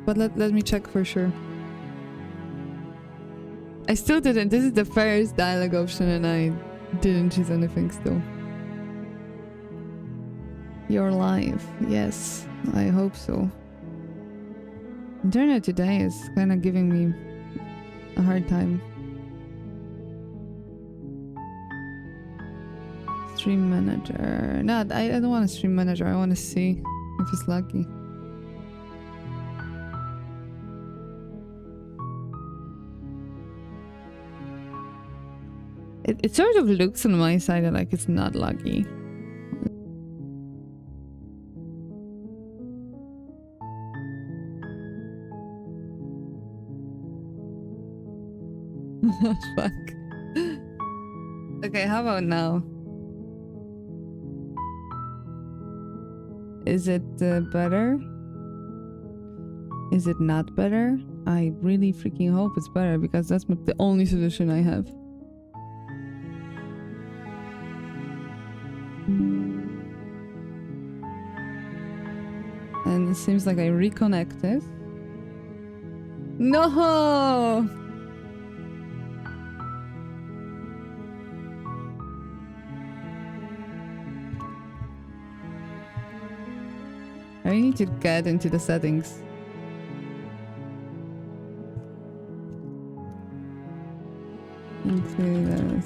But let me check for sure. I still didn't. This is the first dialogue option and I didn't choose anything still. Your life. Yes, I hope so. Internet today is kind of giving me a hard time. Stream manager. No, I don't want a stream manager. I want to see if it's lucky. It sort of looks on my side like it's not lucky. Fuck. Okay, how about now? Is it better? Is it not better? I really freaking hope it's better because that's the only solution I have. And it seems like I reconnected. No! I need to get into the settings. Into the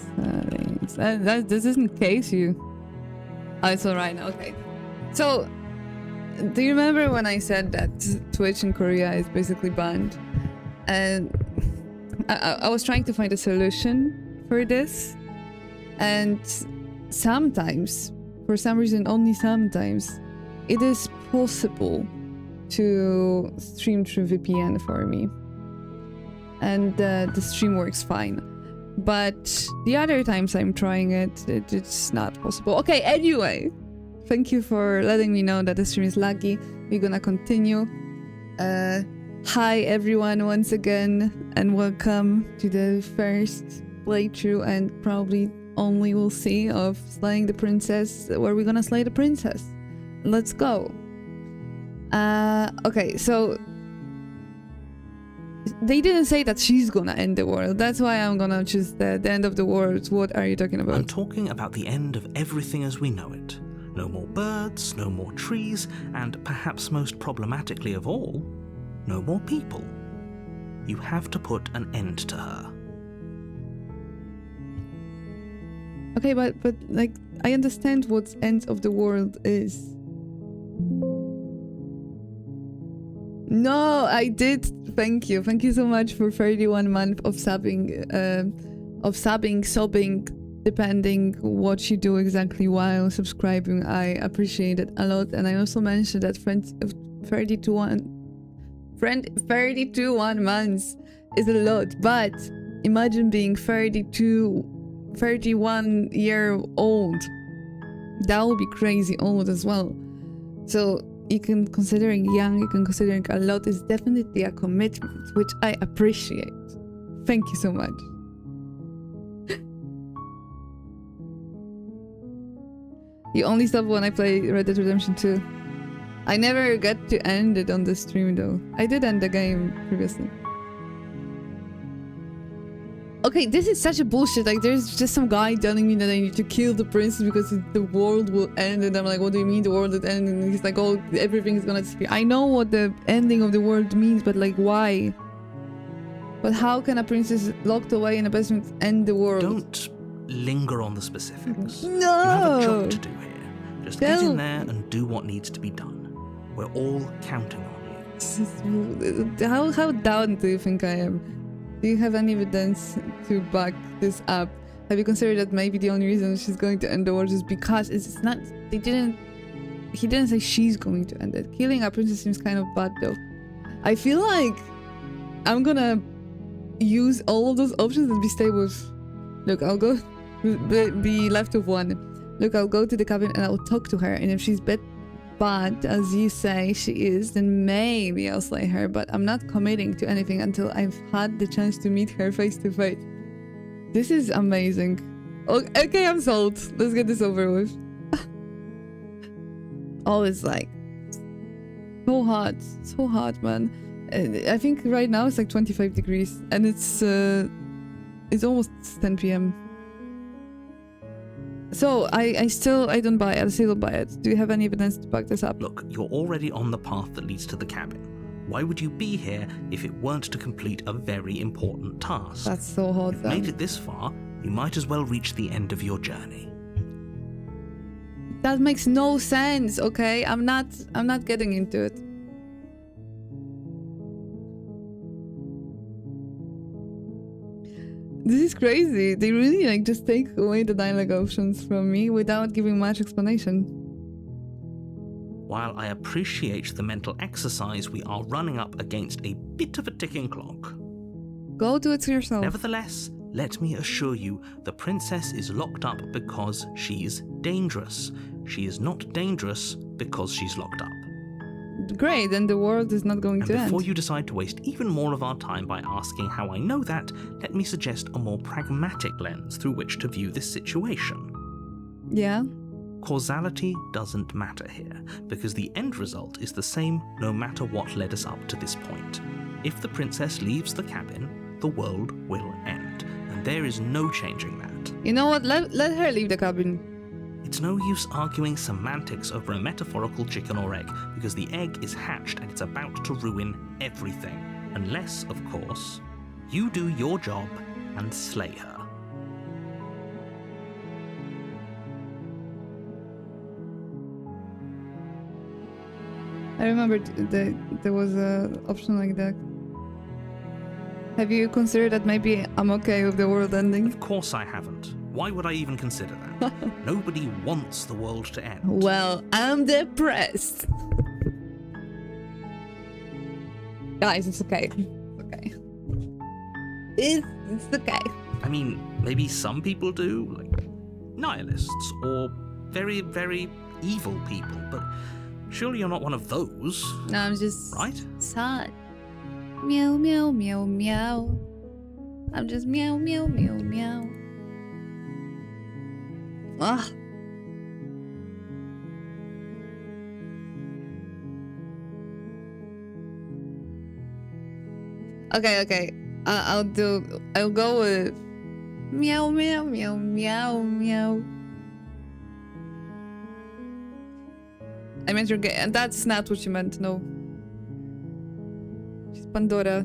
settings. This isn't case you. Oh, it's alright now. Okay. So, do you remember when I said that Twitch in Korea is basically banned? And I was trying to find a solution for this. And sometimes, for some reason, only sometimes, it is possible to stream through VPN for me. And the stream works fine. But the other times I'm trying it, it's not possible. Okay, anyway. Thank you for letting me know that the stream is laggy. We're gonna continue. Hi everyone once again, and welcome to the first playthrough and probably only we'll see of Slaying the Princess, where we're gonna slay the princess. Let's go. Okay, so they didn't say that she's gonna end the world. That's why I'm gonna choose the end of the world. What are you talking about? I'm talking about the end of everything as we know it. No more birds, no more trees, and perhaps most problematically of all, no more people. You have to put an end to her. Okay, but like, I understand what end of the world is. No, I did. Thank you. Thank you so much for 31 months of subbing, sobbing, depending what you do exactly while subscribing. I appreciate it a lot. And I also mentioned that 31 months is a lot, but imagine being 31 year old. That would be crazy old as well. So you can considering young, you can considering a lot is definitely a commitment, which I appreciate. Thank you so much. You only stop when I play Red Dead Redemption 2. I never got to end it on the stream though. I did end the game previously. Okay, this is such a bullshit. Like, there's just some guy telling me that I need to kill the princess because the world will end. And I'm like, what do you mean the world will end? And he's like, oh, everything's gonna disappear. I know what the ending of the world means, but like, why? But how can a princess locked away in a basement end the world? Don't linger on the specifics. No! You have a job to do here. Just get in there and do what needs to be done. We're all counting on you. How down do you think I am? Do you have any evidence to back this up? Have you considered that maybe the only reason she's going to end the world is because it's not... He didn't say she's going to end it. Killing a princess seems kind of bad though. I feel like I'm gonna use all of those options and be stable. Look, I'll go... be left with one. Look, I'll go to the cabin and I'll talk to her, and if she's bad, as you say she is, then maybe I'll slay her, but I'm not committing to anything until I've had the chance to meet her face to face. This is amazing. Okay, I'm sold. Let's get this over with. Always like so hard, man. I think right now it's like 25 degrees, and it's almost 10 p.m. So I don't buy it. I still don't buy it. Do you have any evidence to back this up? Look, you're already on the path that leads to the cabin. Why would you be here if it weren't to complete a very important task? That's so hot. You've made it this far, you might as well reach the end of your journey. That makes no sense, okay? I'm not getting into it. This is crazy. They really like just take away the dialogue options from me without giving much explanation. While I appreciate the mental exercise, we are running up against a bit of a ticking clock. Go do it to yourself. Nevertheless, let me assure you, the princess is locked up because she's dangerous. She is not dangerous because she's locked up. Great, then the world is not going to end. Before you decide to waste even more of our time by asking how I know that, let me suggest a more pragmatic lens through which to view this situation. Yeah? Causality doesn't matter here, because the end result is the same no matter what led us up to this point. If the princess leaves the cabin, the world will end, and there is no changing that. You know what? Let her leave the cabin. It's no use arguing semantics over a metaphorical chicken or egg, because the egg is hatched and it's about to ruin everything. Unless, of course, you do your job and slay her. I remember there was an option like that. Have you considered that maybe I'm okay with the world ending? Of course I haven't. Why would I even consider that? Nobody wants the world to end. Well, I'm depressed. Guys, it's okay. It's okay. It's okay. I mean, maybe some people do, like nihilists or very, very evil people, but surely you're not one of those. No, I'm just right? sad. Meow, meow, meow, meow. I'm just meow, meow, meow, meow. Ah. Okay. I'll go with meow, meow, meow, meow, meow. I meant you're gay, and that's not what you meant, no. She's Pandora.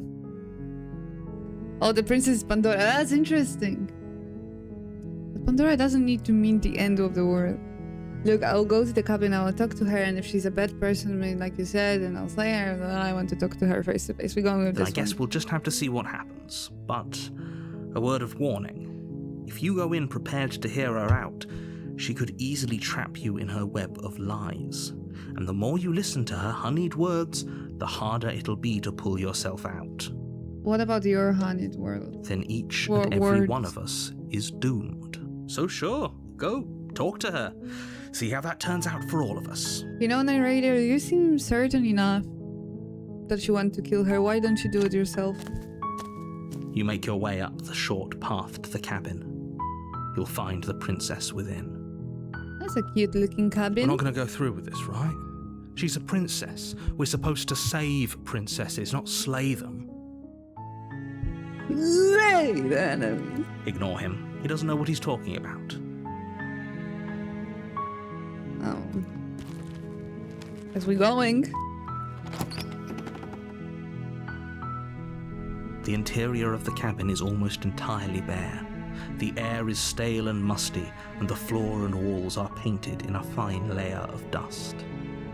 Oh, the princess is Pandora. That's interesting. But Pandora doesn't need to mean the end of the world. Look, I'll go to the cabin, I'll talk to her, and if she's a bad person, I mean, like you said, and I'll slay her, then I want to talk to her face to face. We're going with this I guess one. we'll just have to see what happens. But a word of warning. If you go in prepared to hear her out, she could easily trap you in her web of lies. And the more you listen to her honeyed words, the harder it'll be to pull yourself out. What about your honeyed world? Then each and every one of us is doomed. So sure, go, talk to her. See how that turns out for all of us. You know, narrator, you seem certain enough that you want to kill her. Why don't you do it yourself? You make your way up the short path to the cabin. You'll find the princess within. That's a cute looking cabin. We're not going to go through with this, right? She's a princess. We're supposed to save princesses, not slay them. Slay the enemy. Ignore him. He doesn't know what he's talking about. Oh. As we going? The interior of the cabin is almost entirely bare. The air is stale and musty, and the floor and walls are painted in a fine layer of dust.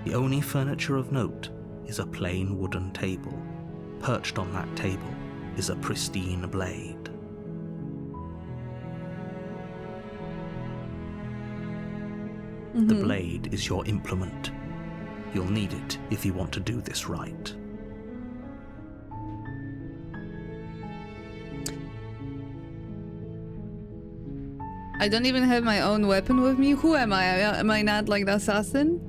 The only furniture of note is a plain wooden table. Perched on that table is a pristine blade. The blade is your implement. You'll need it if you want to do this right. I don't even have my own weapon with me. Who am I? Am I not like the assassin?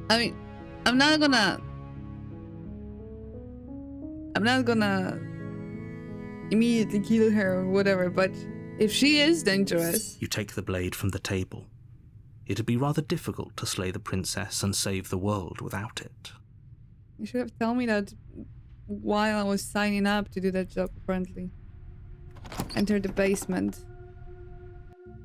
I mean, I'm not gonna immediately kill her or whatever, but if she is dangerous... You take the blade from the table. It'd be rather difficult to slay the princess and save the world without it. You should have told me that while I was signing up to do that job, apparently. Enter the basement.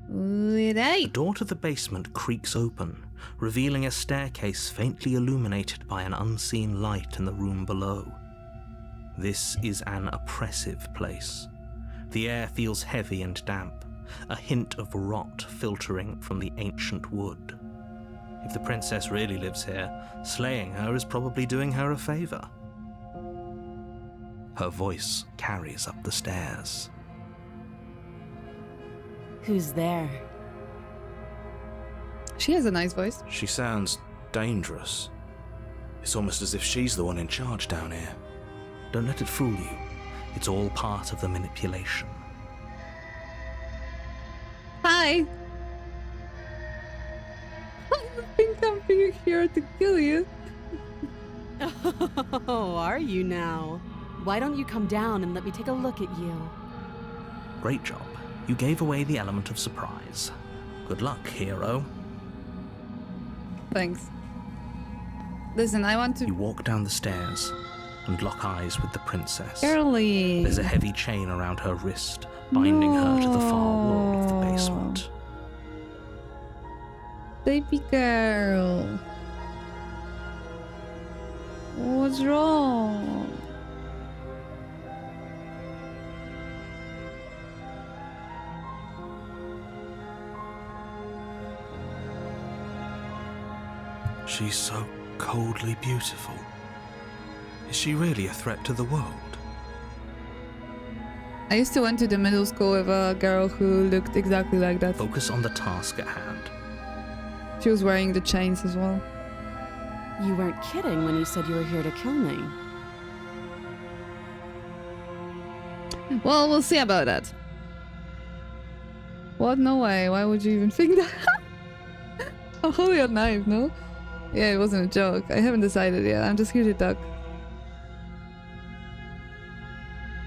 The door to the basement creaks open, revealing a staircase faintly illuminated by an unseen light in the room below. This is an oppressive place. The air feels heavy and damp, a hint of rot filtering from the ancient wood. If the princess really lives here, slaying her is probably doing her a favor. Her voice carries up the stairs. Who's there? She has a nice voice. She sounds dangerous. It's almost as if she's the one in charge down here. Don't let it fool you. It's all part of the manipulation. Hi! I don't think I'm being here to kill you. Oh, are you now? Why don't you come down and let me take a look at you? Great job. You gave away the element of surprise. Good luck, hero. Thanks. Listen, I want to... You walk down the stairs and lock eyes with the princess. Girly! There's a heavy chain around her wrist, binding her to the far wall of the basement. Baby girl. What's wrong? She's so coldly beautiful. Is she really a threat to the world? I used to went to the middle school with a girl who looked exactly like that. Focus on the task at hand. She was wearing the chains as well. You weren't kidding when you said you were here to kill me. Well, we'll see about that. What? No way. Why would you even think that? I'm holding a knife, no? Yeah, it wasn't a joke. I haven't decided yet. I'm just here to talk.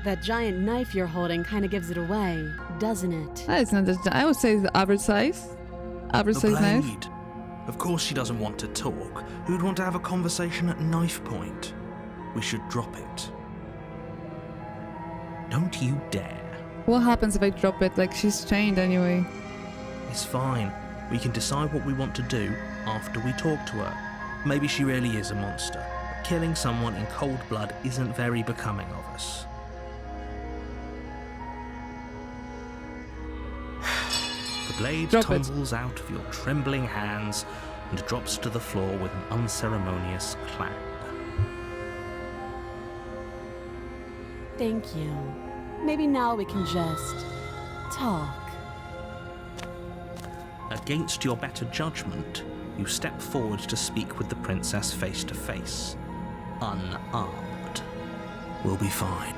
That giant knife you're holding kind of gives it away, doesn't it? It's not just... I would say it's the average size. Average The size knife. blade. Of course she doesn't want to talk. Who'd want to have a conversation at knife point? We should drop it. Don't you dare. What happens if I drop it? Like, she's chained anyway. It's fine. We can decide what we want to do after we talk to her. Maybe she really is a monster, but killing someone in cold blood isn't very becoming of us. The blade Drop it. tumbles out of your trembling hands and drops to the floor with an unceremonious clang. Thank you. Maybe now we can just... talk. Against your better judgment, you step forward to speak with the princess face to face, unarmed. We'll be fine.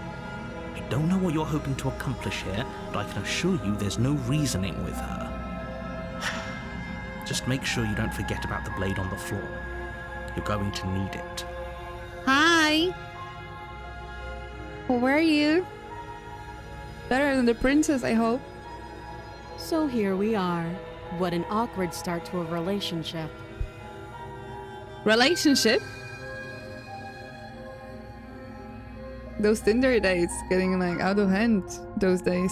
I don't know what you're hoping to accomplish here, but I can assure you there's no reasoning with her. Just make sure you don't forget about the blade on the floor. You're going to need it. Hi! Who are you? Better than the princess, I hope. So here we are. What an awkward start to a relationship. Relationship? Those Tinder dates getting like out of hand those days.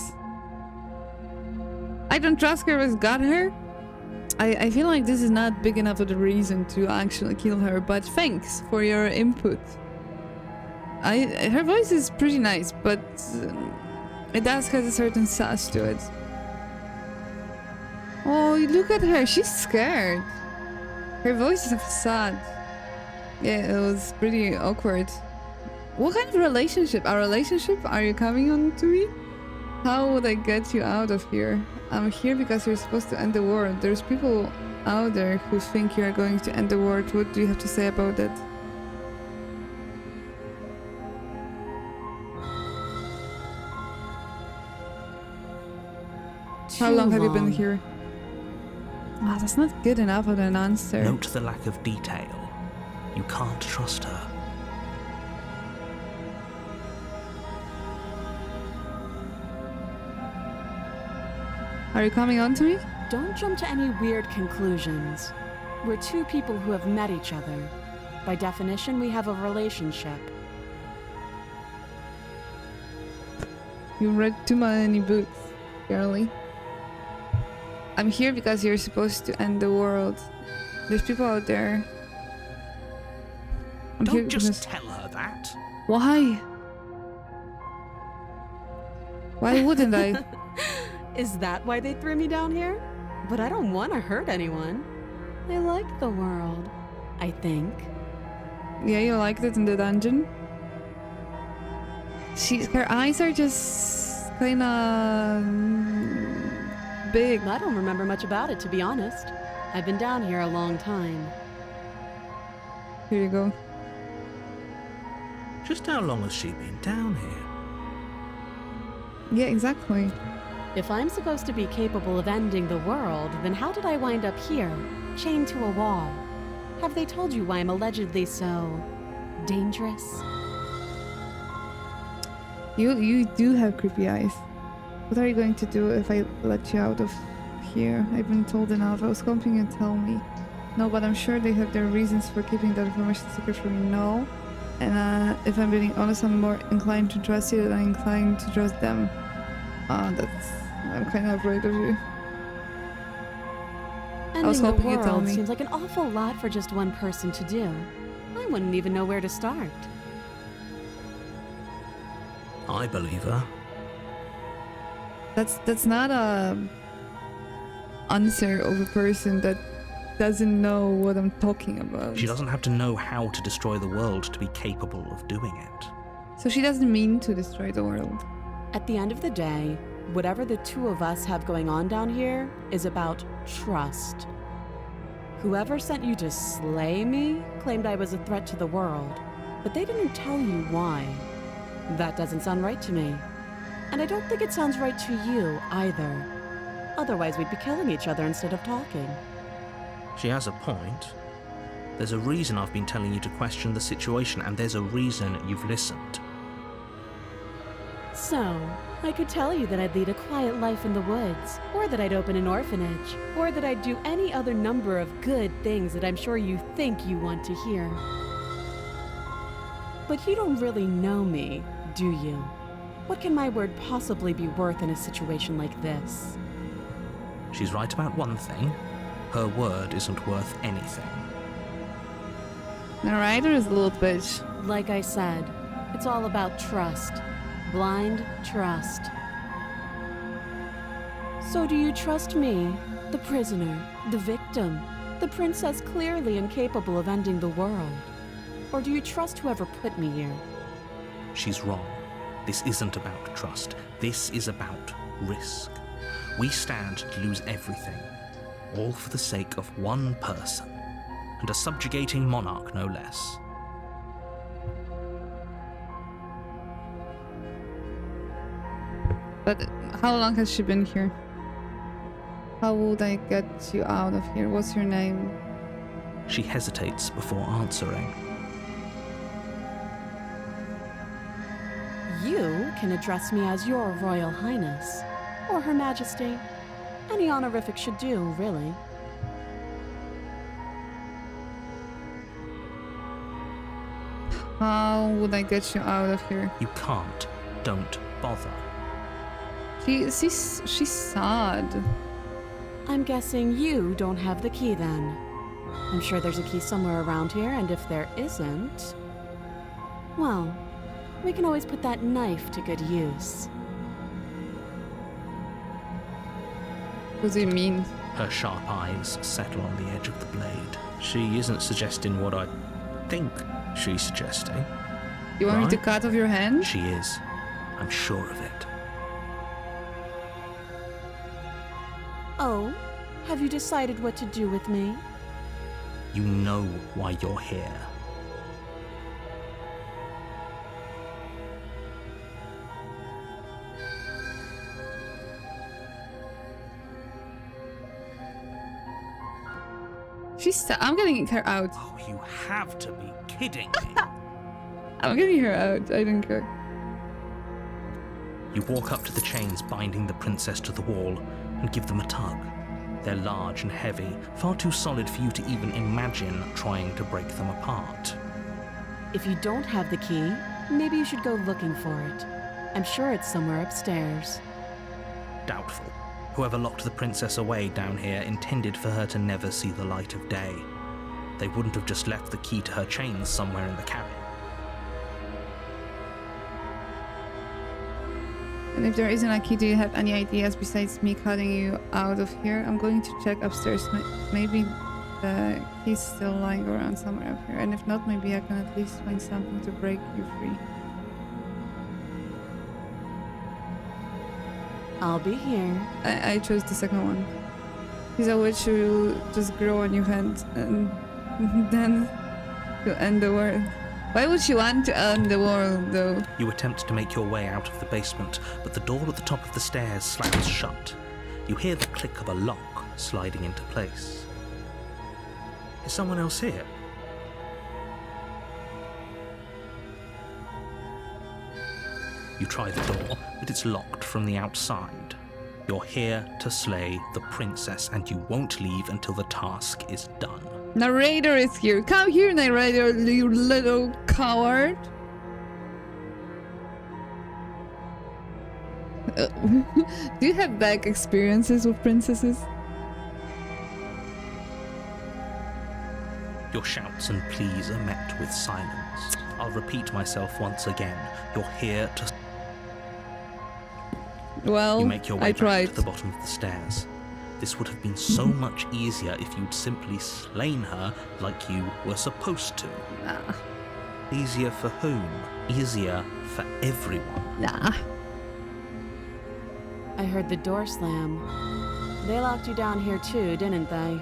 I don't trust her with got her. I feel like this is not big enough of a reason to actually kill her, but thanks for your input. Her voice is pretty nice, but it does have a certain sass to it. Oh, look at her, she's scared. Her voice is sad. Yeah, it was pretty awkward. What kind of relationship? A relationship? Are you coming on to me? How would I get you out of here? I'm here because you're supposed to end the war. There's people out there who think you're going to end the war. What do you have to say about that? How long have you been here? Ah, that's not good enough of an answer. Note the lack of detail. You can't trust her. Are you coming on to me? don't jump to any weird conclusions. We're two people who have met each other. By definition, we have a relationship. You read too many books, girly. I'm here because you're supposed to end the world. There's people out there. I'm here Don't just because... tell her that. Why? Why wouldn't I? Is that why they threw me down here? But I don't want to hurt anyone. I like the world, I think. Yeah, you liked it in the dungeon? Her eyes are just kinda... big. I don't remember much about it, to be honest. I've been down here a long time. Here you go. Just how long has she been down here? Yeah, exactly. If I'm supposed to be capable of ending the world, then how did I wind up here, chained to a wall? Have they told you why I'm allegedly so... dangerous? You do have creepy eyes. What are you going to do if I let you out of here? I've been told enough. I was hoping you'd tell me. No, but I'm sure they have their reasons for keeping that information secret from me. No. And if I'm being honest, I'm more inclined to trust you than I'm inclined to trust them. I'm kind of afraid of you. Ending I was hoping you'd tell world me. seems like an awful lot for just one person to do. I wouldn't even know where to start. I believe her. That's not a answer of a person that doesn't know what I'm talking about. She doesn't have to know how to destroy the world to be capable of doing it. So she doesn't mean to destroy the world. At the end of the day, whatever the two of us have going on down here is about trust. Whoever sent you to slay me claimed I was a threat to the world, but they didn't tell you why. That doesn't sound right to me. And I don't think it sounds right to you either. Otherwise, we'd be killing each other instead of talking. She has a point. There's a reason I've been telling you to question the situation, and there's a reason you've listened. So, I could tell you that I'd lead a quiet life in the woods, or that I'd open an orphanage, or that I'd do any other number of good things that I'm sure you think you want to hear. But you don't really know me, do you? What can my word possibly be worth in a situation like this? She's right about one thing. Her word isn't worth anything. The writer is a little bitch. Like I said, it's all about trust. Blind trust. So do you trust me, the prisoner, the victim, the princess clearly incapable of ending the world? Or do you trust whoever put me here? She's wrong. This isn't about trust. This is about risk. We stand to lose everything, all for the sake of one person, and a subjugating monarch no less. But how long has she been here? How would I get you out of here? What's your name? She hesitates before answering. You can address me as Your Royal Highness, or Her Majesty. Any honorific should do, really. How would I get you out of here? You can't. Don't bother. She's sad. I'm guessing you don't have the key then. I'm sure there's a key somewhere around here, and if there isn't... well, we can always put that knife to good use. What do you mean? Her sharp eyes settle on the edge of the blade. She isn't suggesting what I think she's suggesting. You want me to Right? cut off your hand? She is. I'm sure of it. Oh, have you decided what to do with me? You know why you're here. I'm getting her out. Oh, you have to be kidding me. I'm getting her out. I don't care. You walk up to the chains binding the princess to the wall and give them a tug. They're large and heavy, far too solid for you to even imagine trying to break them apart. If you don't have the key, maybe you should go looking for it. I'm sure it's somewhere upstairs. Doubtful. Whoever locked the princess away down here intended for her to never see the light of day. They wouldn't have just left the key to her chains somewhere in the cabin. And if there isn't a key, do you have any ideas besides me cutting you out of here? I'm going to check upstairs. Maybe the key's still lying around somewhere up here. And if not, maybe I can at least find something to break you free. I'll be here. I chose the second one. He's a witch who will just grow on your hand and then to end the world. Why would she want to end the world, though? You attempt to make your way out of the basement, but the door at the top of the stairs slams shut. You hear the click of a lock sliding into place. Is someone else here? You try the door, but it's locked from the outside. You're here to slay the princess, and you won't leave until the task is done. Narrator is here. Come here, narrator, you little coward. Do you have bad experiences with princesses? Your shouts and pleas are met with silence. I'll repeat myself once again. You're here to... Well, You make your way I back tried. to the bottom of the stairs. This would have been so much easier if you'd simply slain her like you were supposed to. Nah. Easier for whom? Easier for everyone. Nah. I heard the door slam. They locked you down here too, didn't they?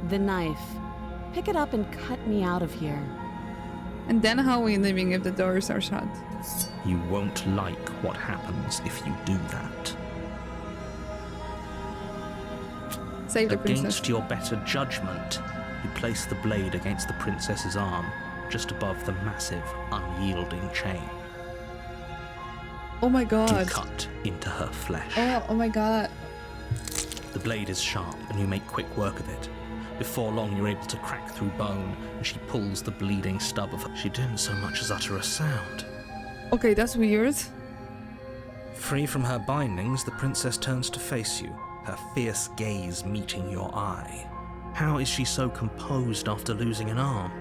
The knife. Pick it up and cut me out of here. And then how are we leaving if the doors are shut? You won't like what happens if you do that. Save the princess. Against your better judgment, you place the blade against the princess's arm, just above the massive, unyielding chain. Oh my You god. cut into her flesh. Oh my god. The blade is sharp, and you make quick work of it. Before long, you're able to crack through bone, and she pulls the bleeding stub of her. She didn't so much as utter a sound. Okay, that's weird. Free from her bindings, the princess turns to face you, her fierce gaze meeting your eye. How is she so composed after losing an arm?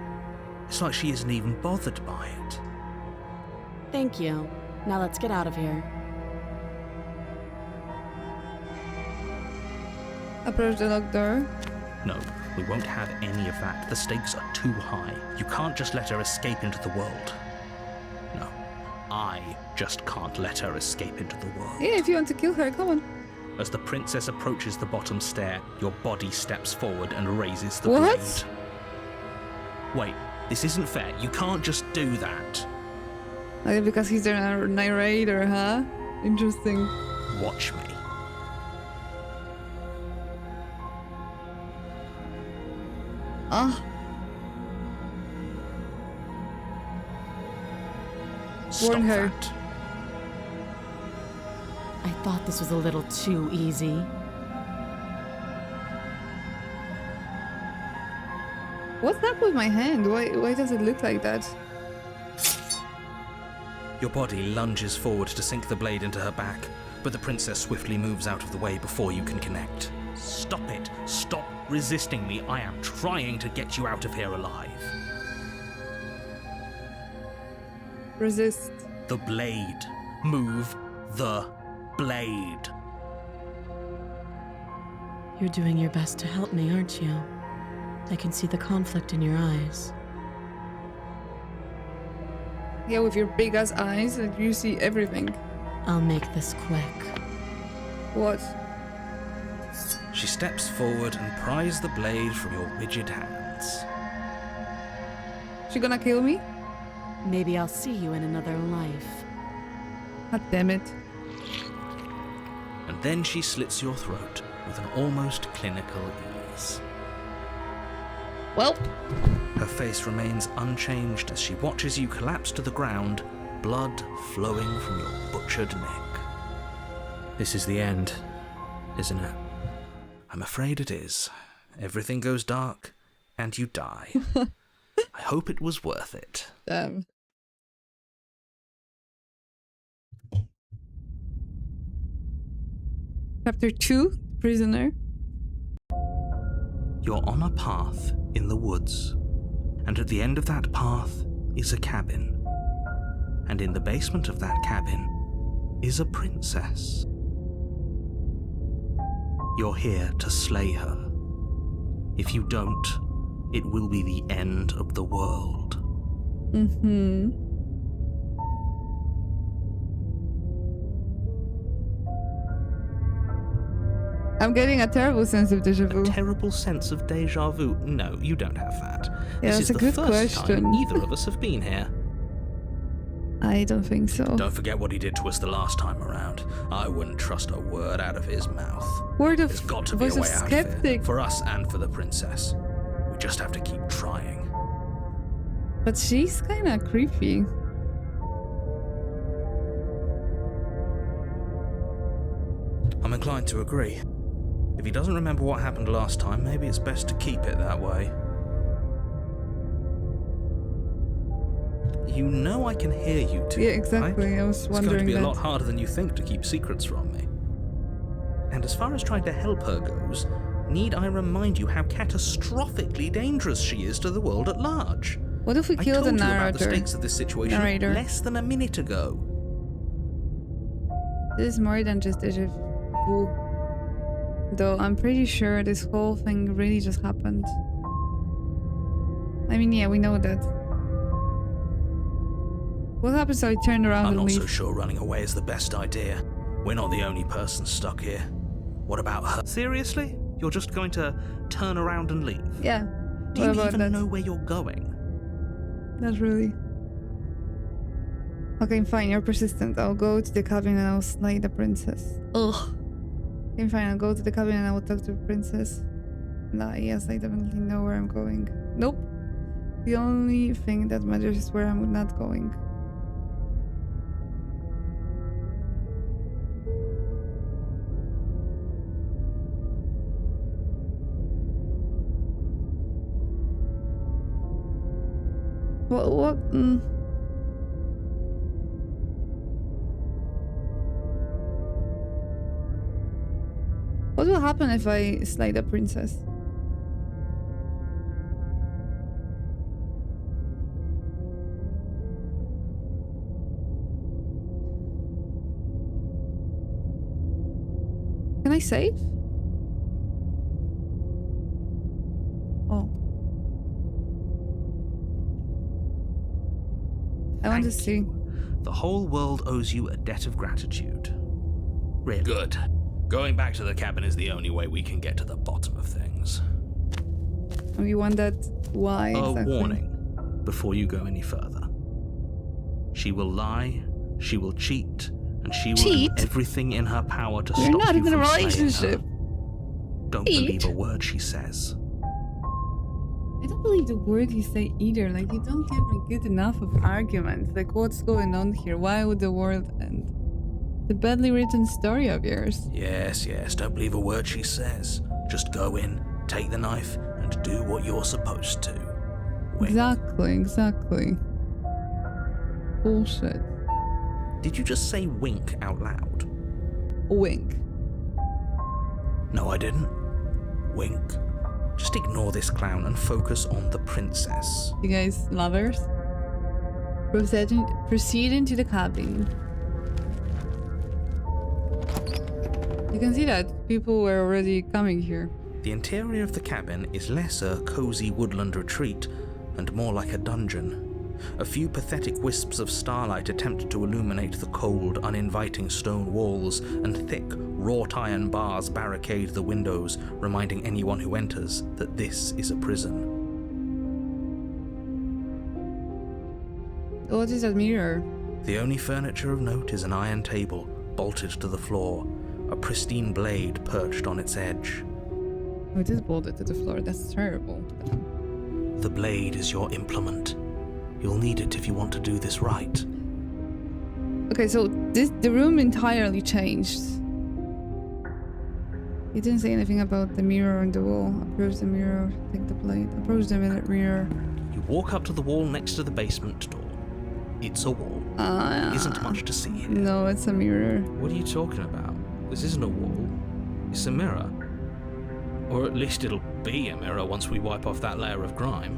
It's like she isn't even bothered by it. Thank you. Now let's get out of here. Approach the locked door. No, we won't have any of that. The stakes are too high. You can't just let her escape into the world. No, I just can't let her escape into the world. Yeah, if you want to kill her, come on. As the princess approaches the bottom stair, your body steps forward and raises the What? blade. Wait, this isn't fair. You can't just do that. Okay, because he's the narrator, huh? Interesting. Watch me. Ah, Stop Warn her. that. I thought this was a little too easy. what's up with my hand? Why does it look like that? Your body lunges forward to sink the blade into her back, but the princess swiftly moves out of the way before you can connect. Stop it! Stop resisting me! I am trying to get you out of here alive. Resist. The blade. Move the blade. You're doing your best to help me, aren't you? I can see the conflict in your eyes. Yeah, with your big ass eyes, and you see everything. I'll make this quick. What? She steps forward and pries the blade from your rigid hands. She gonna kill me? Maybe I'll see you in another life. God damn it. And then she slits your throat with an almost clinical ease. Well, Her face remains unchanged as she watches you collapse to the ground, blood flowing from your butchered neck. This is the end, isn't it? I'm afraid it is. Everything goes dark, and you die. I hope it was worth it. Damn. Chapter 2, Prisoner. You're on a path in the woods, and at the end of that path is a cabin. And in the basement of that cabin is a princess. You're here to slay her. If you don't, it will be the end of the world. Mm-hmm. I'm getting a terrible sense of deja vu. A terrible sense of deja vu? No, you don't have that. Yeah, this that's is a the good first question. time either of us have been here. I don't think so. Don't forget what he did to us the last time around. I wouldn't trust a word out of his mouth. Word of There's got to be a voice of way out of skeptic. it. For us and for the princess. We just have to keep trying. But she's kind of creepy. I'm inclined to agree. If he doesn't remember what happened last time, maybe it's best to keep it that way. You know I can hear you two, Yeah, exactly. right? I was It's going to wondering be a that. lot harder than you think to keep secrets from me. And as far as trying to help her goes, need I remind you how catastrophically dangerous she is to the world at large? What if we I kill told the you about the narrator? stakes of this situation Narrator. less than a minute ago. This is more than just deja vu. Though I'm pretty sure this whole thing really just happened. I mean, yeah, we know that. What happens if I turn around I'm and not leave? so sure running away is the best idea. We're not the only person stuck here. What about her? Seriously? You're just going to turn around and leave? Yeah. Do What you about even that? know where you're going? Not really. Okay, fine, you're persistent. I'll go to the cabin and I'll slay the princess. Ugh. Okay, fine, I'll go to the cabin and I will talk to the princess. Nah, yes, I definitely know where I'm going. Nope. The only thing that matters is where I'm not going. What? What will happen if I slay the princess? Can I save? Oh. I want to Thank see. you. The whole world owes you a debt of gratitude. Really? Good. Going back to the cabin is the only way we can get to the bottom of things. And you want that? Why exactly? A warning before you go any further. She will lie, she will cheat, and she will Cheat? do everything in her power to We're stop not you in a from slaying relationship. her. Don't Cheat? believe a word she says. I don't believe the word you say either. Like, you don't give me good enough of arguments. Like, what's going on here? Why would the world end? The badly written story of yours. Yes, don't believe a word she says. Just go in, take the knife, and do what you're supposed to. Wink. Exactly. Bullshit. Did you just say wink out loud? Wink. No, I didn't. Wink. Just ignore this clown and focus on the princess. You guys lovers? Proceed into the cabin. You can see that people were already coming here. The interior of the cabin is less a cozy woodland retreat and more like a dungeon. A few pathetic wisps of starlight attempt to illuminate the cold, uninviting stone walls, and thick, wrought iron bars barricade the windows, reminding anyone who enters that this is a prison. What is that mirror? The only furniture of note is an iron table, bolted to the floor, a pristine blade perched on its edge. Oh, it is bolted to the floor. That's terrible. The blade is your implement. You'll need it if you want to do this right. Okay, so the room entirely changed. He didn't say anything about the mirror on the wall. Approach the mirror, take the blade. Approach the mirror. You walk up to the wall next to the basement door. It's a wall. Isn't much to see here. No, it's a mirror. What are you talking about? This isn't a wall. It's a mirror. Or at least it'll be a mirror once we wipe off that layer of grime.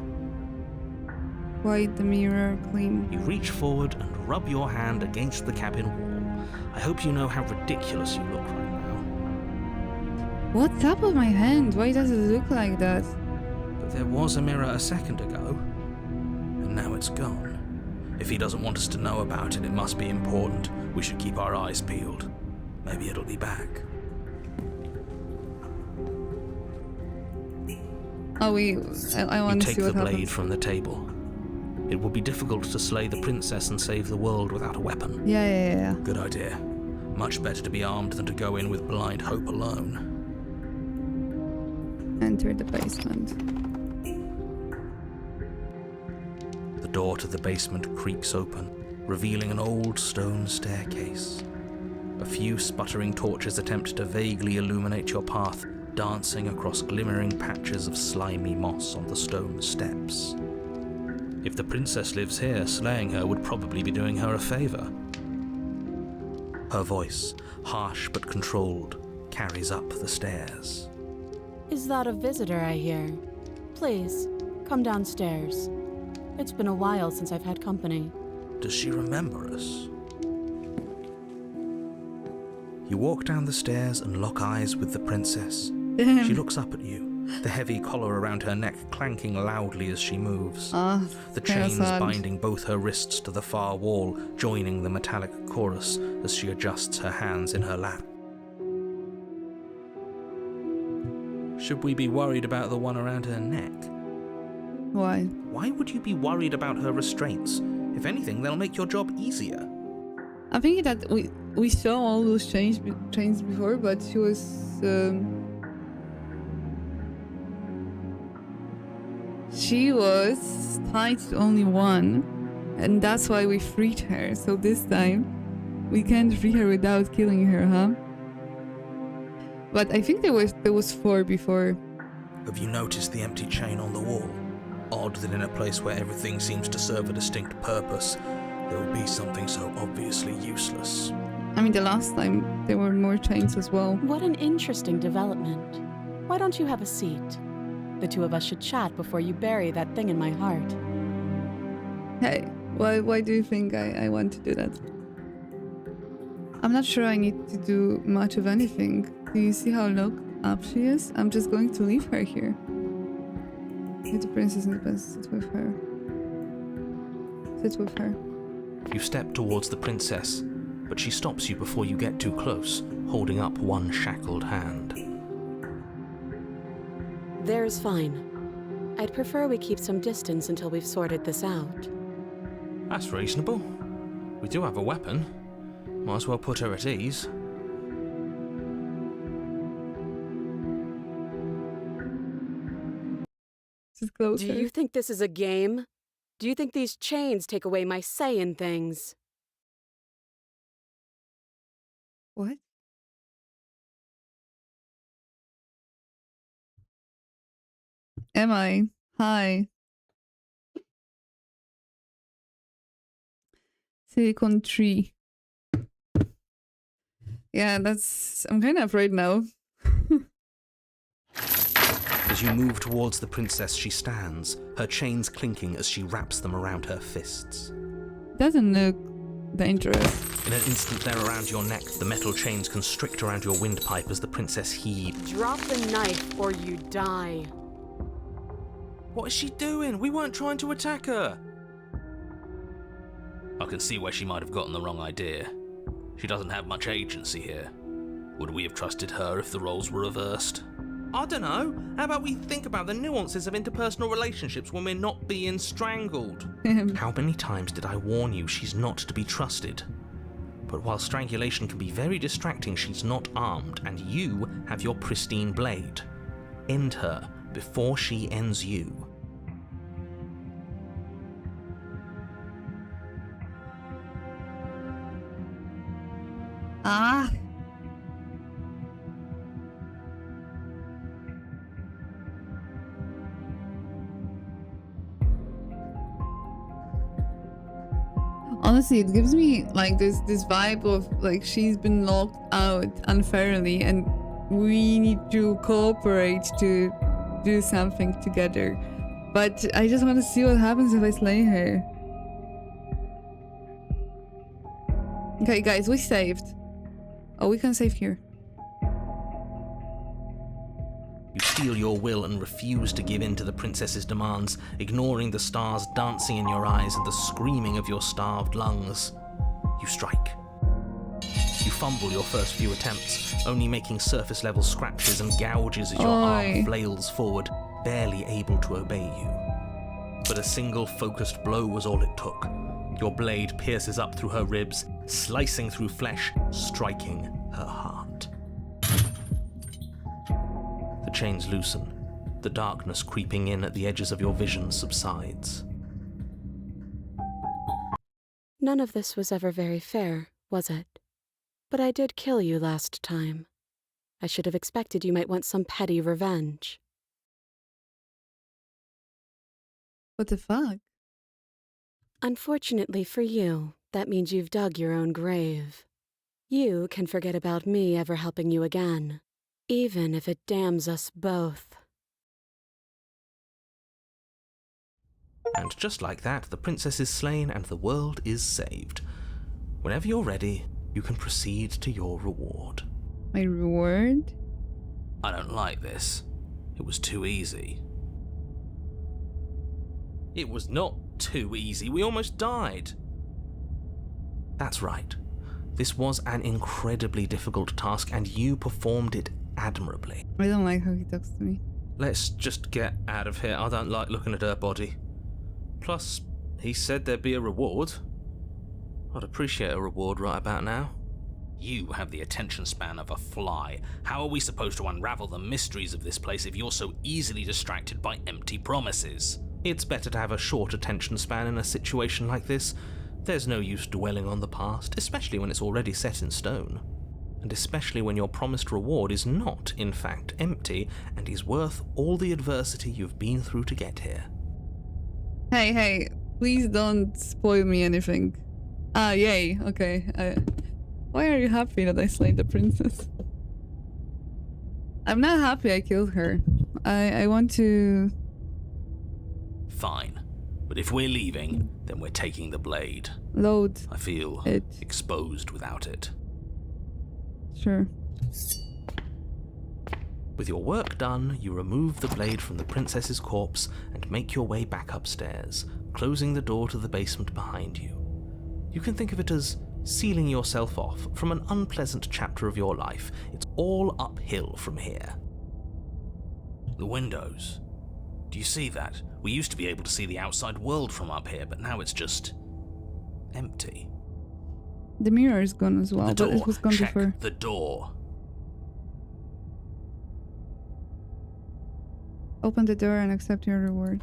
Wipe the mirror clean. You reach forward and rub your hand against the cabin wall. I hope you know how ridiculous you look right now. What's up with my hand? Why does it look like that? But there was a mirror a second ago. And now it's gone. If he doesn't want us to know about it, it must be important. We should keep our eyes peeled. Maybe it'll be back. Oh, I want to You see take what the blade happens. from the table. It would be difficult to slay the princess and save the world without a weapon. Yeah. Good idea. Much better to be armed than to go in with blind hope alone. Enter the basement. The door to the basement creaks open, revealing an old stone staircase. A few sputtering torches attempt to vaguely illuminate your path, dancing across glimmering patches of slimy moss on the stone steps. If the princess lives here, slaying her would probably be doing her a favor. Her voice, harsh but controlled, carries up the stairs. Is that a visitor I hear? Please, come downstairs. It's been a while since I've had company. Does she remember us? You walk down the stairs and lock eyes with the princess. Damn. She looks up at you, the heavy collar around her neck clanking loudly as she moves. The chains binding both her wrists to the far wall, joining the metallic chorus as she adjusts her hands in her lap. Should we be worried about the one around her neck? Why? Why would you be worried about her restraints? If anything, they'll make your job easier. I'm thinking that we saw all those chains before, but she was tied to only one, and that's why we freed her. So this time we can't free her without killing her, huh? But I think there was 4 before. Have you noticed the empty chain on the wall? Odd that in a place where everything seems to serve a distinct purpose, there would be something so obviously useless. I mean, the last time there were more chains as well. What an interesting development. Why don't you have a seat? The two of us should chat before you bury that thing in my heart. Hey, why do you think I want to do that? I'm not sure I need to do much of anything. Do you see how locked up she is? I'm just going to leave her here. If the princess is best, sit with her. Sit with her. You step towards the princess, but she stops you before you get too close, holding up one shackled hand. There's fine. I'd prefer we keep some distance until we've sorted this out. That's reasonable. We do have a weapon. Might as well put her at ease. Sit closer. Do you think this is a game? Do you think these chains take away my say in things? What? Am I? Hi. Silicon tree. Yeah, I'm kind of afraid now. As you move towards the princess, she stands, her chains clinking as she wraps them around her fists. Doesn't look dangerous. In an instant they're around your neck, the metal chains constrict around your windpipe as the princess heaves. Drop the knife or you die. What is she doing? We weren't trying to attack her. I can see where she might have gotten the wrong idea. She doesn't have much agency here. Would we have trusted her if the roles were reversed? I don't know. How about we think about the nuances of interpersonal relationships when we're not being strangled? How many times did I warn you she's not to be trusted? But while strangulation can be very distracting, she's not armed, and you have your pristine blade. End her before she ends you. Honestly, it gives me like this vibe of like she's been locked out unfairly and we need to cooperate to do something together. But I just want to see what happens if I slay her. Okay, guys, we saved. Oh, we can save here. You steel your will and refuse to give in to the princess's demands, ignoring the stars dancing in your eyes and the screaming of your starved lungs. You strike. You fumble your first few attempts, only making surface-level scratches and gouges as your arm flails forward, barely able to obey you. But a single focused blow was all it took. Your blade pierces up through her ribs, slicing through flesh, striking her heart. The chains loosen. The darkness creeping in at the edges of your vision subsides. None of this was ever very fair, was it? But I did kill you last time. I should have expected you might want some petty revenge. What the fuck? Unfortunately for you, that means you've dug your own grave. You can forget about me ever helping you again, even if it damns us both. And just like that, the princess is slain and the world is saved. Whenever you're ready, you can proceed to your reward. My reward? I don't like this. It was too easy. It was not too easy. We almost died. That's right. This was an incredibly difficult task, and you performed it admirably. I don't like how he talks to me. Let's just get out of here. I don't like looking at her body. Plus, he said there'd be a reward. I'd appreciate a reward right about now. You have the attention span of a fly. How are we supposed to unravel the mysteries of this place if you're so easily distracted by empty promises? It's better to have a short attention span in a situation like this. There's no use dwelling on the past, especially when it's already set in stone. And especially when your promised reward is not, in fact, empty and is worth all the adversity you've been through to get here. Hey, please don't spoil me anything. Ah, yay, okay. Why are you happy that I slayed the princess? I'm not happy I killed her. I want to... Fine. But if we're leaving, then we're taking the blade. Load. I feel it. Exposed without it. Sure. With your work done, you remove the blade from the princess's corpse and make your way back upstairs, closing the door to the basement behind you. You can think of it as sealing yourself off from an unpleasant chapter of your life. It's all uphill from here. The windows. Do you see that? We used to be able to see the outside world from up here, but now it's just empty. The mirror is gone as well, The door. but it was gone Check before. the door. Open the door and accept your reward.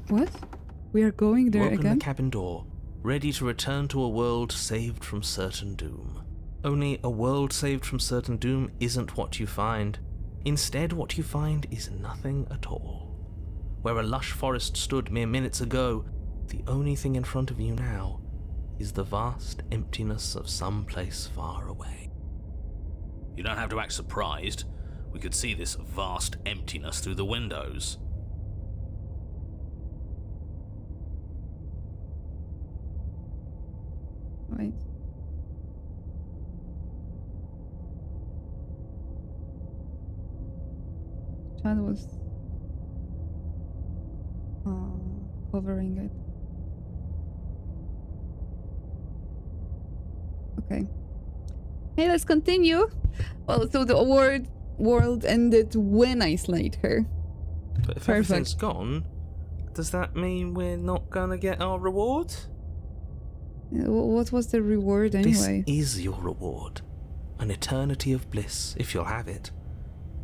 What? We are going You there open again? the cabin door, ready to return to a world saved from certain doom. Only a world saved from certain doom isn't what you find. Instead, what you find is nothing at all. Where a lush forest stood mere minutes ago, the only thing in front of you now is the vast emptiness of some place far away. You don't have to act surprised. We could see this vast emptiness through the windows. Right. Chad was covering it. Okay. Hey, let's continue. Well, so the world ended when I slayed her. But if Perfect. everything's gone, does that mean we're not gonna get our reward? What was the reward anyway? This is your reward. An eternity of bliss, if you'll have it.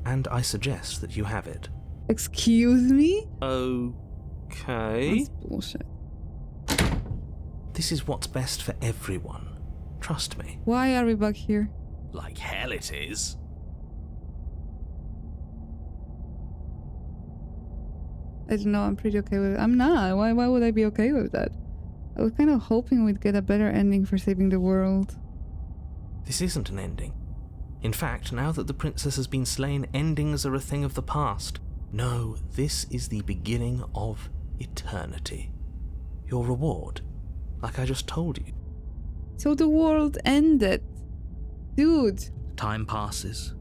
And I suggest that you have it. Excuse me? Okay. That's bullshit. This is what's best for everyone. Trust me. Why are we back here? Like hell it is. I don't know, I'm pretty okay with it. I'm not. Why would I be okay with that? I was kind of hoping we'd get a better ending for saving the world. This isn't an ending. In fact, now that the princess has been slain, endings are a thing of the past. No, this is the beginning of eternity. Your reward, like I just told you. So the world ended. Dude. Time passes.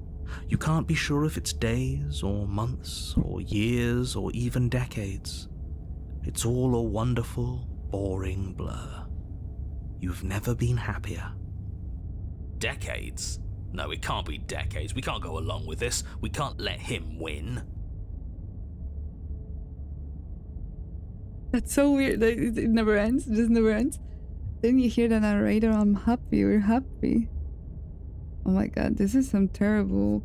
You can't be sure if it's days or months or years or even decades. It's all a wonderful, boring blur. You've never been happier. Decades? No, it can't be decades. We can't go along with this. We can't let him win. That's so weird. It never ends. It just never ends. Then you hear the narrator, I'm happy, we're happy. Oh my god, this is some terrible...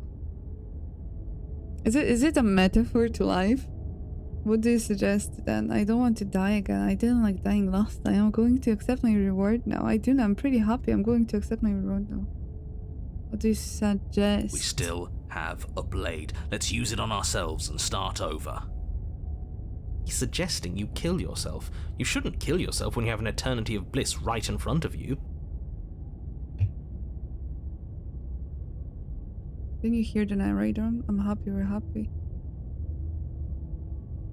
Is it a metaphor to life? What do you suggest then? I don't want to die again. I didn't like dying last time. I'm going to accept my reward now. I'm pretty happy. I'm going to accept my reward now. What do you suggest? We still have a blade. Let's use it on ourselves and start over. He's suggesting you kill yourself. You shouldn't kill yourself when you have an eternity of bliss right in front of you. Then you hear the narrator, I'm happy, we're happy.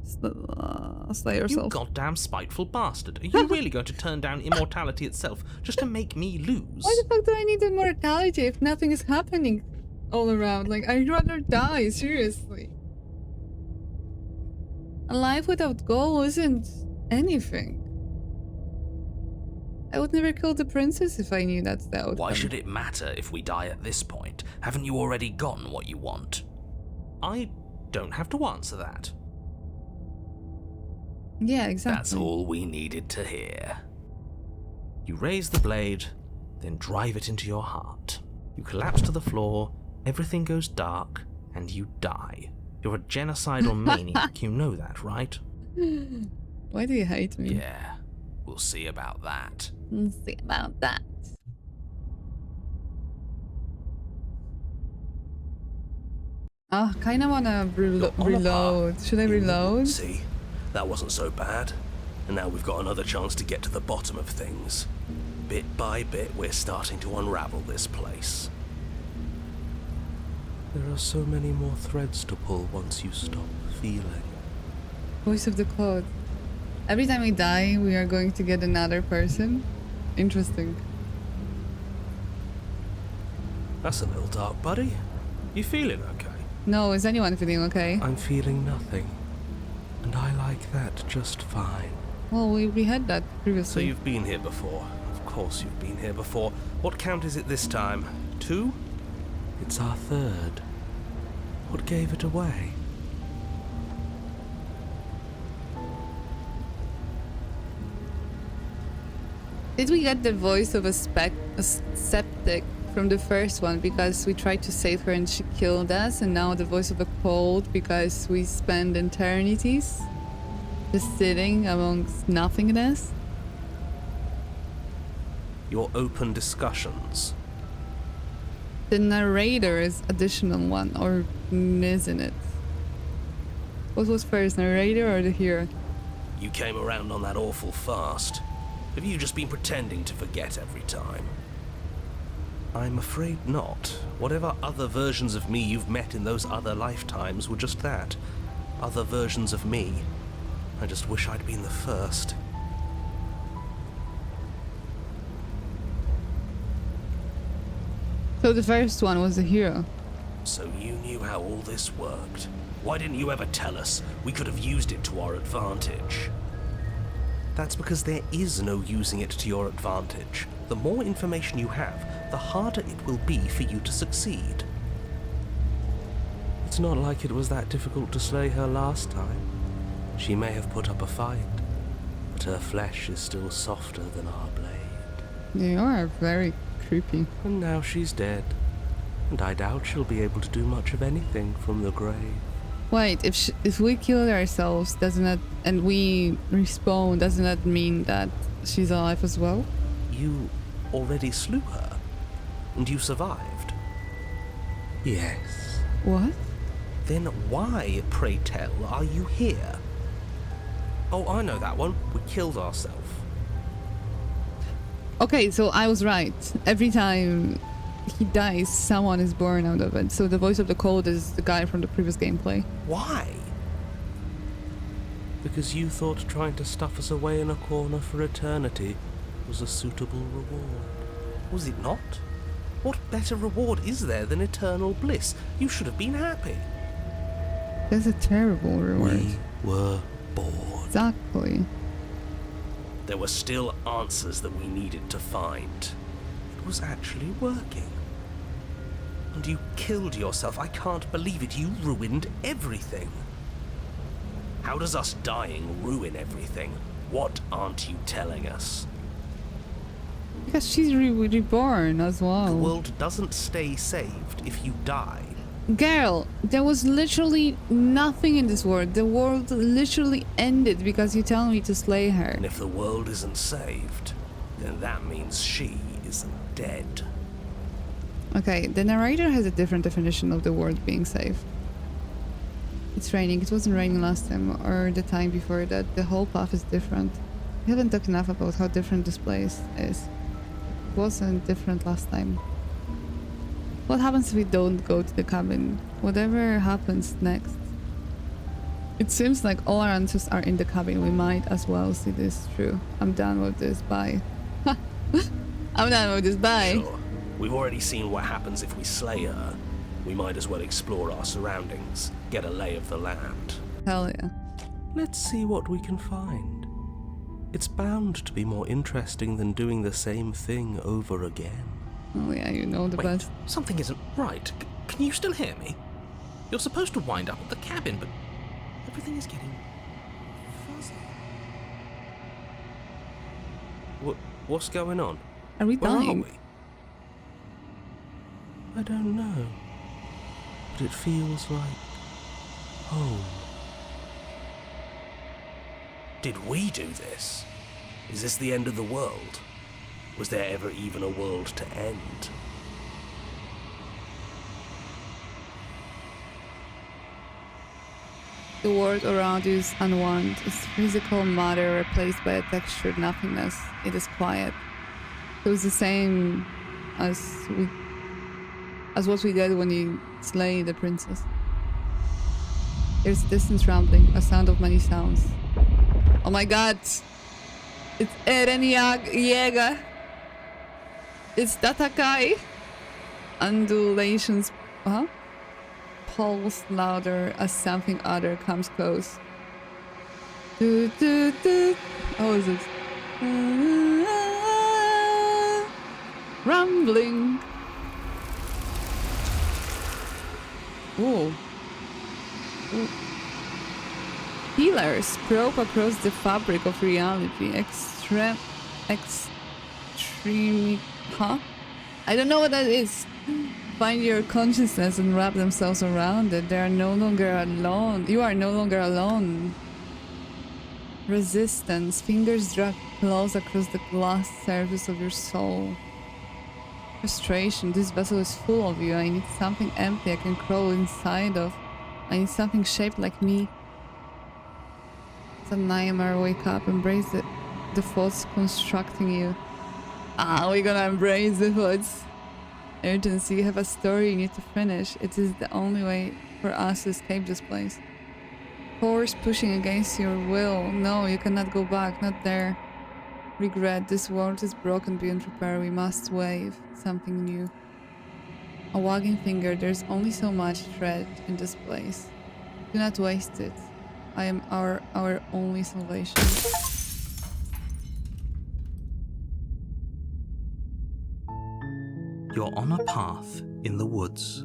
Slay yourself. You goddamn spiteful bastard. Are you really going to turn down immortality itself just to make me lose? Why the fuck do I need immortality if nothing is happening all around? Like, I'd rather die, seriously. A life without goal isn't anything. I would never kill the princess if I knew that's the outcome. Why should it matter if we die at this point? Haven't you already gotten what you want? I don't have to answer that. Yeah, exactly. That's all we needed to hear. You raise the blade, then drive it into your heart. You collapse to the floor, everything goes dark, and you die. You're a genocidal maniac, you know that, right? Why do you hate me? Yeah, we'll see about that. We'll see about that. Kinda wanna reload. Should I reload? See, that wasn't so bad. And now we've got another chance to get to the bottom of things. Bit by bit, we're starting to unravel this place. There are so many more threads to pull once you stop feeling. Voice of the cloud. Every time we die, we are going to get another person. Interesting. That's a little dark, buddy. You feeling okay? No, is anyone feeling okay? I'm feeling nothing. And I like that just fine. Well, we had that So previously. you've been here before. Of course you've been here before. What count is it this time? 2? It's our 3rd. What gave it away? Did we get the voice of a septic from the first one because we tried to save her and she killed us, and now the voice of a cold because we spend eternities just sitting amongst nothingness? Your open discussions. The narrator is additional one, or isn't it? What was first, narrator or the hero? You came around on that awful fast. Have you just been pretending to forget every time? I'm afraid not. Whatever other versions of me you've met in those other lifetimes were just that. Other versions of me. I just wish I'd been the first. So the first one was the hero. So you knew how all this worked. Why didn't you ever tell us? We could have used it to our advantage. That's because there is no using it to your advantage. The more information you have, the harder it will be for you to succeed. It's not like it was that difficult to slay her last time. She may have put up a fight, but her flesh is still softer than our blade. You are very creepy. And now she's dead, and I doubt she'll be able to do much of anything from the grave. Wait, if we kill ourselves, doesn't that, and we respawn, doesn't that mean that she's alive as well? You already slew her, and you survived. Yes. What? Then why, pray tell, are you here? Oh, I know that one. We killed ourselves. Okay, so I was right. Every time he dies, someone is born out of it. So the voice of the cold is the guy from the previous gameplay. Why? Because you thought trying to stuff us away in a corner for eternity was a suitable reward. Was it not? What better reward is there than eternal bliss? You should have been happy. That's a terrible reward. We were bored. Exactly. There were still answers that we needed to find. It was actually working. And you killed yourself. I can't believe it. You ruined everything. How does us dying ruin everything? What aren't you telling us? Because she's reborn as well. The world doesn't stay saved if you die. Girl, there was literally nothing in this world. The world literally ended because you tell me to slay her. And if the world isn't saved, then that means she isn't dead. Okay, the narrator has a different definition of the world being saved. It's raining. It wasn't raining last time or the time before that. The whole path is different. We haven't talked enough about how different this place is. It wasn't different last time. What happens if we don't go to the cabin? Whatever happens next. It seems like all our answers are in the cabin. We might as well see this through. I'm done with this. Bye. I'm done with this. Bye. Sure. We've already seen what happens if we slay her. We might as well explore our surroundings, get a lay of the land. Hell yeah. Let's see what we can find. It's bound to be more interesting than doing the same thing over again. Oh yeah, you know the Wait, best. something isn't right. Can you still hear me? You're supposed to wind up at the cabin, but everything is getting fuzzy. What's going on? Are we Where are dying? we? I don't know. But it feels like home. Did we do this? Is this the end of the world? Was there ever even a world to end? The world around you is unwound. It's physical matter replaced by a textured nothingness. It is quiet. It was the same as what we get when you slay the princess. There's distant rumbling, a sound of many sounds. Oh my god! It's Eren Yeager! It's Tatakai! Undulations, pulse louder as something other comes close. Do, do, do. How is it? Rumbling. Ooh. Ooh. Pillars probe across the fabric of reality. Extreme. Huh? I don't know what that is. Find your consciousness and wrap themselves around it. They are no longer alone. You are no longer alone. Resistance. Fingers drag claws across the glass surface of your soul. Frustration. This vessel is full of you. I need something empty I can crawl inside of. I need something shaped like me. It's a nightmare. Wake up. Embrace the thoughts constructing you. We're gonna embrace the thoughts. Urgency. You have a story you need to finish. It is the only way for us to escape this place. Force pushing against your will. No, you cannot go back. Not there. Regret. This world is broken beyond repair. We must wave something new. A wagging finger. There's only so much thread in this place. Do not waste it. I am our only salvation. You're on a path in the woods,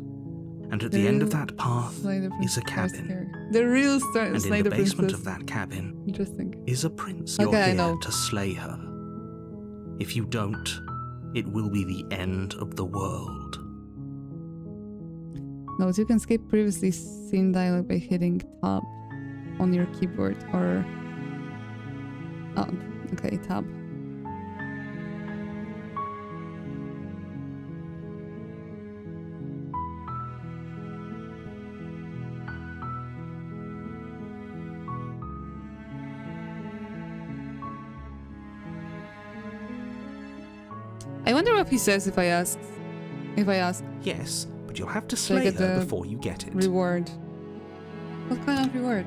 and at the end of that path is a cabin. The real story. And in the basement of that cabin Interesting. is a prince. Okay, You're I here know. to slay her. If you don't, it will be the end of the world. Note, you can skip previously seen dialogue by hitting tab on your keyboard or... Oh, okay, tab. I wonder what he says if I ask. Yes, but you'll have to Should I slay get her the before you get it. Reward. What kind of reward?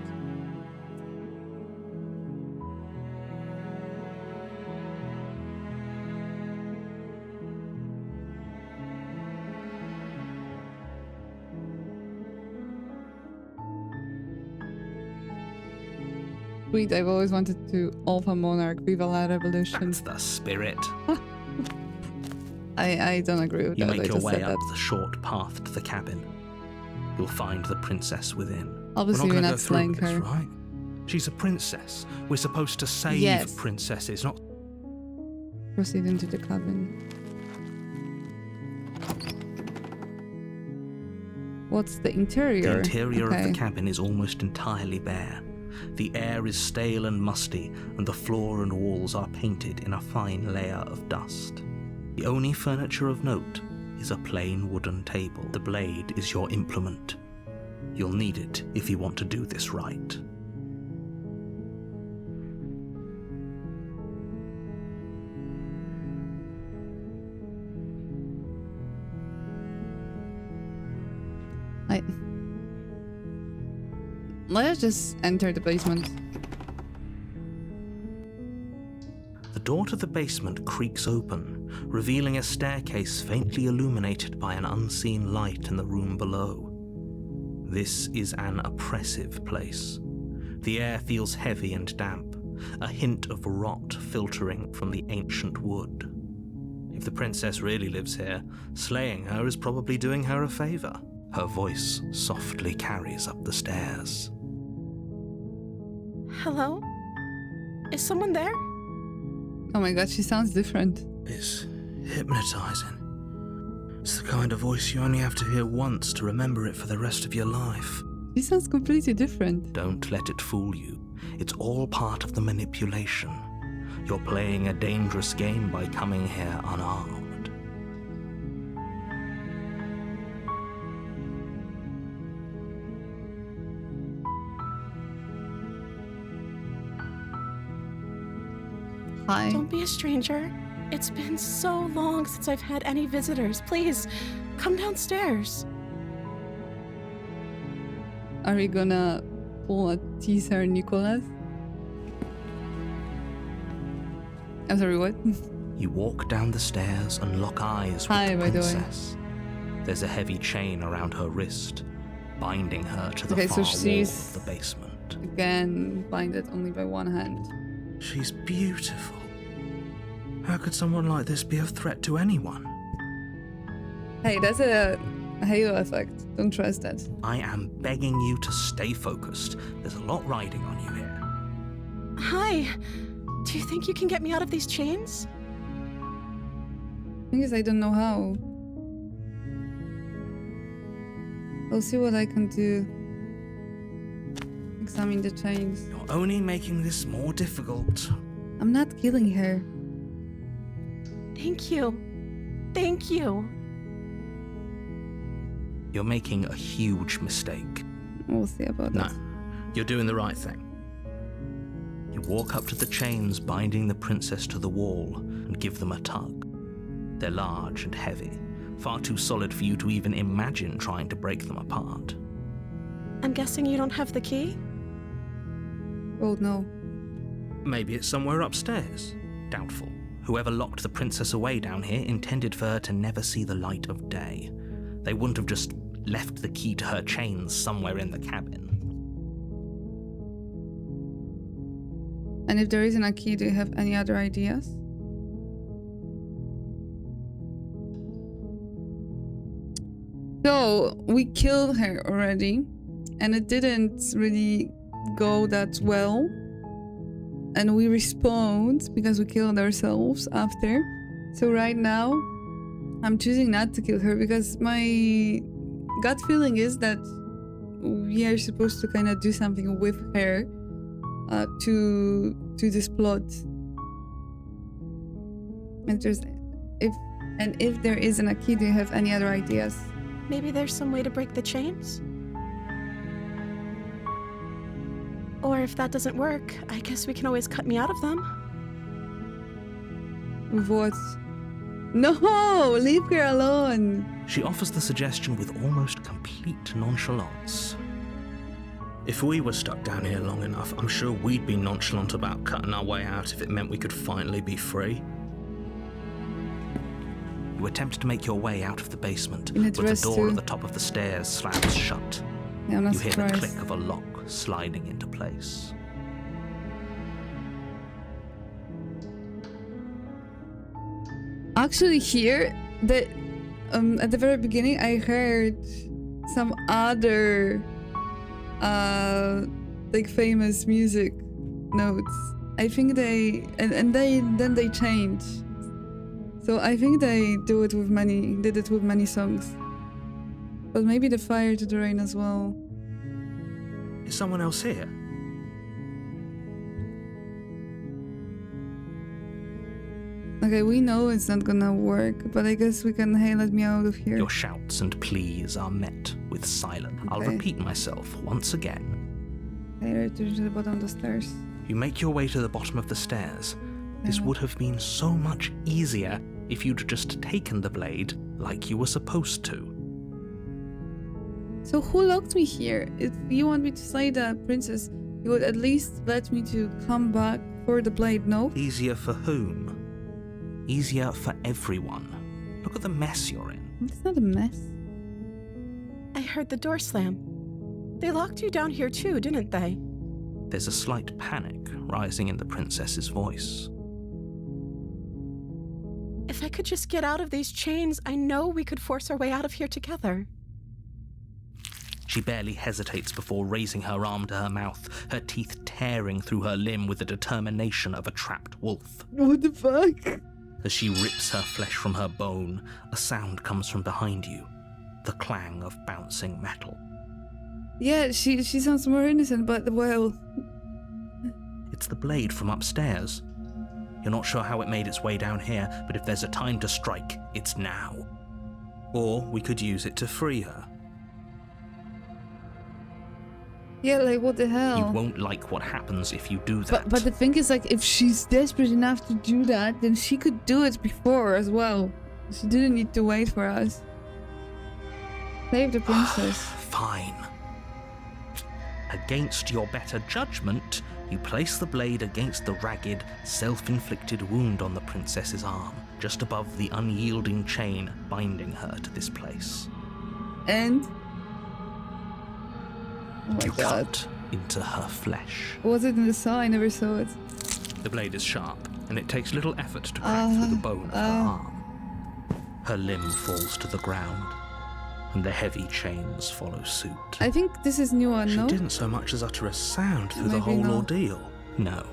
Sweet, I've always wanted to Alpha Monarch, Viva la Revolution. That's the spirit. I don't agree with You that. I make your just way said up that. the short path to the cabin. You'll find the princess within. Obviously, we're we're not not going slaying to go through with this, her. right? She's a princess. We're supposed to save Yes. princesses, not... Proceed into the cabin. What's the interior? The interior of Okay. the cabin is almost entirely bare. The air is stale and musty, and the floor and walls are painted in a fine layer of dust. The only furniture of note is a plain wooden table. The blade is your implement. You'll need it if you want to do this right. Let's just enter the basement. The door to the basement creaks open, revealing a staircase faintly illuminated by an unseen light in the room below. This is an oppressive place. The air feels heavy and damp, a hint of rot filtering from the ancient wood. If the princess really lives here, slaying her is probably doing her a favor. Her voice softly carries up the stairs. Hello? Is someone there? Oh my god, she sounds different. It's hypnotizing. It's the kind of voice you only have to hear once to remember it for the rest of your life. She sounds completely different. Don't let it fool you. It's all part of the manipulation. You're playing a dangerous game by coming here unarmed. Hi. Don't be a stranger. It's been so long since I've had any visitors. Please, come downstairs. Are we gonna pull a teaser Nicholas? I'm sorry, what? You walk down the stairs and lock eyes with Hi, the by the way. princess. There's a heavy chain around her wrist, binding her to the Okay, so far wall she's- of the basement. Again, binded only by one hand. She's beautiful. How could someone like this be a threat to anyone? Hey, that's a halo effect. Don't trust that. I am begging you to stay focused. There's a lot riding on you here. Hi. Do you think you can get me out of these chains? Thing is, I don't know how. I'll see what I can do. Examine the chains. You're only making this more difficult. I'm not killing her. Thank you. Thank you. You're making a huge mistake. We'll see about No, that. you're doing the right thing. You walk up to the chains binding the princess to the wall and give them a tug. They're large and heavy, far too solid for you to even imagine trying to break them apart. I'm guessing you don't have the key? Oh no. Maybe it's somewhere upstairs. Doubtful. Whoever locked the princess away down here intended for her to never see the light of day. They wouldn't have just left the key to her chains somewhere in the cabin. And if there isn't a key, do you have any other ideas? So, we killed her already, and it didn't really go that well. And we respawned because we killed ourselves after. So right now, I'm choosing not to kill her because my gut feeling is that we are supposed to kind of do something with her to this plot. And if there isn't a key, do you have any other ideas? Maybe there's some way to break the chains? Or if that doesn't work, I guess we can always cut me out of them. With what? No, leave her alone. She offers the suggestion with almost complete nonchalance. If we were stuck down here long enough, I'm sure we'd be nonchalant about cutting our way out if it meant we could finally be free. You attempt to make your way out of the basement, In a but the dress door too. at the top of the stairs slams shut. Yeah, I'm not You hear the surprised. click of a lock sliding into place. Actually, here, at the very beginning, I heard some other, like famous music notes. I think then they changed. So I think they did it with many songs. But maybe the Fire to the Rain as well. Is someone else here? Okay, we know it's not gonna work, but I guess we can, hey, let me out of here. Your shouts and pleas are met with silence. I'll Okay. repeat myself once again. I return to the bottom of the stairs. You make your way to the bottom of the stairs. This would have been so much easier if you'd just taken the blade like you were supposed to. So who locked me here? If you want me to slay the princess, you would at least let me to come back for the blade, no? Easier for whom? Easier for everyone. Look at the mess you're in. It's not a mess. I heard the door slam. They locked you down here too, didn't they? There's a slight panic rising in the princess's voice. If I could just get out of these chains, I know we could force our way out of here together. She barely hesitates before raising her arm to her mouth, her teeth tearing through her limb with the determination of a trapped wolf. What the fuck? As she rips her flesh from her bone, a sound comes from behind you, the clang of bouncing metal. Yeah, she sounds more innocent, but well... It's the blade from upstairs. You're not sure how it made its way down here, but if there's a time to strike, it's now. Or we could use it to free her. Yeah, like what the You hell? won't like what happens if you do that. But the thing is, like, if she's desperate enough to do that, then she could do it before as well. She didn't need to wait for us. Save the princess. Fine. Against your better judgment, you place the blade against the ragged, self-inflicted wound on the princess's arm, just above the unyielding chain binding her to this place. And... Oh my You god. cut into her flesh. Was it in the saw? I never saw it. The blade is sharp, and it takes little effort to crack through the bone of her arm. Her limb falls to the ground, and the heavy chains follow suit. I think this is new one, She no? didn't so much as utter a sound through the Maybe whole not. ordeal. No,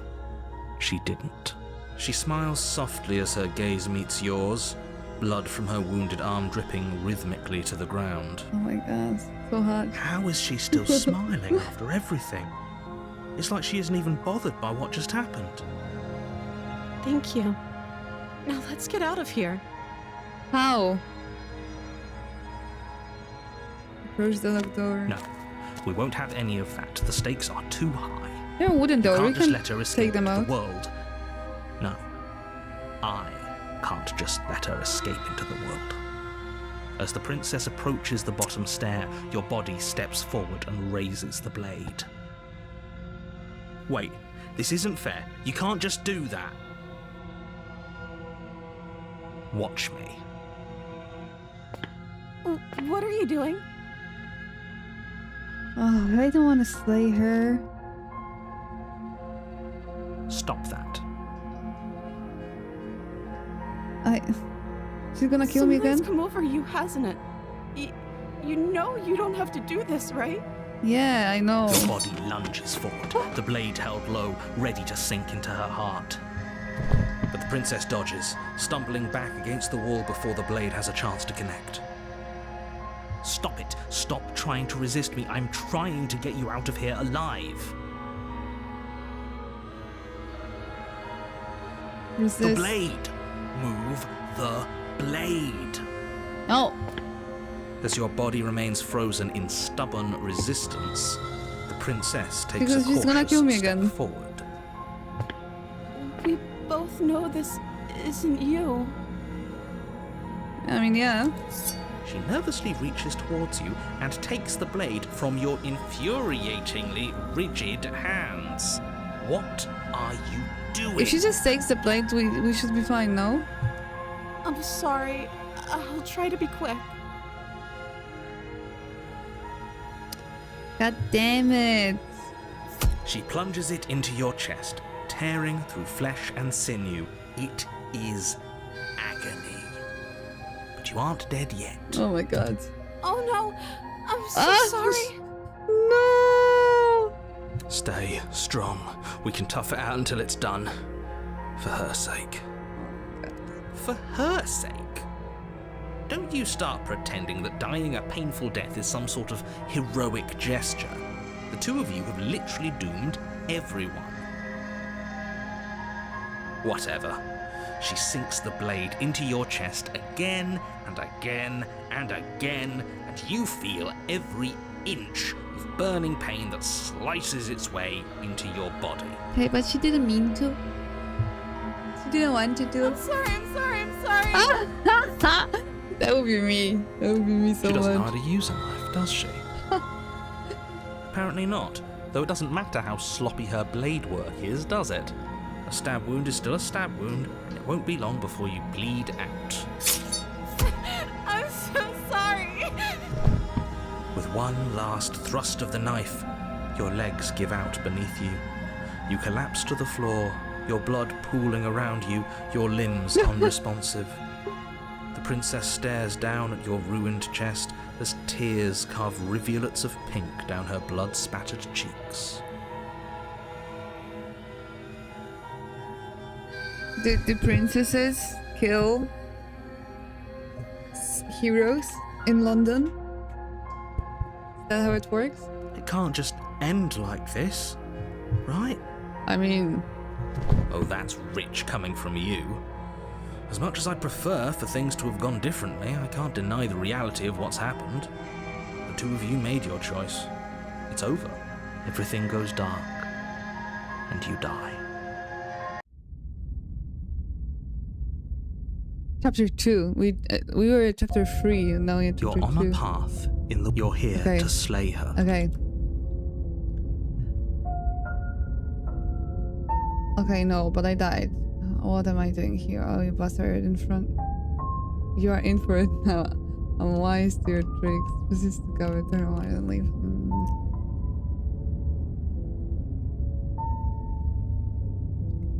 she didn't. She smiles softly as her gaze meets yours, blood from her wounded arm dripping rhythmically to the ground. Oh my god, so hot. How is she still smiling after everything? It's like she isn't even bothered by what just happened. Thank you. Now let's get out of here. How? Approach the locked door. No, we won't have any of that. The stakes are too high. There are wooden You door. We can't just can let her escape take them into out. the world. No, I can't just let her escape into the world. As the princess approaches the bottom stair, your body steps forward and raises the blade. Wait, this isn't fair. You can't just do that. Watch me. What are you doing? Oh, I don't want to slay her. Stop that. She's gonna kill me Something's again? come over you, hasn't it? You know you don't have to do this, right? Yeah, I know. Your body lunges forward, the blade held low, ready to sink into her heart. But the princess dodges, stumbling back against the wall before the blade has a chance to connect. Stop it. Stop trying to resist me. I'm trying to get you out of here alive. Who's The this? blade. Move the blade. Oh, As your body remains frozen in stubborn resistance, the princess takes Because a she's gonna cautious kill me step again. forward. We both know this isn't you. I mean, yeah. She nervously reaches towards you and takes the blade from your infuriatingly rigid hands. What are you doing? If she just takes the blade, we should be fine, no? I'm sorry. I'll try to be quick. God damn it. She plunges it into your chest, tearing through flesh and sinew. It is agony. But you aren't dead yet. Oh my god. Oh no! I'm so sorry. No! Stay strong. We can tough it out until it's done. For her sake. For her sake? Don't you start pretending that dying a painful death is some sort of heroic gesture. The two of you have literally doomed everyone. Whatever. She sinks the blade into your chest again and again and again, and you feel every inch of burning pain that slices its way into your body. Hey, but she didn't mean to. She didn't want to do. I'm sorry. That would be me. That would be me so She doesn't know much. how to use a knife, does she? Apparently not, though it doesn't matter how sloppy her blade work is, does it? A stab wound is still a stab wound, and it won't be long before you bleed out. I'm so sorry. With one last thrust of the knife, your legs give out beneath you. You collapse to the floor, your blood pooling around you, your limbs unresponsive. The princess stares down at your ruined chest as tears carve rivulets of pink down her blood-spattered cheeks. Do princesses kill heroes in London? Is that how it works? It can't just end like this, right? I mean, Oh, that's rich coming from you. As much as I'd prefer for things to have gone differently, I can't deny the reality of what's happened. The two of you made your choice. It's over. Everything goes dark, and you die. chapter 2. We were at chapter 3, and now we're at chapter 2. You're on a path. You're here Okay. to slay her. Okay. Okay, no, but I died. What am I doing here? Oh, you bastard in front. You are in for it now. I'm wise to your tricks. This is to cover there while I leave.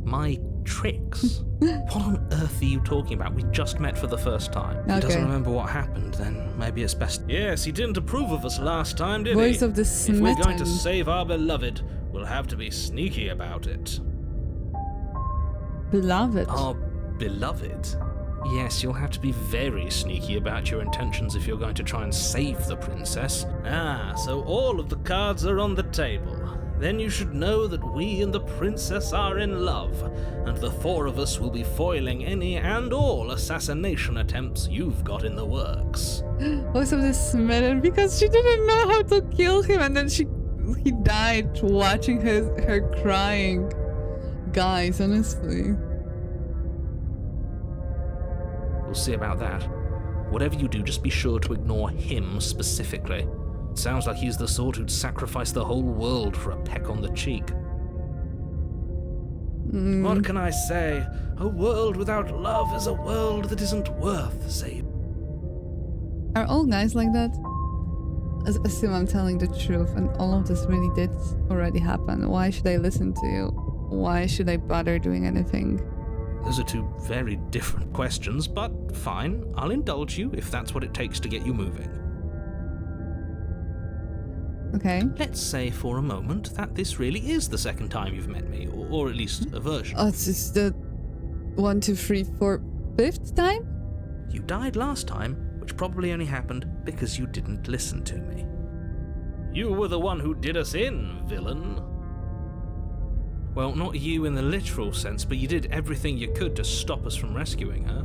My tricks? What on earth are you talking about? We just met for the first time. If he doesn't Okay. remember what happened, then maybe it's best. Yes, he didn't approve of us last time, did Voice he? of the If we're going to smitten. save our beloved, we'll have to be sneaky about it. Beloved. Our beloved? Yes, you'll have to be very sneaky about your intentions if you're going to try and save the princess. Ah, so all of the cards are on the table. Then you should know that we and the princess are in love, and the four of us will be foiling any and all assassination attempts you've got in the works. Voice of the smitten, because she didn't know how to kill him, and then he died watching her crying. Guys, honestly. We'll see about that. Whatever you do, just be sure to ignore him specifically. It sounds like he's the sort who'd sacrifice the whole world for a peck on the cheek. What can I say? A world without love is a world that isn't worth saving. Are all guys like that? Assume I'm telling the truth and all of this really did already happen. Why should I listen to you? Why should I bother doing anything? Those are two very different questions, but fine, I'll indulge you if that's what it takes to get you moving. Okay. Let's say for a moment that this really is the second time you've met me, or at least a version. Oh, it's just the 1, 2, 3, 4, 5th time? You died last time, which probably only happened because you didn't listen to me. You were the one who did us in, villain. Well, not you in the literal sense, but you did everything you could to stop us from rescuing her.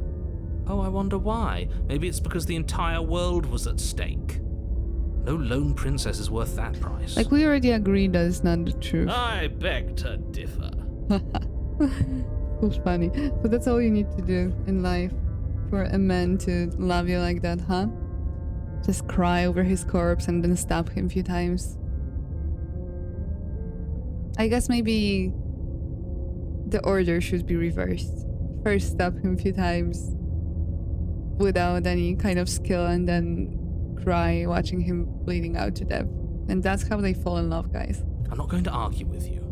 Oh, I wonder why. Maybe it's because the entire world was at stake. No lone princess is worth that price. Like, we already agreed that it's not the truth. I beg to differ. So funny. But that's all you need to do in life. for a man to love you like that, huh? Just cry over his corpse and then stab him a few times. I guess maybe the order should be reversed. First stab him a few times without any kind of skill and then cry watching him bleeding out to death. And that's how they fall in love, guys. I'm not going to argue with you.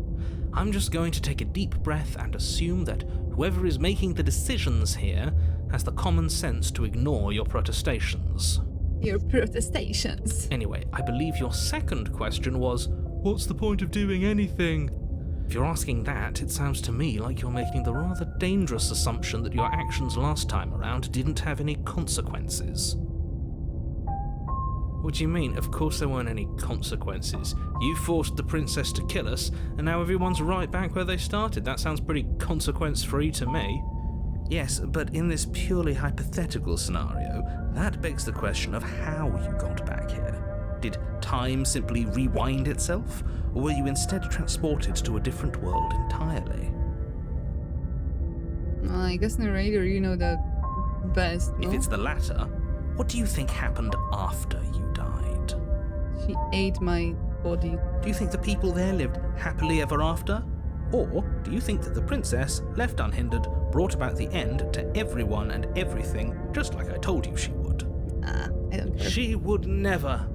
I'm just going to take a deep breath and assume that whoever is making the decisions here has the common sense to ignore your protestations. Your protestations. Anyway, I believe your second question was, what's the point of doing anything? If you're asking that, it sounds to me like you're making the rather dangerous assumption that your actions last time around didn't have any consequences. What do you mean? Of course there weren't any consequences. You forced the princess to kill us, and now everyone's right back where they started. That sounds pretty consequence-free to me. Yes, but in this purely hypothetical scenario, that begs the question of how you got back here. Did time simply rewind itself, or were you instead transported to a different world entirely? Well, I guess narrator, you know that best, no? If it's the latter, what do you think happened after you died? She ate my body. Do you think the people there lived happily ever after? Or do you think that the princess, left unhindered, brought about the end to everyone and everything, just like I told you she would? I don't care. She would never.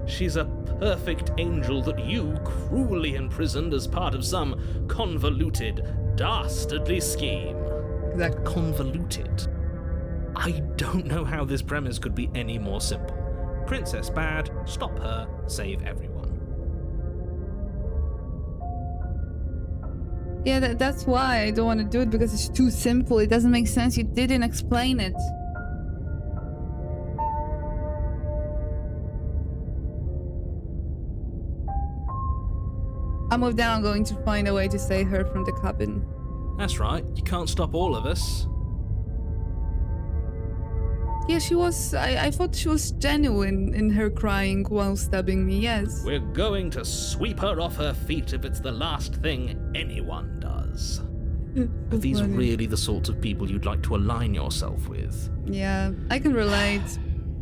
She's a perfect angel that you cruelly imprisoned as part of some convoluted, dastardly scheme. Exactly. Convoluted? I don't know how this premise could be any more simple. Princess bad, stop her, save everyone. Yeah, that's why I don't want to do it, because it's too simple. It doesn't make sense. You didn't explain it. I'm with that. I'm going to find a way to save her from the cabin. That's right, you can't stop all of us. Yeah, she was... I thought she was genuine in her crying while stabbing me, yes. We're going to sweep her off her feet if it's the last thing anyone does. Are these Funny. really the sorts of people you'd like to align yourself with? Yeah, I can relate.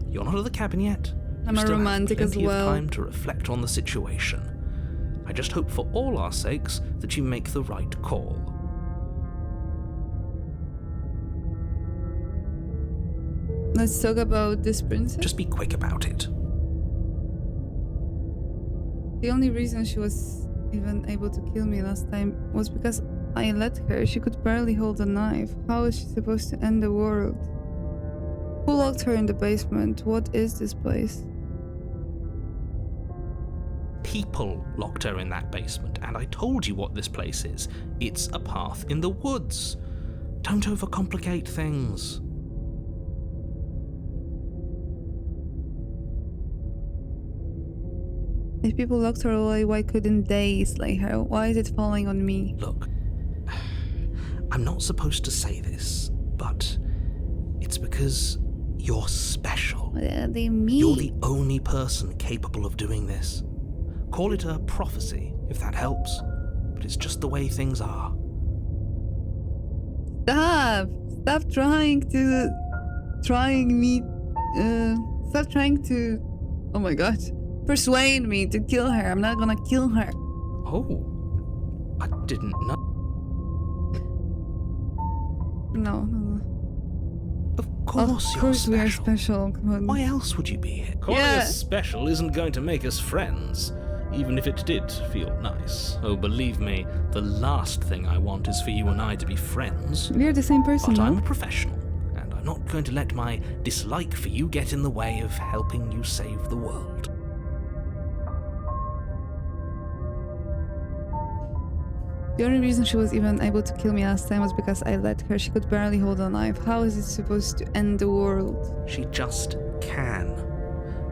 You're not at the cabin yet. I'm You a still have romantic as plenty of well. time to reflect on the situation. I just hope for all our sakes that you make the right call. Let's talk about this princess. Just be quick about it. The only reason she was even able to kill me last time was because I let her. She could barely hold a knife. How is she supposed to end the world? Who locked her in the basement? What is this place? People locked her in that basement, and I told you what this place is. It's a path in the woods. Don't overcomplicate things. If people locked her away, why couldn't they slay her? Why is it falling on me? Look, I'm not supposed to say this, but it's because you're special. What are they mean? You're the only person capable of doing this. Call it a prophecy, if that helps, but it's just the way things are. Stop! Stop trying to... Stop trying to... Oh my god. Persuade me to kill her. I'm not gonna kill her. Oh, I didn't know. No. Of course, Of course you're we are special. special. Come on. Why else would you be here? Calling Yeah. us special isn't going to make us friends, even if it did feel nice. Oh, believe me, the last thing I want is for you and I to be friends. We're the same person, But I'm no? a professional, and I'm not going to let my dislike for you get in the way of helping you save the world. The only reason she was even able to kill me last time was because I let her. She could barely hold a knife. How is it supposed to end the world? She just can.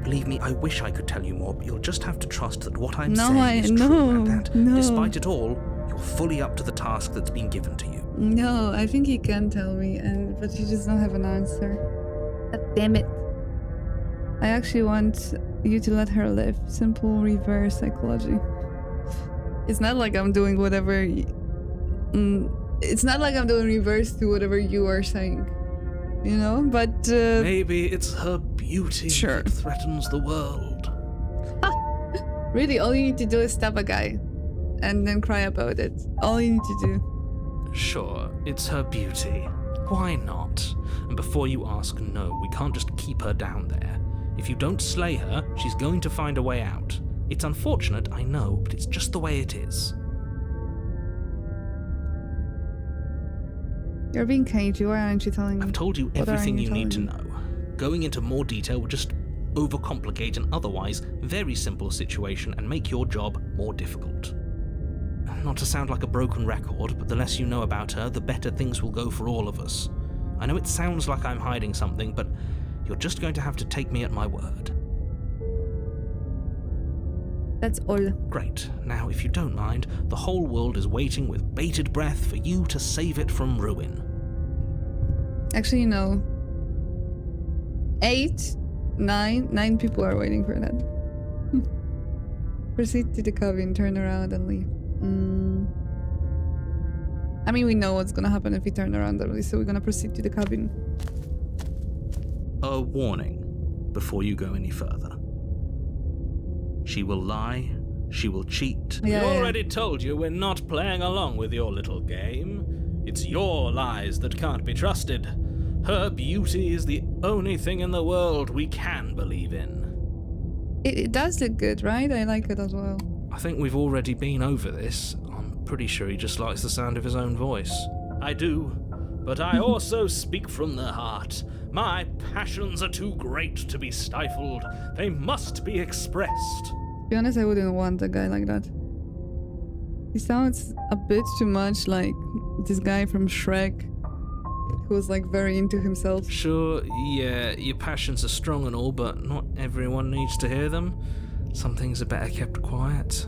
Believe me, I wish I could tell you more, but you'll just have to trust that what I'm No, saying is true, no, and that, no. despite it all, you're fully up to the task that's been given to you. No, I think he can tell me, but you just don't have an answer. God damn it. I actually want you to let her live. Simple reverse psychology. It's not like I'm doing whatever... it's not like I'm doing reverse to whatever you are saying. you know? But Maybe it's her beauty Sure. that threatens the world. really, all you need to do is stab a guy and then cry about it. All you need to do. Sure, it's her beauty. Why not? And before you ask, no, we can't just keep her down there. If you don't slay her, she's going to find a way out. It's unfortunate, I know, but it's just the way it is. You're being cagey, why aren't you telling me? I've told you What everything aren't you need to telling me? know. Going into more detail would just overcomplicate an otherwise very simple situation and make your job more difficult. Not to sound like a broken record, but the less you know about her, the better things will go for all of us. I know it sounds like I'm hiding something, but you're just going to have to take me at my word. That's all. Great. Now, if you don't mind, the whole world is waiting with bated breath for you to save it from ruin. Actually, no. 9 people are waiting for that. Proceed to the cabin, turn around and leave. I mean, we know what's gonna happen if we turn around and leave, so we're gonna proceed to the cabin. A warning before you go any further. She will lie, she will cheat. Yeah, We yeah. already told you we're not playing along with your little game. It's your lies that can't be trusted. Her beauty is the only thing in the world we can believe in. It does look good, right? I like it as well. I think we've already been over this. I'm pretty sure he just likes the sound of his own voice. I do, but I also speak from the heart. My passions are too great to be stifled. They must be expressed. To be honest, I wouldn't want a guy like that. He sounds a bit too much like this guy from Shrek, who was like very into himself. Sure, yeah, your passions are strong and all, but not everyone needs to hear them. Some things are better kept quiet.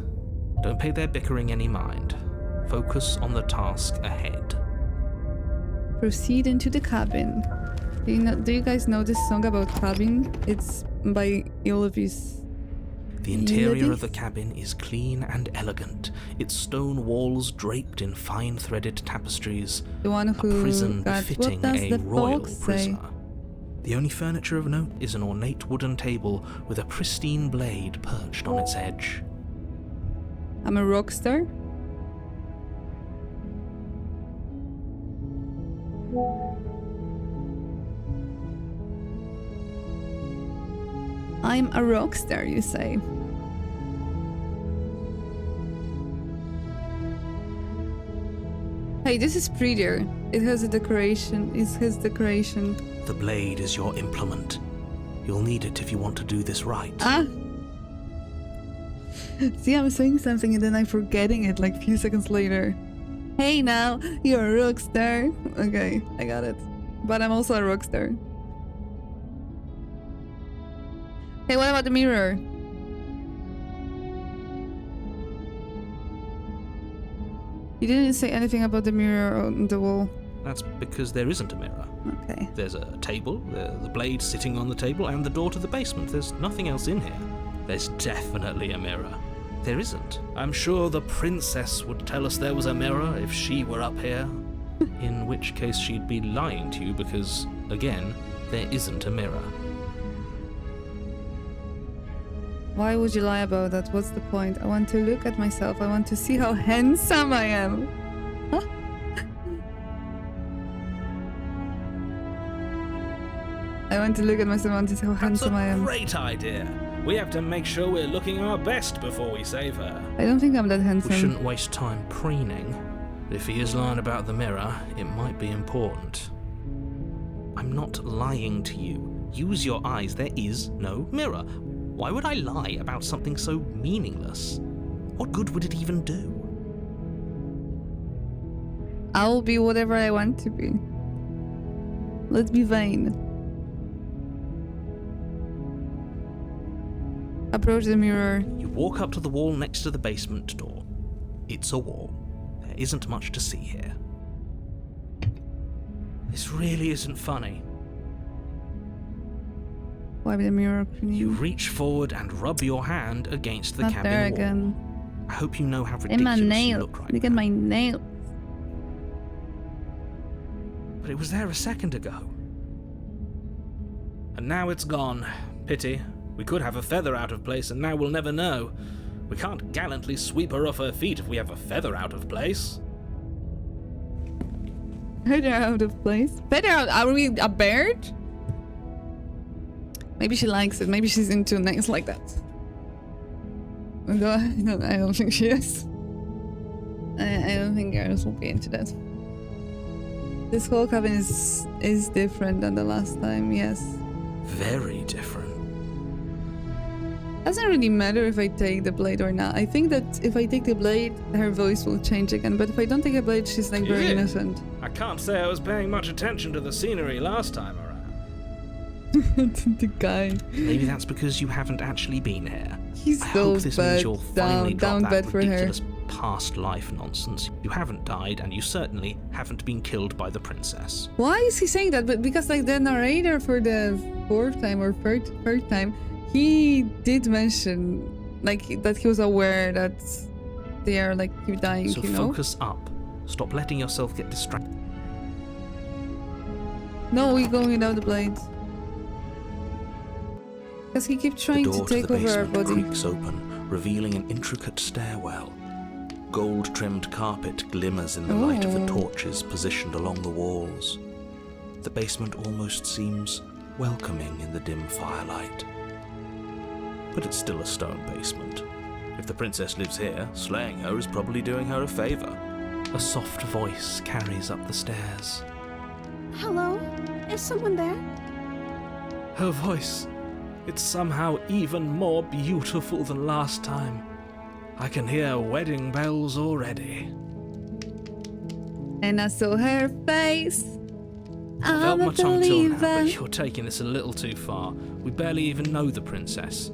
Don't pay their bickering any mind. Focus on the task ahead. Proceed into the cabin. Do you guys know this song about cabin? It's by Ylvis. The interior Ylvis? of the cabin is clean and elegant, its stone walls draped in fine threaded tapestries, The one a who prison got, befitting what does a the royal fox say? prisoner. The only furniture of note is an ornate wooden table with a pristine blade perched on its edge. I'm a rock star. I'm a rock star, you say. Hey, this is prettier. It has a decoration. It has decoration. The blade is your implement. You'll need it if you want to do this right. Ah! See, I'm saying something and then I'm forgetting it like a few seconds later. Hey now, you're a rock star. Okay, I got it. But I'm also a rock star. Hey, what about the mirror? You didn't say anything about the mirror on the wall. That's because there isn't a mirror. Okay. There's a table, the blade sitting on the table, and the door to the basement. There's nothing else in here. There's definitely a mirror. There isn't. I'm sure the princess would tell us there was a mirror if she were up here. In which case she'd be lying to you because, again, there isn't a mirror. Why would you lie about that? What's the point? I want to look at myself. I want to see how handsome I am. Huh? I want to look at myself. I want to see how That's handsome I a am. great idea. We have to make sure we're looking our best before we save her. I don't think I'm that We handsome. shouldn't waste time preening. If he is lying about the mirror, it might be important. I'm not lying to you. Use your eyes. There is no mirror. Why would I lie about something so meaningless? What good would it even do? I will be whatever I want to be. Let's be vain. Approach the mirror. You walk up to the wall next to the basement door. It's a wall. There isn't much to see here. This really isn't funny. Wipe the mirror clean. You reach forward and rub your hand against the Not cabin there wall. again. I hope you know how In my ridiculous you nails. look right Look at now. my nails. But it was there a second ago. And now it's gone. Pity. We could have a feather out of place, and now we'll never know. We can't gallantly sweep her off her feet if we have a feather out of place. Feather out of place? Feather out? Are we a bird? Maybe she likes it. Maybe she's into names like that. No, I don't think she is. I don't think girls will be into that. This whole cabin is different than the last time, yes. Very different. Doesn't really matter if I take the blade or not. I think that if I take the blade, her voice will change again. But if I don't take a blade, she's like very Yeah. innocent. I can't say I was paying much attention to the scenery last time around. The guy. Maybe that's because you haven't actually been here. He's I so hope this means you'll finally down drop bad that for her. ridiculous past life nonsense. You haven't died, and you certainly haven't been killed by the princess. Why is he saying that? But because like the narrator for the fourth time or third time, he did mention like that he was aware that they are like keep dying, So you know? focus up. Stop letting yourself get distracted. No, we're going without the blades. Because he keeps The trying to door to take the over our basement body. creaks open, revealing an intricate stairwell. Gold-trimmed carpet glimmers in the light of the Oh. torches positioned along the walls. The basement almost seems welcoming in the dim firelight. But it's still a stone basement. If the princess lives here, slaying her is probably doing her a favor. A soft voice carries up the stairs. Hello? Is someone there? Her voice. It's somehow even more beautiful than last time. I can hear wedding bells already. And I saw her face. Felt I'm my a tongue till now, believer. but you're taking this a little too far. We barely even know the princess.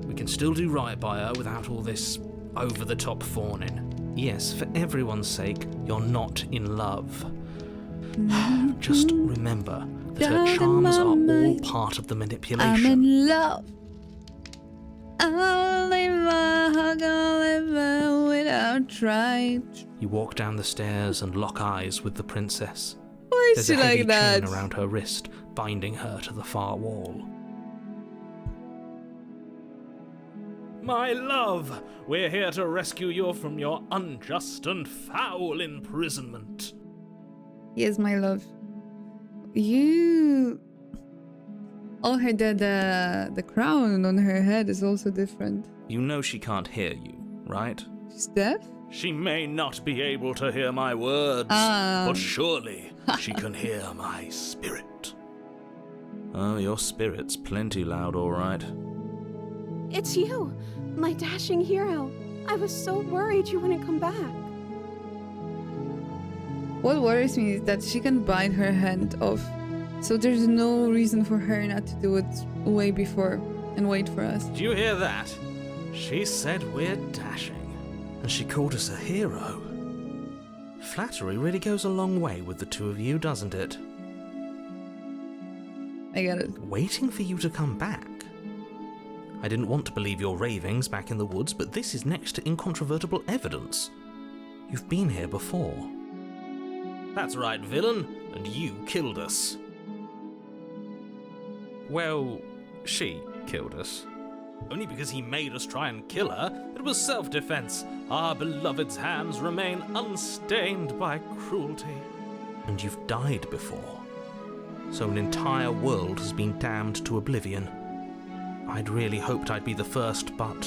We can still do right by her without all this over-the-top fawning. Yes, for everyone's sake, you're not in love. Just remember that her Down in charms my are all mind, part of the I'm manipulation. in love. I'll leave my heart gonna live without trying. You walk down the stairs and lock eyes with the princess. Why is There's she a heavy like that? chain around her wrist, binding her to the far wall. My love, we're here to rescue you from your unjust and foul imprisonment. Yes, my love. You. Oh, her the crown on her head is also different. You know she can't hear you, right? She's deaf. She may not be able to hear my words, but surely she can hear my spirit. Oh, your spirit's plenty loud, all right. It's you, my dashing hero. I was so worried you wouldn't come back. What worries me is that she can bite her hand off, so there's no reason for her not to do it way before and wait for us. Do you hear that? She said we're dashing. And she called us a hero. Flattery really goes a long way with the two of you, doesn't it? I get it. Waiting for you to come back. I didn't want to believe your ravings back in the woods, but this is next to incontrovertible evidence. You've been here before. That's right, villain, and you killed us. Well, she killed us. Only because he made us try and kill her. It was self-defense. Our beloved's hands remain unstained by cruelty. And you've died before. So an entire world has been damned to oblivion. I'd really hoped I'd be the first, but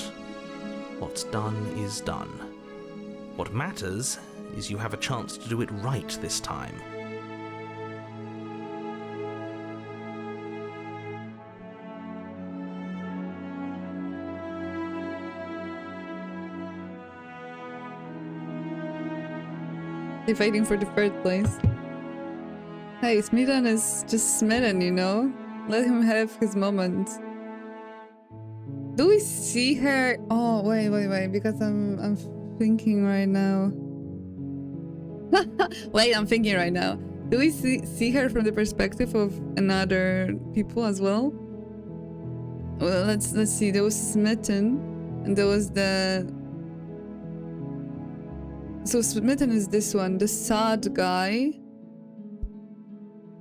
what's done is done. What matters is you have a chance to do it right this time. They're fighting for the third place. Hey, Smitten is just smitten, you know? Let him have his moment. Do we see her? Oh, wait, because I'm thinking right now. Wait, I'm thinking right now. Do we see her from the perspective of another people as well? Well, let's see. There was Smitten, and there was the. So Smitten is this one, the sad guy.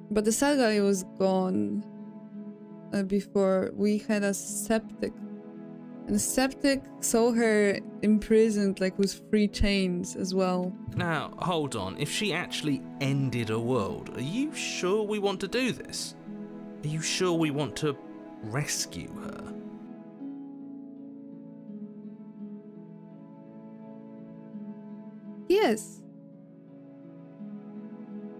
But the sad guy was gone. before, we had a septic. And the septic saw her imprisoned, like with 3 chains as well. Now, hold on. If she actually ended a world, are you sure we want to do this? Are you sure we want to rescue her? Yes.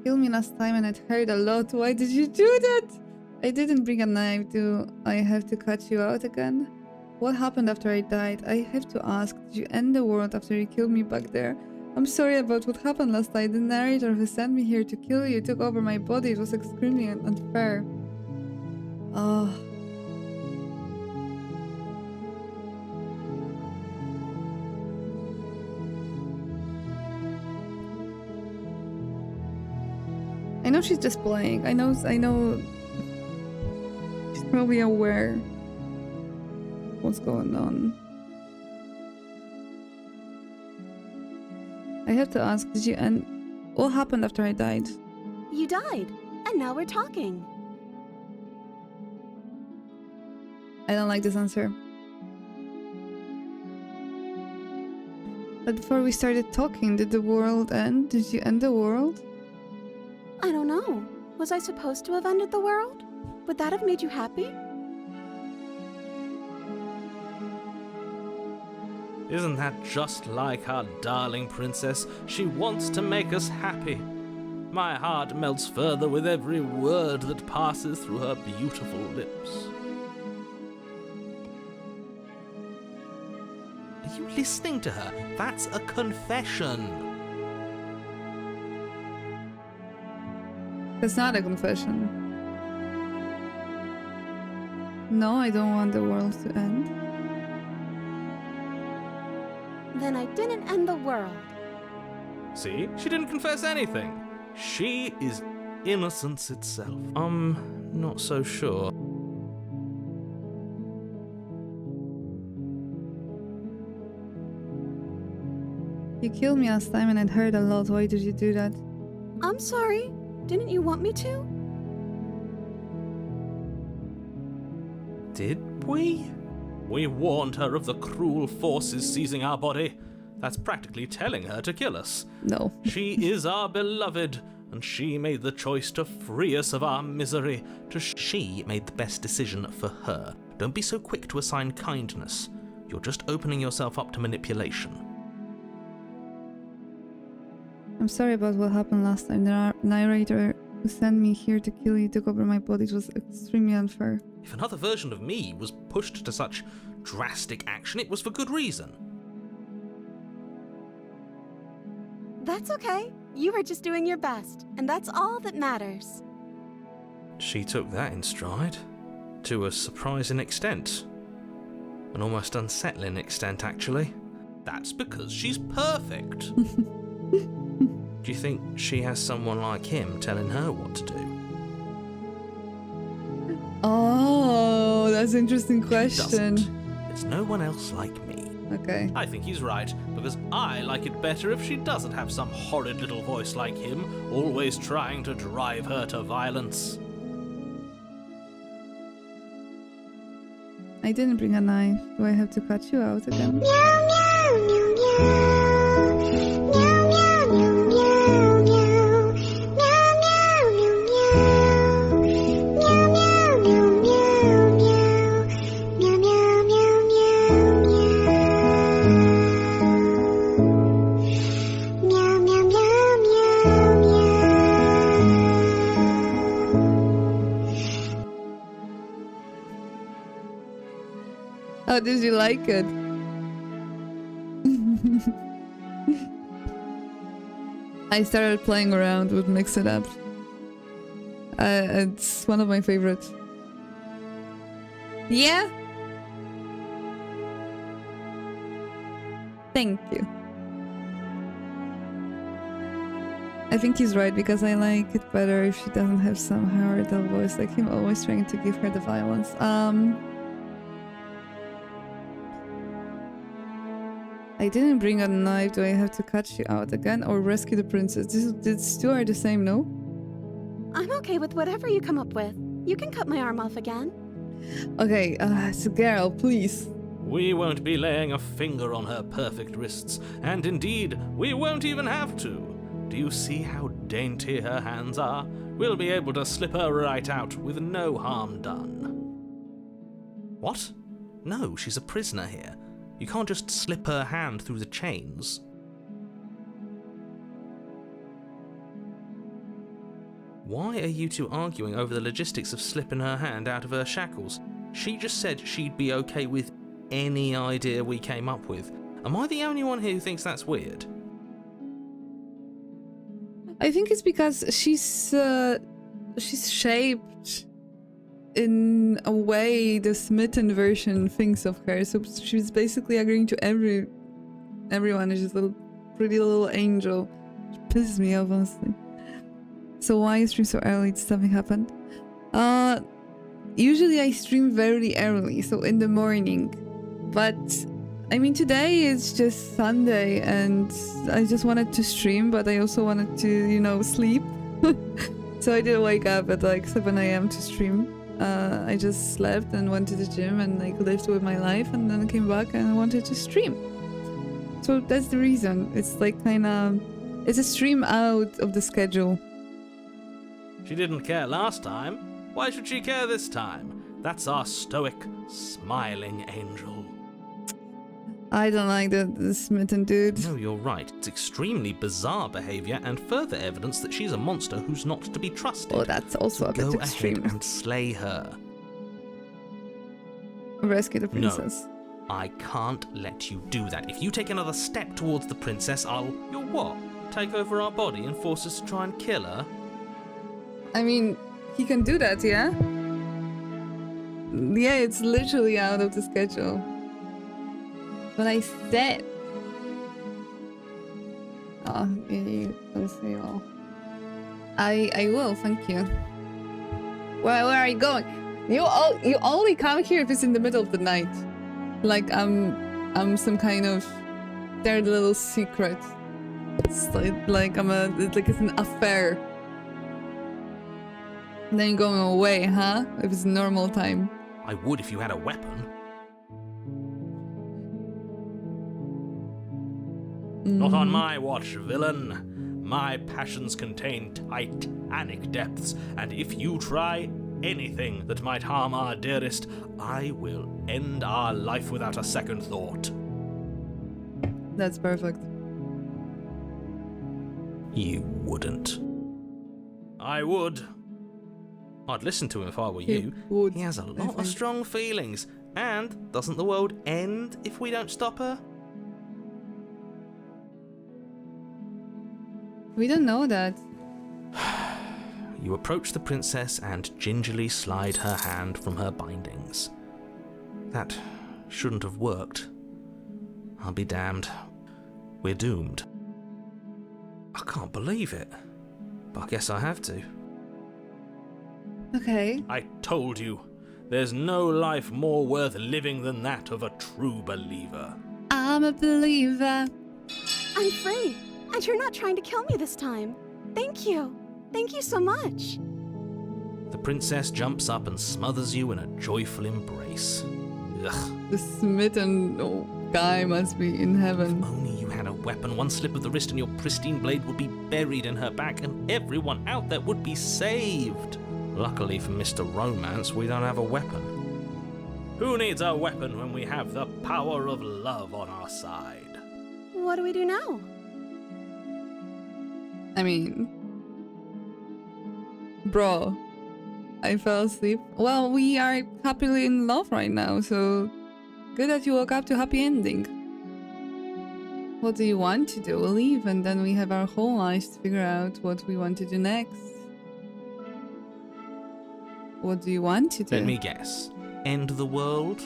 Killed me last time and it hurt a lot. Why did you do that? I didn't bring a knife. Do I have to cut you out again? What happened after I died? I have to ask. Did you end the world after you killed me back there? I'm sorry about what happened last night. The narrator who sent me here to kill you took over my body. It was extremely unfair. Oh. I know she's just playing. I know she's probably aware what's going on. I have to ask, did you end... What happened after I died? You died, and now we're talking. I don't like this answer. But before we started talking, did the world end? Did you end the world? I don't know. Was I supposed to have ended the world? Would that have made you happy? Isn't that just like our darling princess? She wants to make us happy. My heart melts further with every word that passes through her beautiful lips. Are you listening to her? That's a confession. That's not a confession. No, I don't want the world to end. Then I didn't end the world. See? She didn't confess anything. She is innocence itself. I'm not so sure. You killed me last time and it hurt a lot. Why did you do that? I'm sorry. Didn't you want me to? Did we? We warned her of the cruel forces seizing our body. That's practically telling her to kill us. No. She is our beloved, and she made the choice to free us of our misery. She made the best decision for her. Don't be so quick to assign kindness. You're just opening yourself up to manipulation. I'm sorry about what happened last time. The narrator who sent me here to kill you took over my body. It was extremely unfair. If another version of me was pushed to such drastic action, it was for good reason. That's okay. You were just doing your best, and that's all that matters. She took that in stride. To a surprising extent. An almost unsettling extent, actually. That's because she's perfect. Do you think she has someone like him telling her what to do? Oh, that's an interesting question. Doesn't. There's no one else like me. Okay. I think he's right, because I like it better if she doesn't have some horrid little voice like him, always trying to drive her to violence. I didn't bring a knife. Do I have to cut you out again? How did you like it? I started playing around with Mix It Up. It's one of my favorites. Yeah? Thank you. I think he's right, because I like it better if she doesn't have some horrible voice like him, always trying to give her the violence. I didn't bring a knife. Do I have to cut you out again or rescue the princess? These two are the same, no? I'm okay with whatever you come up with. You can cut my arm off again. Okay, it's a girl, please. We won't be laying a finger on her perfect wrists, and indeed, we won't even have to. Do you see how dainty her hands are? We'll be able to slip her right out with no harm done. What? No, she's a prisoner here. You can't just slip her hand through the chains. Why are you two arguing over the logistics of slipping her hand out of her shackles? She just said she'd be okay with any idea we came up with. Am I the only one here who thinks that's weird? I think it's because she's shaped in a way the smitten version thinks of her. So she's basically agreeing to everyone. Is just a little pretty little angel. It pisses me off, honestly. So why stream so early? Did something happen? Usually I stream very early, so in the morning. But I mean, today is just Sunday and I just wanted to stream, but I also wanted to, you know, sleep. So I didn't wake up at like 7 a.m. to stream. I just slept and went to the gym and like lived with my life, and then came back and I wanted to stream. So that's the reason. It's like kind of, it's a stream out of the schedule. She didn't care last time. Why should she care this time? That's our stoic, smiling angel. I don't like the smitten dude. No, you're right. It's extremely bizarre behaviour and further evidence that she's a monster who's not to be trusted. Oh, that's also a bit Go extreme. ahead and slay her. Rescue the princess. No, I can't let you do that. If you take another step towards the princess, You'll what? Take over our body and force us to try and kill her? I mean, he can do that, yeah? Yeah, it's literally out of the schedule. But I said... Oh, you don't say all. I will, thank you. Where are you going? You only come here if it's in the middle of the night. Like I'm some kind of third little secret. It's like it's an affair. And then you're going away, huh? If it's normal time. I would if you had a weapon. Not on my watch, villain. My passions contain titanic depths, and if you try anything that might harm our dearest, I will end our life without a second thought. That's perfect. You wouldn't. I would. I'd listen to him if I were you. Would, He has a I lot of think. strong feelings. And doesn't the world end if we don't stop her? We don't know that. You approach the princess and gingerly slide her hand from her bindings. That shouldn't have worked. I'll be damned. We're doomed. I can't believe it. But I guess I have to. Okay. I told you. There's no life more worth living than that of a true believer. I'm a believer. I'm free, and you're not trying to kill me this time. Thank you. Thank you so much. The princess jumps up and smothers you in a joyful embrace. Ugh. The smitten guy must be in heaven. If only you had a weapon, one slip of the wrist and your pristine blade would be buried in her back and everyone out there would be saved. Luckily for Mr. Romance, we don't have a weapon. Who needs a weapon when we have the power of love on our side? What do we do now? I mean... Bro. I fell asleep. Well, we are happily in love right now, so... Good that you woke up to happy ending. What do you want to do? We'll leave and then we have our whole lives to figure out what we want to do next. What do you want to do? Let me guess. End the world?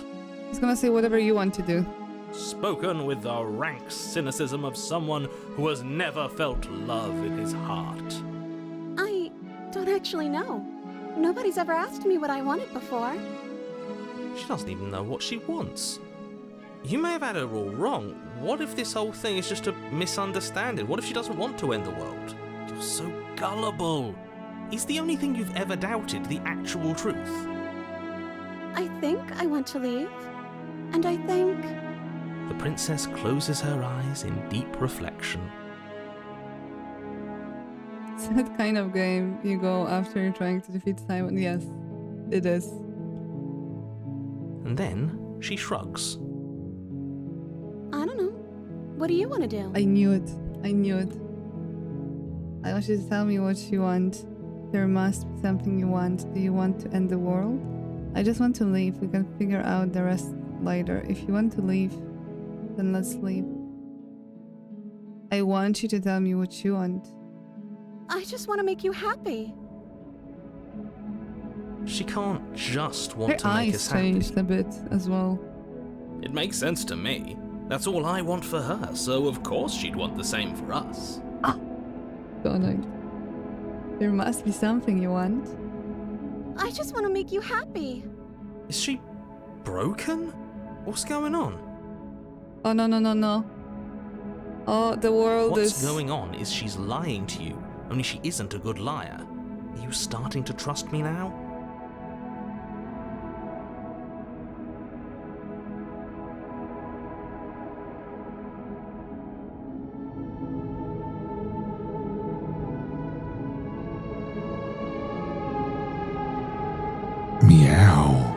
He's gonna say whatever you want to do. Spoken with the rank cynicism of someone who has never felt love in his heart. I don't actually know. Nobody's ever asked me what I wanted before. She doesn't even know what she wants. You may have had her all wrong. What if this whole thing is just a misunderstanding? What if she doesn't want to end the world? You're so gullible. Is the only thing you've ever doubted the actual truth? I think I want to leave. And I think... The princess closes her eyes in deep reflection. It's that kind of game you go after you're trying to defeat Simon. Yes, it is. And then she shrugs. I don't know. What do you want to do? I knew it. I knew it. I want you to tell me what you want. There must be something you want. Do you want to end the world? I just want to leave. We can figure out the rest later. If you want to leave, then let's leave. I want you to tell me what you want. I just want to make you happy. She can't just Her want to make eyes us happy. changed a bit as well. It makes sense to me. That's all I want for her, so of course she'd want the same for us. So annoyed. There must be something you want. I just want to make you happy. Is she broken? What's going on? Oh, no, no, no, no. Oh, the world What's is... going on is she's lying to you, only she isn't a good liar. Are you starting to trust me now? Meow.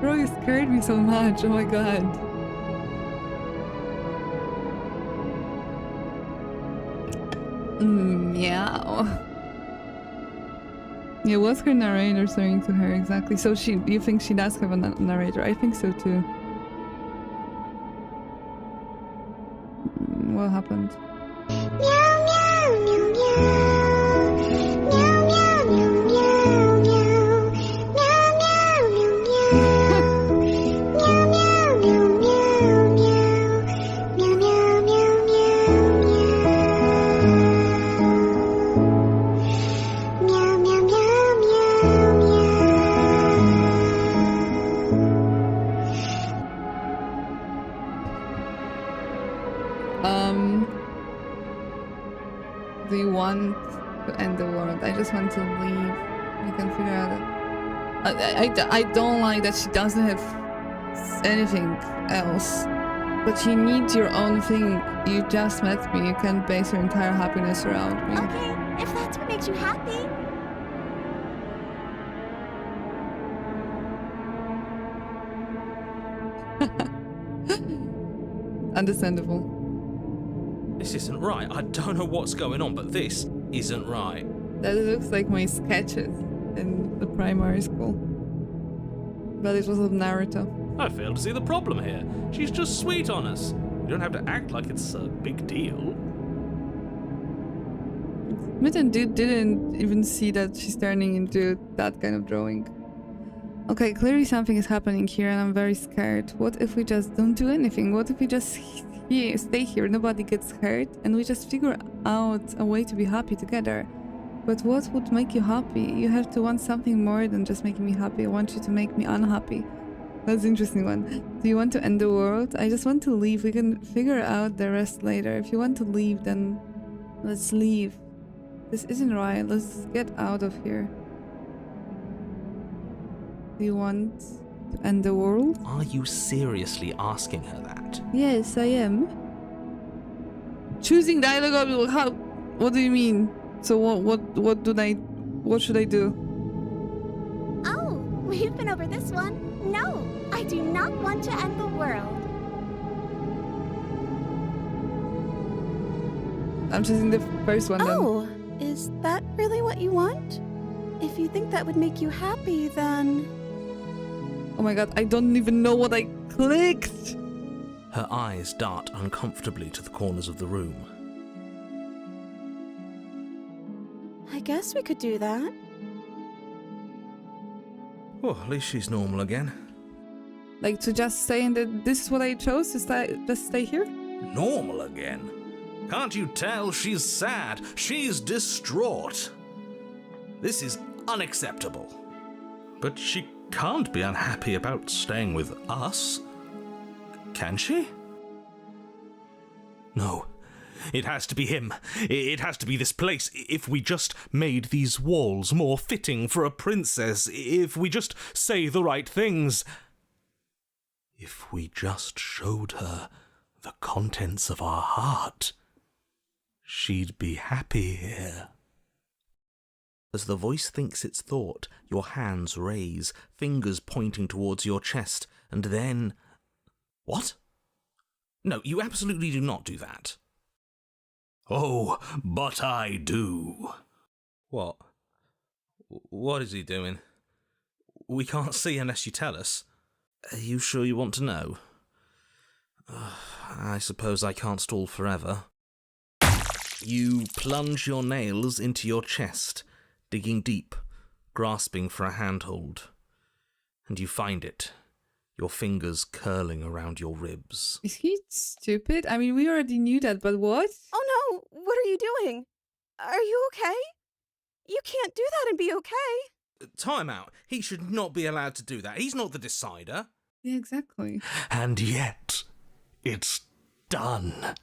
Bro, you scared me so much. Oh my god. Meow. Yeah, what's her narrator saying to her exactly? So you think she does have a narrator? I think so too. What happened? Do you want to end the world? I just want to leave. You can figure out I don't like that she doesn't have anything else. But you need your own thing. You just met me. You can't base your entire happiness around me. Okay, if that's what makes you happy. Understandable. This isn't right. I don't know what's going on, but this isn't right. That looks like my sketches in the primary school. But it was of Naruto. I fail to see the problem here. She's just sweet on us. You don't have to act like it's a big deal. Mitten didn't even see that she's turning into that kind of drawing. Okay, clearly something is happening here and I'm very scared. What if we just don't do anything? What if we just stay here, nobody gets hurt, and we just figure out a way to be happy together? But what would make you happy? You have to want something more than just making me happy. I want you to make me unhappy. That's an interesting one. Do you want to end the world? I just want to leave. We can figure out the rest later. If you want to leave, then let's leave. This isn't right. Let's get out of here. Do you want to end the world? Are you seriously asking her that? Yes, I am. Choosing dialogue. How? What do you mean? So what should I do? Oh, we've been over this one. No, I do not want to end the world. I'm choosing the first one then. Oh, is that really what you want? If you think that would make you happy, then... Oh my god, I don't even know what I clicked. Her eyes dart uncomfortably to the corners of the room. I guess we could do that. Well, at least she's normal again. Like to just say that this is what I chose to just stay here? Normal again? Can't you tell she's sad? She's distraught. This is unacceptable. But she can't be unhappy about staying with us. Can she? No, It has to be him. It has to be this place. If we just made these walls more fitting for a princess, if we just say the right things, if we just showed her the contents of our heart, she'd be happy here. As the voice thinks its thought, your hands raise, fingers pointing towards your chest, and then... What? No, you absolutely do not do that. Oh, but I do. What? What is he doing? We can't see unless you tell us. Are you sure you want to know? I suppose I can't stall forever. You plunge your nails into your chest, digging deep, grasping for a handhold. And you find it, your fingers curling around your ribs. Is he stupid? I mean, we already knew that, but what? Oh no, what are you doing? Are you okay? You can't do that and be okay. Time out. He should not be allowed to do that. He's not the decider. Yeah, exactly. And yet, it's done,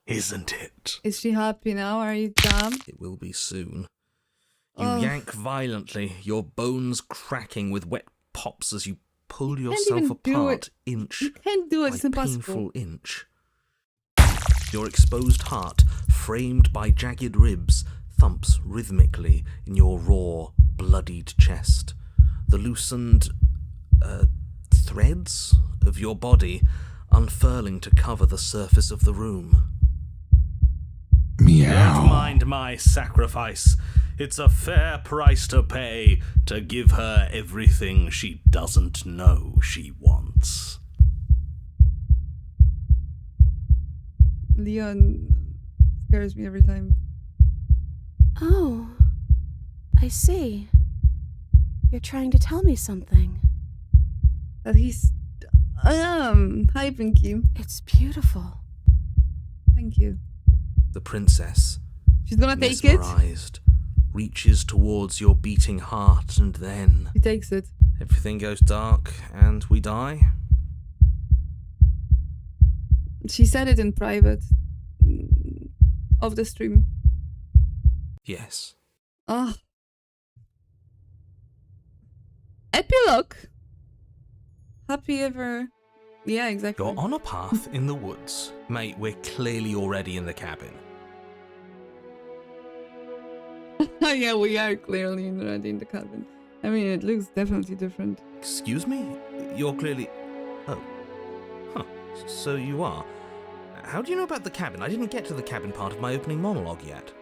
isn't it? Is she happy now? Are you dumb? It will be soon. You Oh. yank violently, your bones cracking with wet pops as you pull can't yourself even do apart it. inch You can't do it. by It's impossible. painful inch. Your exposed heart, framed by jagged ribs, thumps rhythmically in your raw, bloodied chest. The loosened threads of your body unfurling to cover the surface of the room. Don't mind my sacrifice. It's a fair price to pay to give her everything she doesn't know she wants. Leon scares me every time. Oh, I see. You're trying to tell me something. That he's... Hi, Pinky. It's beautiful. Thank you. The princess, She's gonna take it. mesmerized, reaches towards your beating heart, and then She takes it. everything goes dark and we die. She said it in private. Off the stream. Yes. Ah. Epilogue. Happy ever. Yeah, exactly. You're on a path in the woods. Mate, we're clearly already in the cabin. Yeah, we are clearly already in the cabin. I mean, it looks definitely different. Excuse me? You're clearly... Oh. Huh. So you are. How do you know about the cabin? I didn't get to the cabin part of my opening monologue yet.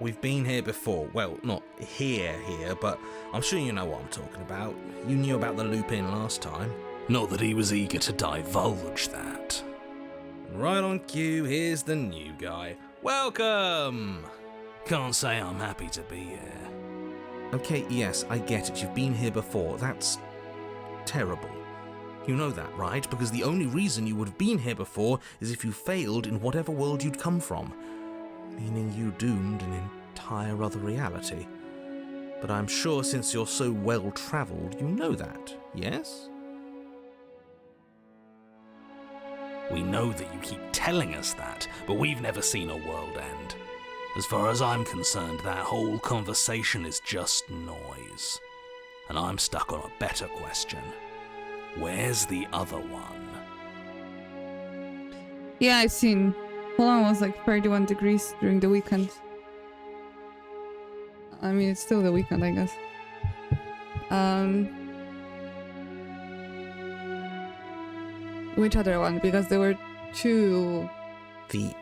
We've been here before. Well, not here, but I'm sure you know what I'm talking about. You knew about the loop-in last time. Not that he was eager to divulge that. Right on cue, here's the new guy. Welcome! Can't say I'm happy to be here. Okay, yes, I get it. You've been here before. That's terrible. You know that, right? Because the only reason you would have been here before is if you failed in whatever world you'd come from. Meaning you doomed an entire other reality. But I'm sure since you're so well-travelled, you know that, yes? We know that you keep telling us that, but we've never seen a world end. As far as I'm concerned, that whole conversation is just noise. And I'm stuck on a better question. Where's the other one? Yeah, I've seen. Poland was like 31 degrees during the weekend. I mean, it's still the weekend, I guess. Which other one? Because there were two. The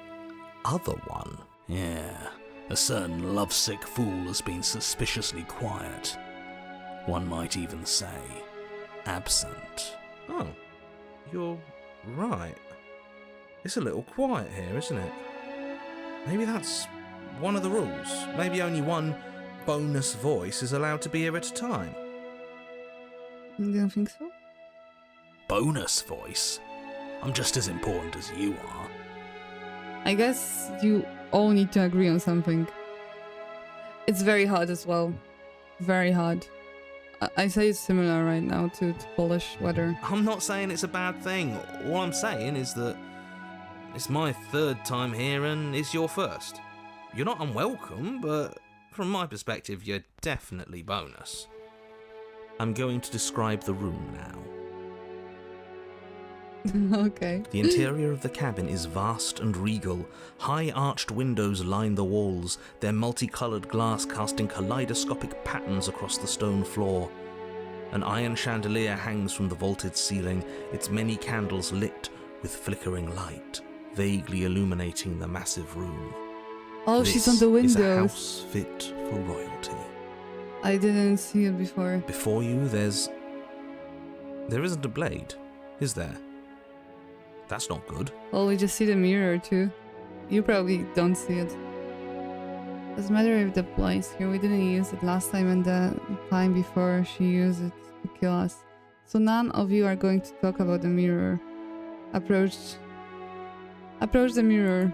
other one? Yeah, a certain lovesick fool has been suspiciously quiet. One might even say, absent. Oh, you're right. It's a little quiet here, isn't it? Maybe that's one of the rules. Maybe only one bonus voice is allowed to be here at a time. You don't think so? Bonus voice? I'm just as important as you are. I guess you all need to agree on something. It's very hard as well. Very hard. I say it's similar right now to Polish weather. I'm not saying it's a bad thing. All I'm saying is that It's my third time here and it's your first. You're not unwelcome, but from my perspective, you're definitely bonus. I'm going to describe the room now. Okay. The interior of the cabin is vast and regal. High arched windows line the walls, their multicolored glass casting kaleidoscopic patterns across the stone floor. An iron chandelier hangs from the vaulted ceiling, its many candles lit with flickering light, vaguely illuminating the massive room. Oh, This she's on the is a windows. house fit for royalty. I didn't see it before. Before you, there isn't a blade, is there? That's not good. Well, we just see the mirror too. You probably don't see it. Doesn't matter if the blights here. We didn't use it last time and the time before she used it to kill us. So none of you are going to talk about the mirror. Approach the mirror.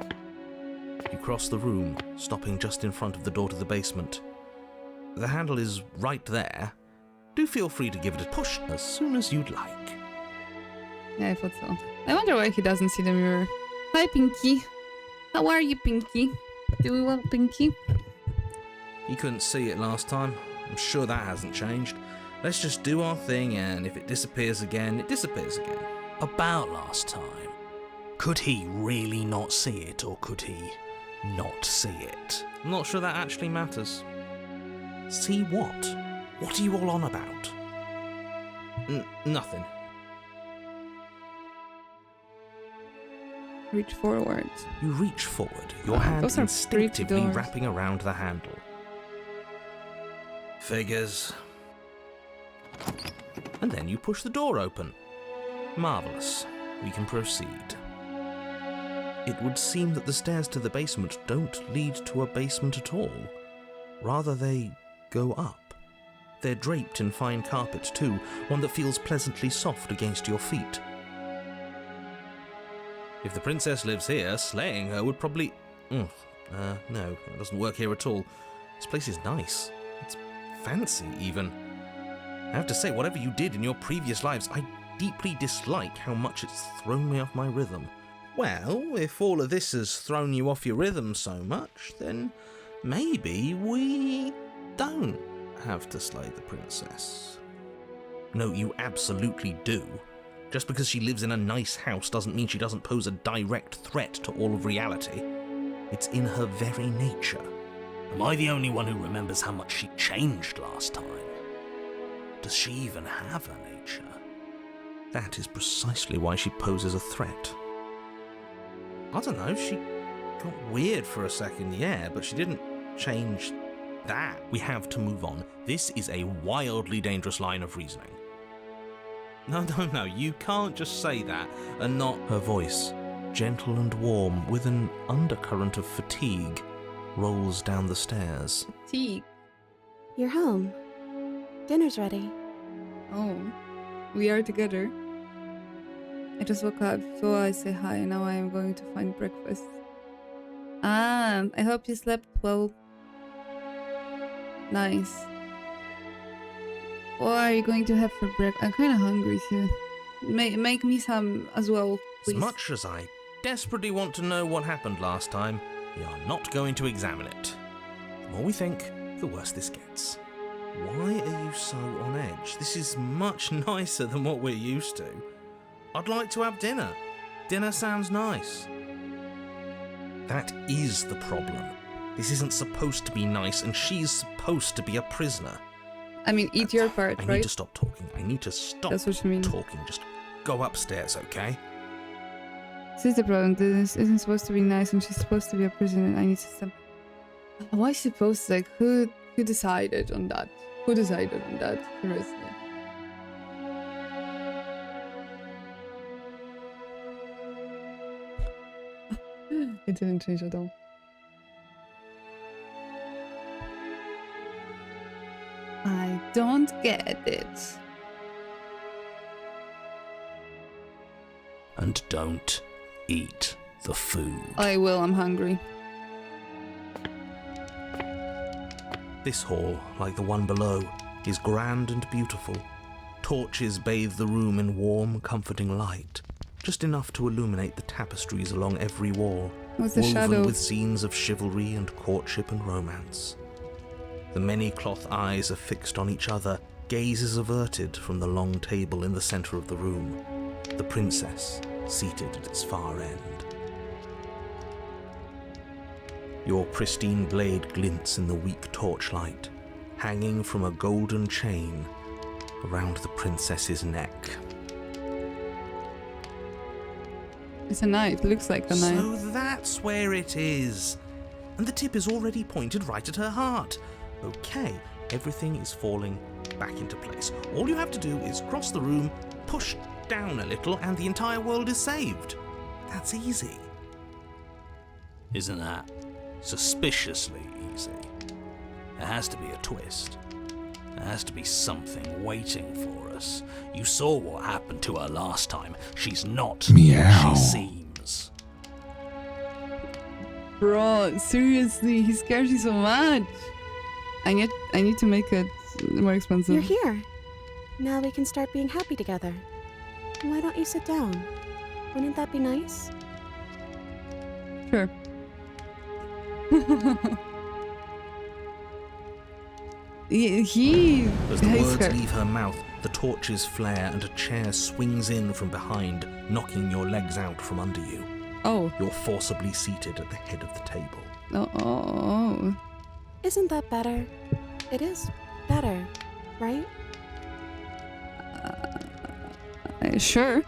You cross the room, stopping just in front of the door to the basement. The handle is right there. Do feel free to give it a push as soon as you'd like. Yeah, I thought so. I wonder why he doesn't see the mirror. Hi, Pinky. How are you, Pinky? Doing well, Pinky? You couldn't see it last time. I'm sure that hasn't changed. Let's just do our thing, and if it disappears again, it disappears again. About last time. Could he really not see it, or could he not see it? I'm not sure that actually matters. See what? What are you all on about? Nothing. Reach forward. You reach forward, your Oh, hand those are instinctively creepy doors. wrapping around the handle. Figures. And then you push the door open. Marvellous. We can proceed. It would seem that the stairs to the basement don't lead to a basement at all. Rather, they go up. They're draped in fine carpet too, one that feels pleasantly soft against your feet. If the princess lives here, slaying her would probably... no, that doesn't work here at all. This place is nice. It's fancy, even. I have to say, whatever you did in your previous lives, I deeply dislike how much it's thrown me off my rhythm. Well, if all of this has thrown you off your rhythm so much, then maybe we don't have to slay the princess. No, you absolutely do. Just because she lives in a nice house doesn't mean she doesn't pose a direct threat to all of reality. It's in her very nature. Am I the only one who remembers how much she changed last time? Does she even have a nature? That is precisely why she poses a threat. I don't know, she got weird for a second, yeah, but she didn't change that. We have to move on. This is a wildly dangerous line of reasoning. No, you can't just say that and not... Her voice, gentle and warm, with an undercurrent of fatigue, rolls down the stairs. Tea. You're home. Dinner's ready. Oh. We are together. I just woke up, so I say hi, and now I am going to find breakfast. I hope you slept well. Nice. What are you going to have for breakfast? I'm kind of hungry too. Make me some as well, please. As much as I desperately want to know what happened last time, we are not going to examine it. The more we think, the worse this gets. Why are you so on edge? This is much nicer than what we're used to. I'd like to have dinner. Dinner sounds nice. That is the problem. This isn't supposed to be nice, and she's supposed to be a prisoner. I mean, eat your part, I right? need to stop talking. I need to stop That's what you mean. talking. Just go upstairs, okay? This is the problem. This isn't supposed to be nice, and she's supposed to be a prisoner. I need to stop. Why is she supposed to? Like, who decided on that? Who decided on that? Seriously. It didn't change at all. I don't get it. And don't eat the food. I will, I'm hungry. This hall, like the one below, is grand and beautiful. Torches bathe the room in warm, comforting light. just enough to illuminate the tapestries along every wall, What's the woven shadow? with scenes of chivalry and courtship and romance. The many cloth eyes are fixed on each other, gazes averted from the long table in the center of the room, the princess seated at its far end. Your pristine blade glints in the weak torchlight, hanging from a golden chain around the princess's neck. It's a knife. Looks like a knife. So that's where it is. And the tip is already pointed right at her heart. Okay, everything is falling back into place. All you have to do is cross the room, push down a little, and the entire world is saved. That's easy. Isn't that suspiciously easy? There has to be a twist. There has to be something waiting for us. You saw what happened to her last time. She's not Meow. who she seems. Bro, seriously, he scares you so much. I need to make it more expensive. You're here. Now we can start being happy together. Why don't you sit down? Wouldn't that be nice? Sure. he As the hates words her. leave her mouth, the torches flare and a chair swings in from behind, knocking your legs out from under you. Oh. You're forcibly seated at the head of the table. Oh. Isn't that better? It is better, right? Sure.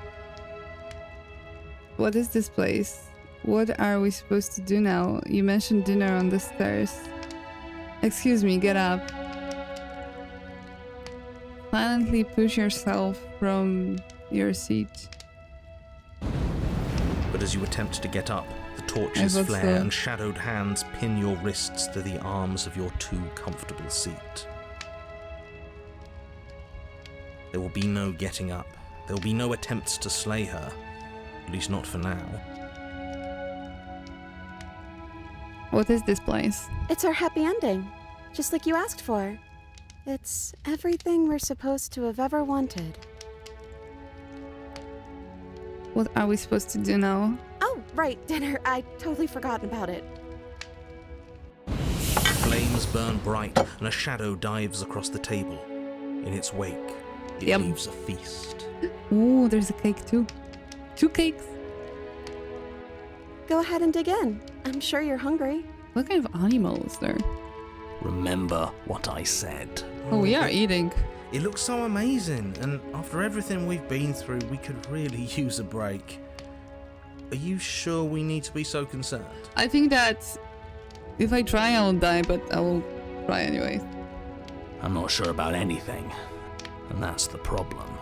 What is this place? What are we supposed to do now? You mentioned dinner on the stairs. Excuse me, get up. Silently push yourself from your seat. But as you attempt to get up, the I torches thought flare so. and shadowed hands pin your wrists to the arms of your too comfortable seat. There will be no getting up. There will be no attempts to slay her. At least not for now. What is this place? It's our happy ending, just like you asked for. It's everything we're supposed to have ever wanted. What are we supposed to do now? Oh, right, dinner. I totally forgotten about it. Flames burn bright and a shadow dives across the table. In its wake, it Yum. leaves a feast. Ooh, there's a cake too. 2 cakes. Go ahead and dig in. I'm sure you're hungry. What kind of animal is there? Remember what I said. Oh, we are eating. It looks so amazing, and after everything we've been through, we could really use a break. Are you sure we need to be so concerned? I think that if I try, I'll die, but I will try anyway. I'm not sure about anything, and that's the problem.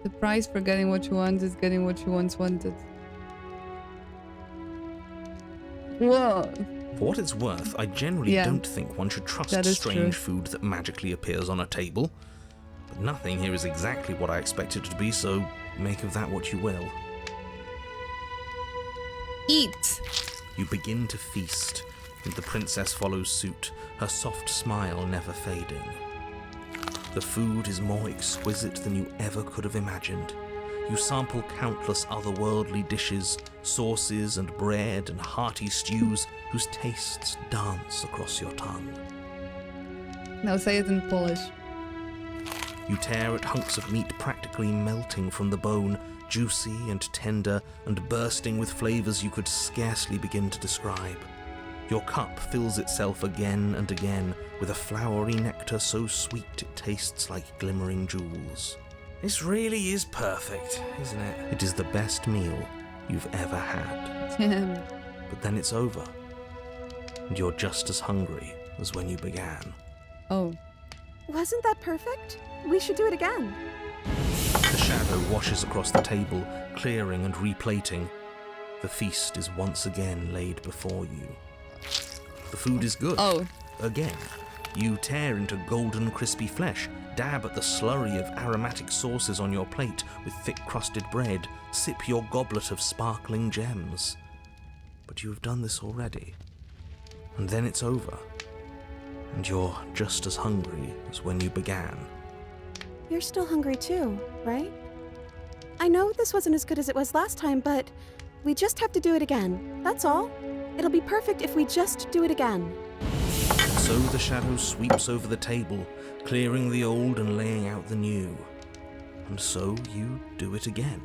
The price for getting what you want is getting what you once wanted. Whoa. For what it's worth, I generally Yeah. don't think one should trust That is strange true. food that magically appears on a table. But nothing here is exactly what I expected it to be, so make of that what you will. Eat! You begin to feast, and the princess follows suit, her soft smile never fading. The food is more exquisite than you ever could have imagined. You sample countless otherworldly dishes, sauces and bread and hearty stews whose tastes dance across your tongue. Now say it in Polish. You tear at hunks of meat practically melting from the bone, juicy and tender and bursting with flavors you could scarcely begin to describe. Your cup fills itself again and again with a flowery nectar so sweet it tastes like glimmering jewels. This really is perfect, isn't it? It is the best meal you've ever had. Damn. But then it's over, and you're just as hungry as when you began. Oh. Wasn't that perfect? We should do it again. The shadow washes across the table, clearing and replating. The feast is once again laid before you. The food is good. Oh. Again. You tear into golden crispy flesh, dab at the slurry of aromatic sauces on your plate with thick crusted bread, sip your goblet of sparkling gems. But you have done this already. And then it's over. And you're just as hungry as when you began. You're still hungry too, right? I know this wasn't as good as it was last time, but we just have to do it again. That's all. It'll be perfect if we just do it again. So the shadow sweeps over the table, clearing the old and laying out the new. And so you do it again.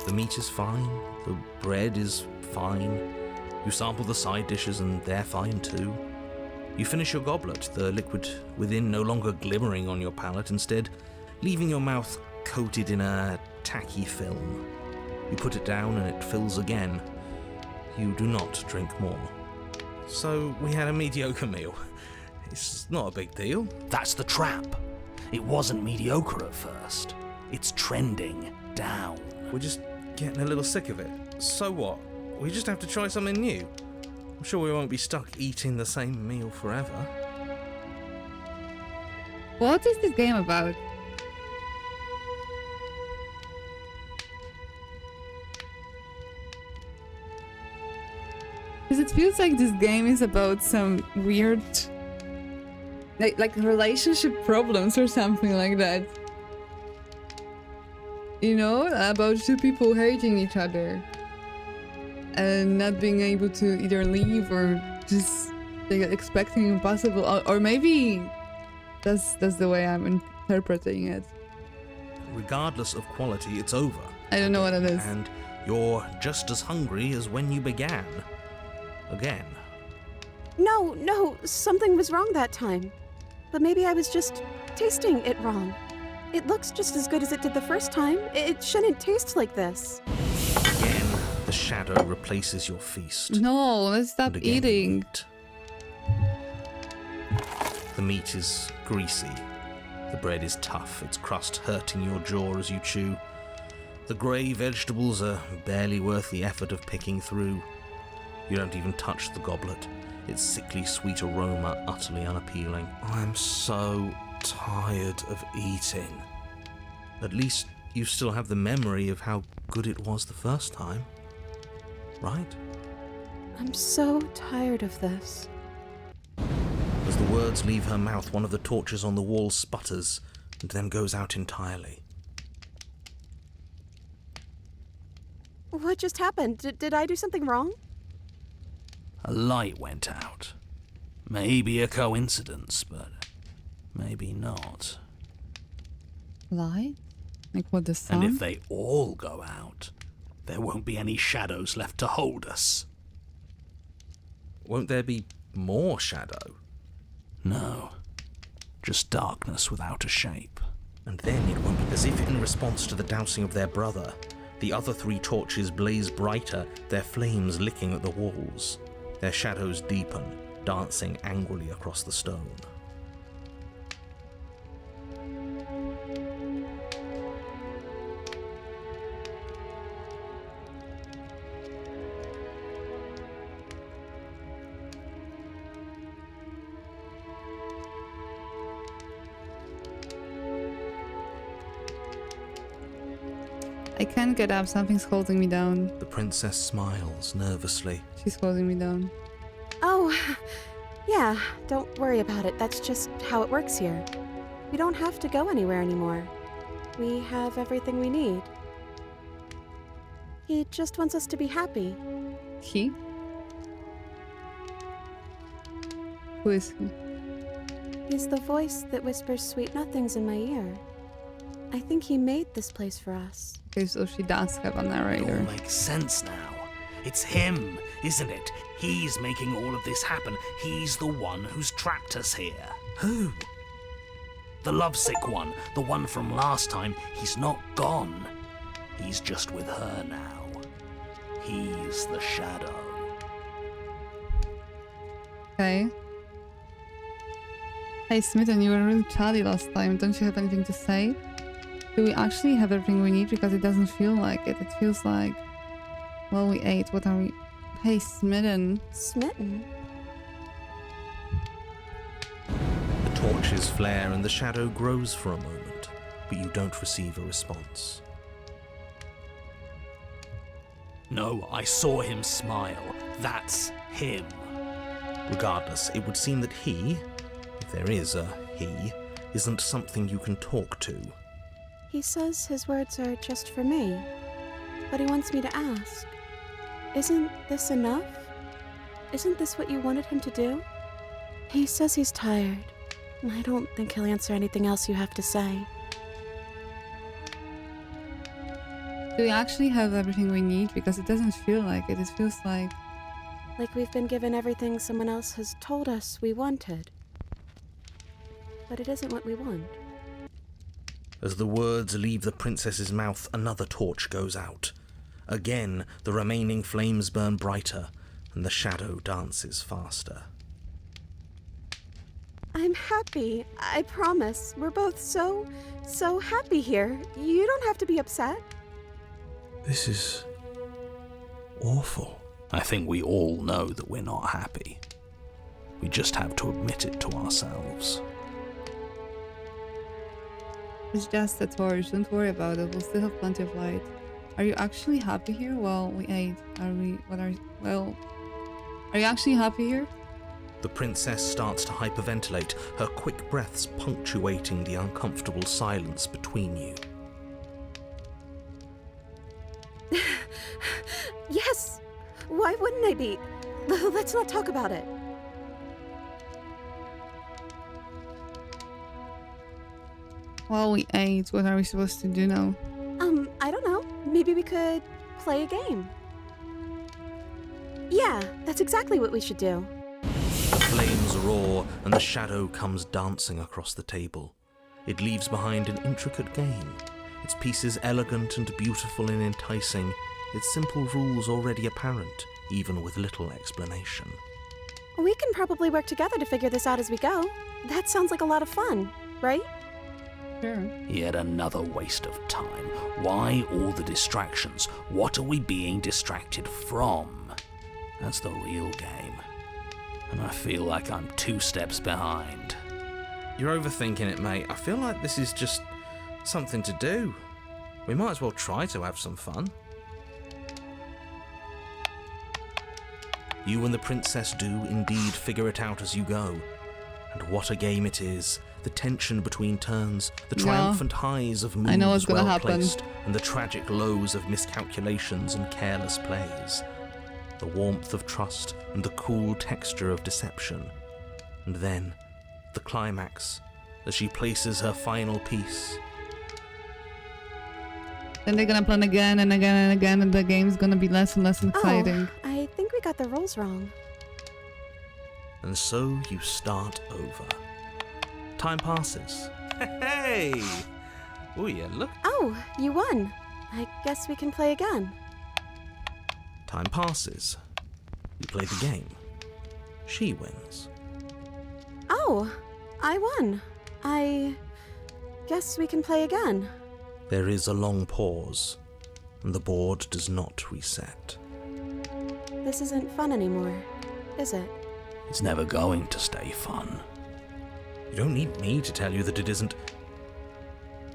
The meat is fine, the bread is fine. You sample the side dishes and they're fine too. You finish your goblet, the liquid within no longer glimmering on your palate, instead leaving your mouth coated in a tacky film. You put it down and it fills again. You do not drink more. So we had a mediocre meal. It's not a big deal. That's the trap. It wasn't mediocre at first. It's trending down. We're just getting a little sick of it. So what? We just have to try something new. I'm sure we won't be stuck eating the same meal forever. What is this game about? Because it feels like this game is about some weird, like relationship problems or something like that. You know, about two people hating each other and not being able to either leave or just expecting impossible, or maybe that's the way I'm interpreting it. Regardless of quality, it's over. I don't know what it is. And you're just as hungry as when you began. Again. No, something was wrong that time. But maybe I was just tasting it wrong. It looks just as good as it did the first time. It shouldn't taste like this. Again, the shadow replaces your feast. No, let's stop And again, eating. you eat. The meat is greasy. The bread is tough, its crust hurting your jaw as you chew. The grey vegetables are barely worth the effort of picking through. You don't even touch the goblet, its sickly sweet aroma utterly unappealing. I'm so tired of eating. At least you still have the memory of how good it was the first time, right? I'm so tired of this. As the words leave her mouth, one of the torches on the wall sputters and then goes out entirely. What just happened? Did I do something wrong? A light went out. Maybe a coincidence, but maybe not. Light? Like what, the sun? And if they all go out, there won't be any shadows left to hold us. Won't there be more shadow? No, just darkness without a shape. And then it won't be as if in response to the dousing of their brother, the other three torches blaze brighter, their flames licking at the walls. Their shadows deepen, dancing angrily across the stone. I can't get up, something's holding me down. The princess smiles nervously. She's holding me down. Oh, yeah, don't worry about it. That's just how it works here. We don't have to go anywhere anymore. We have everything we need. He just wants us to be happy. He? Who is he? He's the voice that whispers sweet nothings in my ear. I think he made this place for us. Okay, so she does have a It all narrator. makes sense now. It's him, isn't it? He's making all of this happen. He's the one who's trapped us here. Who? The lovesick one, the one from last time. He's not gone. He's just with her now. He's the shadow. Okay. Hey Smitten, you were really chatty last time. Don't you have anything to say? Do we actually have everything we need? Because it doesn't feel like it. It feels like, well, we ate. What are we? Hey Smitten. Smitten? The torches flare and the shadow grows for a moment, but you don't receive a response. No, I saw him smile. That's him. Regardless, it would seem that he, if there is a he, isn't something you can talk to. He says his words are just for me, but he wants me to ask. Isn't this enough? Isn't this what you wanted him to do? He says he's tired. I don't think he'll answer anything else you have to say. Do we actually have everything we need? Because it doesn't feel like it. It feels like... Like we've been given everything someone else has told us we wanted. But it isn't what we want. As the words leave the princess's mouth, another torch goes out. Again, the remaining flames burn brighter, and the shadow dances faster. I'm happy. I promise. We're both so happy here. You don't have to be upset. This is awful. I think we all know that we're not happy. We just have to admit it to ourselves. It's just a torch. Don't worry about it. We'll still have plenty of light. Are you actually happy here? Well, we ate. Are you actually happy here? The princess starts to hyperventilate, her quick breaths punctuating the uncomfortable silence between you. Yes! Why wouldn't I be? Let's not talk about it. Well, we ate. What are we supposed to do now? I don't know. Maybe we could play a game. Yeah, that's exactly what we should do. The flames roar, and the shadow comes dancing across the table. It leaves behind an intricate game, its pieces elegant and beautiful and enticing, its simple rules already apparent, even with little explanation. We can probably work together to figure this out as we go. That sounds like a lot of fun, right? Sure. Yet another waste of time. Why all the distractions? What are we being distracted from? That's the real game. And I feel like I'm 2 steps behind. You're overthinking it, mate. I feel like this is just something to do. We might as well try to have some fun. You and the princess do indeed figure it out as you go. And what a game it is. The tension between turns, the triumphant highs of I know what's moves gonna well happen. placed, and the tragic lows of miscalculations and careless plays. The warmth of trust and the cool texture of deception. And then, the climax, as she places her final piece. Then they're gonna plan again and again and again, and the game's gonna be less and less exciting. Oh, I think we got the rules wrong. And so you start over. Time passes. Hey! Oh yeah, look. Oh, you won. I guess we can play again. Time passes. You play the game. She wins. Oh, I won. I guess we can play again. There is a long pause, and the board does not reset. This isn't fun anymore, is it? It's never going to stay fun. You don't need me to tell you that it isn't.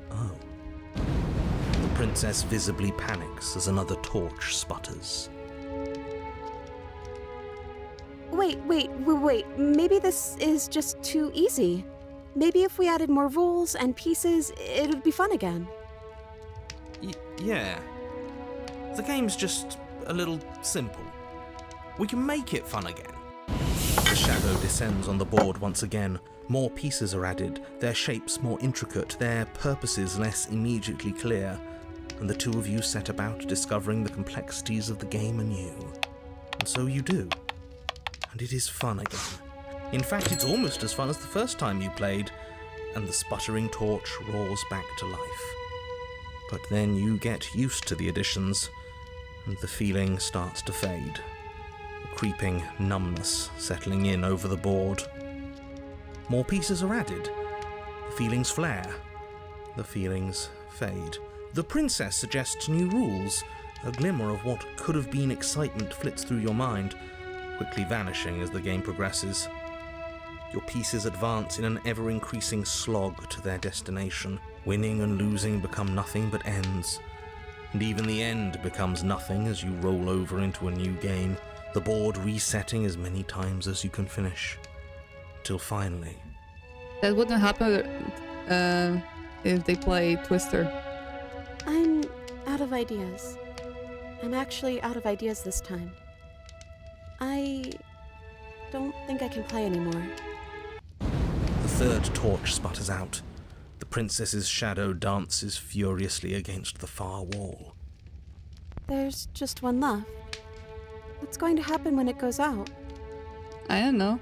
Oh. The princess visibly panics as another torch sputters. Wait. Maybe this is just too easy. Maybe if we added more rules and pieces, it would be fun again. Yeah. The game's just a little simple. We can make it fun again. The shadow descends on the board once again. More pieces are added, their shapes more intricate, their purposes less immediately clear, and the two of you set about discovering the complexities of the game anew. And so you do. And it is fun again. In fact, it's almost as fun as the first time you played, and the sputtering torch roars back to life. But then you get used to the additions, and the feeling starts to fade. A creeping numbness settling in over the board. More pieces are added. The feelings flare. The feelings fade. The princess suggests new rules. A glimmer of what could have been excitement flits through your mind, quickly vanishing as the game progresses. Your pieces advance in an ever-increasing slog to their destination. Winning and losing become nothing but ends. And even the end becomes nothing as you roll over into a new game, the board resetting as many times as you can finish. Till finally... That wouldn't happen if they play Twister. I'm out of ideas. I'm actually out of ideas this time. I don't think I can play anymore. The third torch sputters out. The princess's shadow dances furiously against the far wall. There's just one left. What's going to happen when it goes out? I don't know.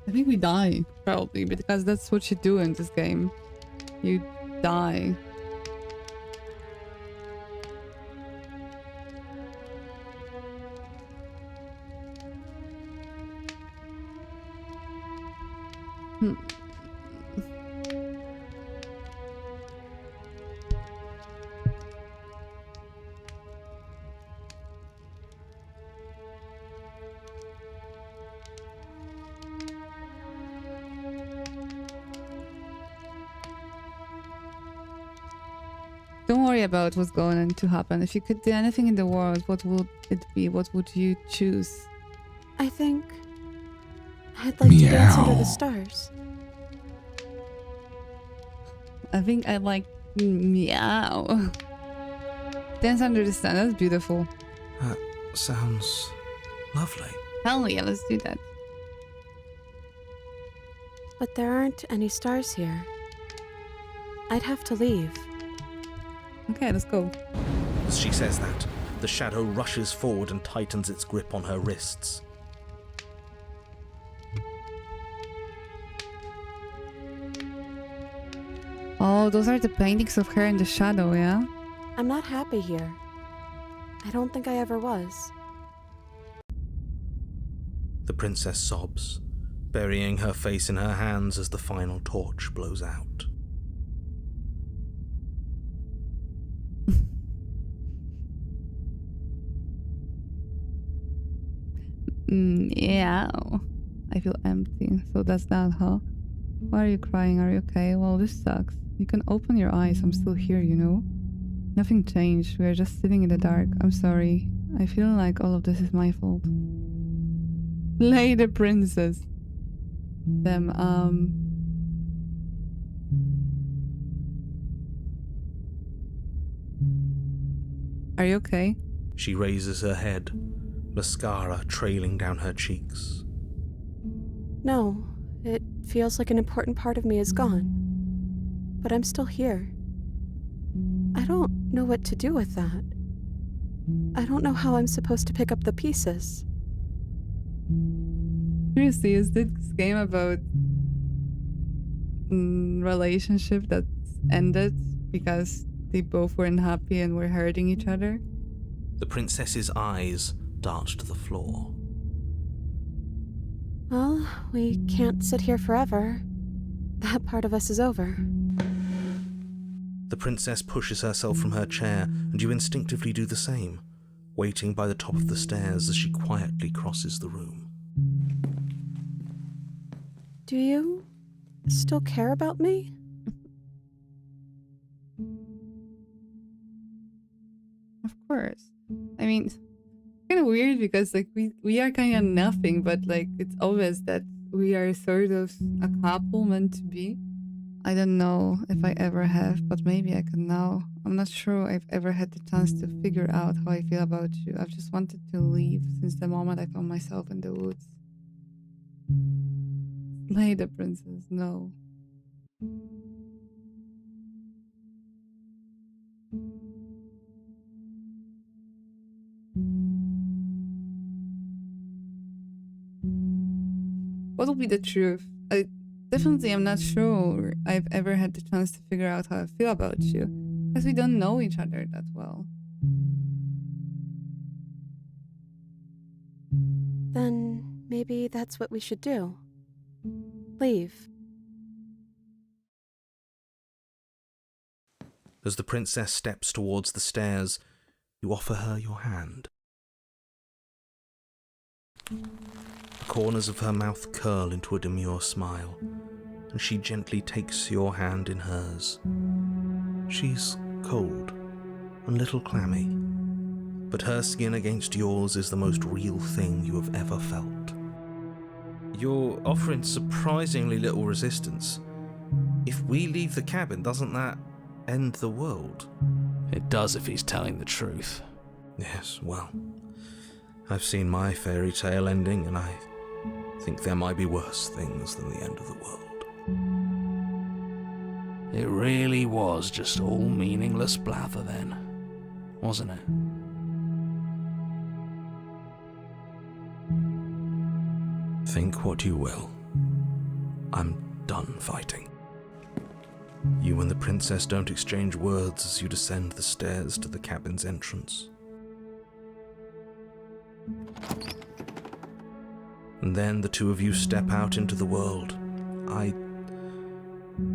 I think we die, probably, because that's what you do in this game. You die. Don't worry about what's going to happen. If you could do anything in the world, what would it be? What would you choose? I think I'd like to dance under the stars. I think I like meow. Dance under the sun. That's beautiful. That sounds lovely. Hell yeah, let's do that. But there aren't any stars here. I'd have to leave. Okay, let's go. As she says that, the shadow rushes forward and tightens its grip on her wrists. Oh, those are the paintings of her in the shadow, yeah? I'm not happy here. I don't think I ever was. The princess sobs, burying her face in her hands as the final torch blows out. Yeah. I feel empty. So that's that, huh? Why are you crying? Are you okay? Well, this sucks. You can open your eyes. I'm still here, you know? Nothing changed. We're just sitting in the dark. I'm sorry. I feel like all of this is my fault. Play the princess. Them, Are you okay? She raises her head, mascara trailing down her cheeks. No, it feels like an important part of me is gone. But I'm still here. I don't know what to do with that. I don't know how I'm supposed to pick up the pieces. Seriously, is this game about relationship that's ended because they both weren't happy and were hurting each other? The princess's eyes dart to the floor. Well, we can't sit here forever. That part of us is over. The princess pushes herself from her chair, and you instinctively do the same, waiting by the top of the stairs as she quietly crosses the room. Do you still care about me? Of course. I mean, it's kind of weird because like we are kind of nothing, but like it's obvious that we are sort of a couple meant to be. I don't know if I ever have, but maybe I can now. I'm not sure I've ever had the chance to figure out how I feel about you. I've just wanted to leave since the moment I found myself in the woods. Slay the princess, no. What will be the truth? I definitely am not sure I've ever had the chance to figure out how I feel about you, because we don't know each other that well. Then maybe that's what we should do. Leave. As the princess steps towards the stairs, you offer her your hand. The corners of her mouth curl into a demure smile, and she gently takes your hand in hers. She's cold and a little clammy, but her skin against yours is the most real thing you have ever felt. You're offering surprisingly little resistance. If we leave the cabin, doesn't that end the world? It does if he's telling the truth. Yes, well, I've seen my fairy tale ending, and I think there might be worse things than the end of the world. It really was just all meaningless blather then, wasn't it? Think what you will. I'm done fighting. You and the princess don't exchange words as you descend the stairs to the cabin's entrance. And then the two of you step out into the world. I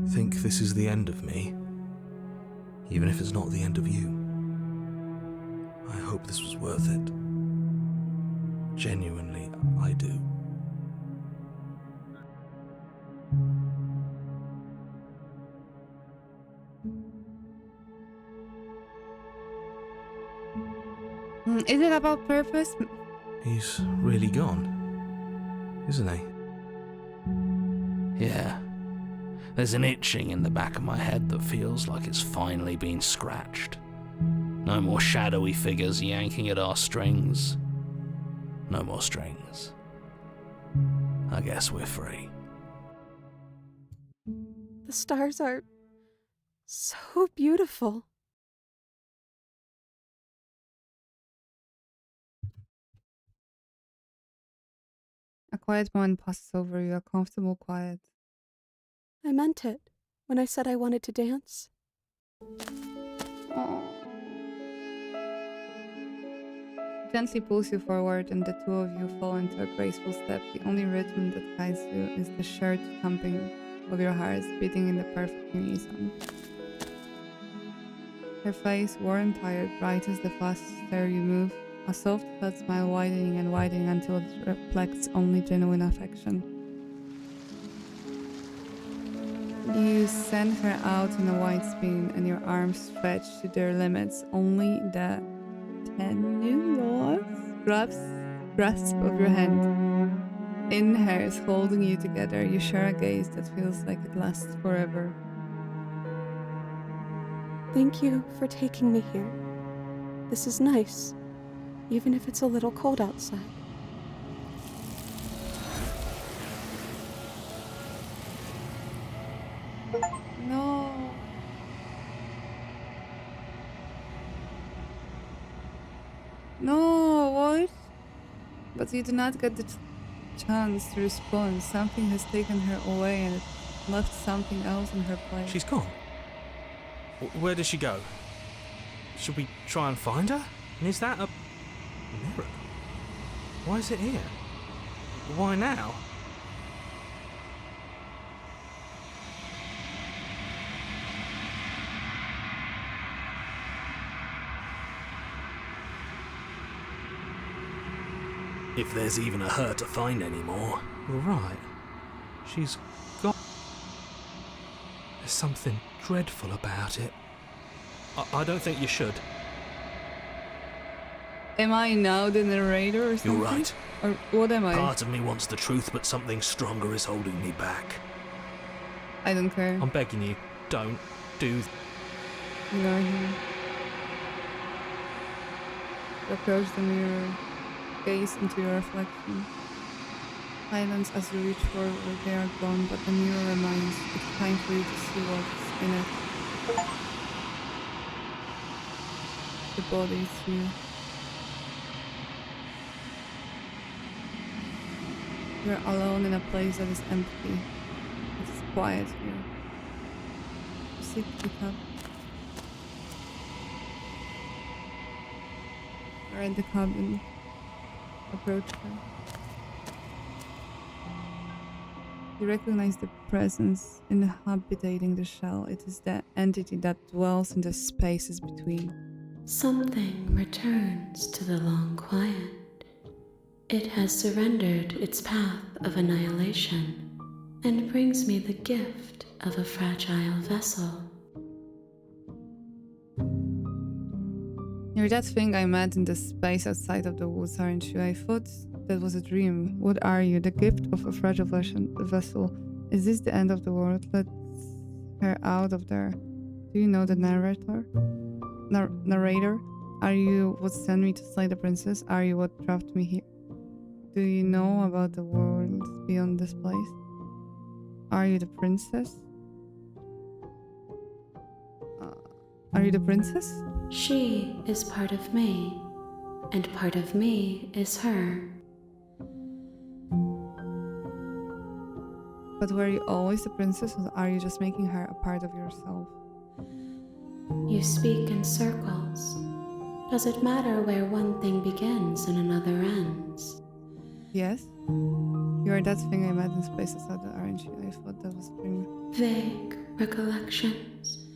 think this is the end of me, even if it's not the end of you. I hope this was worth it. Genuinely, I do. Is it about purpose? He's really gone, isn't he? Yeah. There's an itching in the back of my head that feels like it's finally been scratched. No more shadowy figures yanking at our strings. No more strings. I guess we're free. The stars are so beautiful. A quiet moment passes over you, a comfortable quiet. I meant it when I said I wanted to dance. Gently pulls you forward, and the two of you fall into a graceful step. The only rhythm that guides you is the shared thumping of your hearts beating in the perfect unison. Her face, worn, tired, brightens the faster you move, a soft, flat smile widening and widening until it reflects only genuine affection. You send her out in a wide spin, and your arms stretch to their limits. Only the tenuous grasp of your hand in hers holding you together. You share a gaze that feels like it lasts forever. Thank you for taking me here. This is nice, even if it's a little cold outside. No. No, what? But you do not get the chance to respond. Something has taken her away and it left something else in her place. She's gone. Where did she go? Should we try and find her? And is that a mirror? Why is it here? Why now? If there's even a her to find anymore. Right. She's gone. There's something dreadful about it. I don't think you should. Am I now the narrator or something? You're right. Or what am I? Part of me wants the truth, but something stronger is holding me back. I don't care. I'm begging you, don't do. You are here. Approach the mirror. Gaze into your reflection. Silence as you reach forward. They are gone, but the mirror remains. It's time for you to see what's in it. The body is you. You're alone in a place that is empty. It's quiet here. You seek the cup. You're in the cabin. Approach her. You recognize the presence inhabiting the shell. It is the entity that dwells in the spaces between. Something returns to the long quiet. It has surrendered its path of annihilation and brings me the gift of a fragile vessel. You're that thing I met in the space outside of the woods, aren't you? I thought that was a dream. What are you? The gift of a fragile vessel. Is this the end of the world? Let's her out of there. Do you know the narrator? Narrator? Are you what sent me to slay the princess? Are you what trapped me here? Do you know about the world beyond this place? Are you the princess? Are you the princess? She is part of me, and part of me is her. But were you always the princess, or are you just making her a part of yourself? You speak in circles. Does it matter where one thing begins and another ends? Yes? You are that thing I met in Spaces Other, aren't you? I thought that was spring. Vague recollections,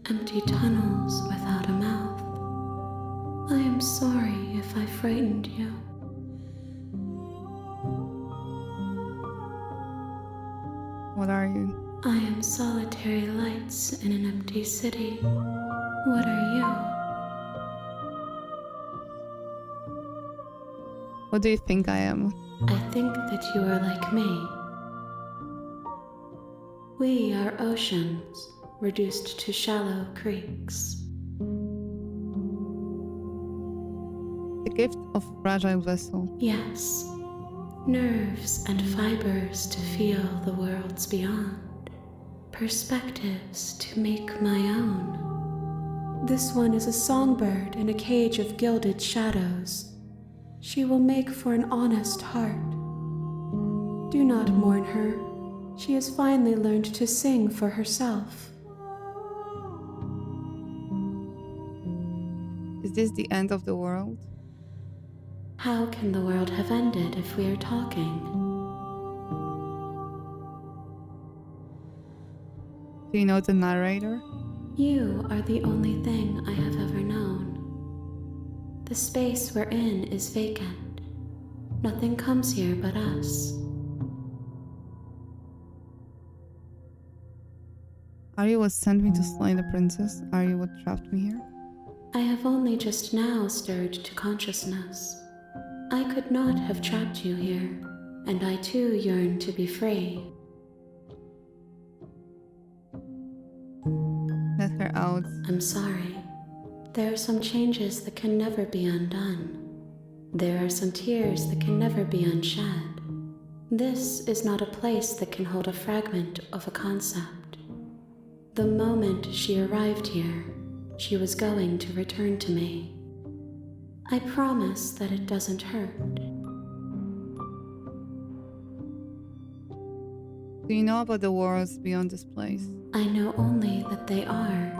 empty tunnels without a mouth. I am sorry if I frightened you. What are you? I am solitary lights in an empty city. What are you? What do you think I am? I think that you are like me. We are oceans, reduced to shallow creeks. The gift of fragile vessel. Yes, nerves and fibers to feel the worlds beyond, perspectives to make my own. This one is a songbird in a cage of gilded shadows. She will make for an honest heart. Do not mourn her. She has finally learned to sing for herself. Is this the end of the world? How can the world have ended if we are talking? Do you know the narrator? You are the only thing I have ever known. The space we're in is vacant. Nothing comes here but us. Are you what sent me to slay the princess? Are you what trapped me here? I have only just now stirred to consciousness. I could not have trapped you here, and I too yearn to be free. Let her out. I'm sorry. There are some changes that can never be undone. There are some tears that can never be unshed. This is not a place that can hold a fragment of a concept. The moment she arrived here, she was going to return to me. I promise that it doesn't hurt. Do you know about the worlds beyond this place? I know only that they are.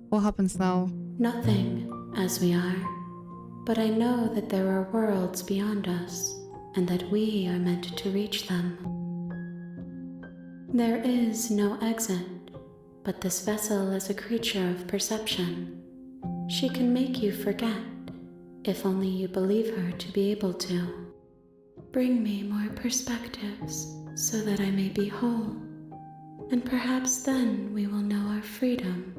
What happens now? Nothing, as we are. But I know that there are worlds beyond us, and that we are meant to reach them. There is no exit, but this vessel is a creature of perception. She can make you forget, if only you believe her to be able to. Bring me more perspectives, so that I may be whole, and perhaps then we will know our freedom.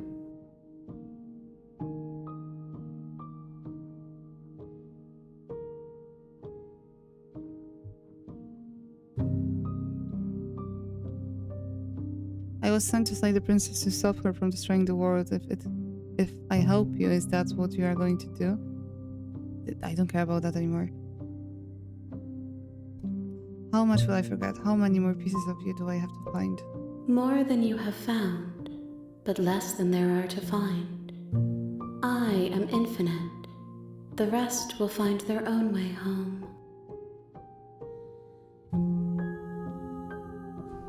I was sent to slay the princess to stop her from destroying the world. If I help you, is that what you are going to do? I don't care about that anymore. How much will I forget? How many more pieces of you do I have to find? More than you have found, but less than there are to find. I am infinite. The rest will find their own way home.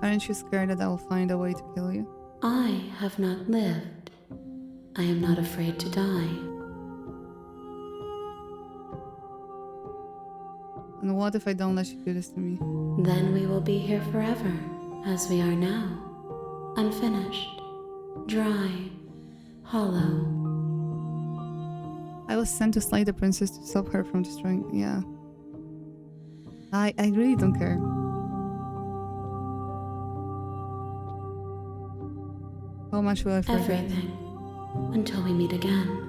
Aren't you scared that I will find a way to kill you? I have not lived. I am not afraid to die. And what if I don't let you do this to me? Then we will be here forever, as we are now. Unfinished, dry, hollow. I was sent to slay the princess to stop her from destroying... Yeah. I really don't care. How much will I forget? Everything. Until we meet again.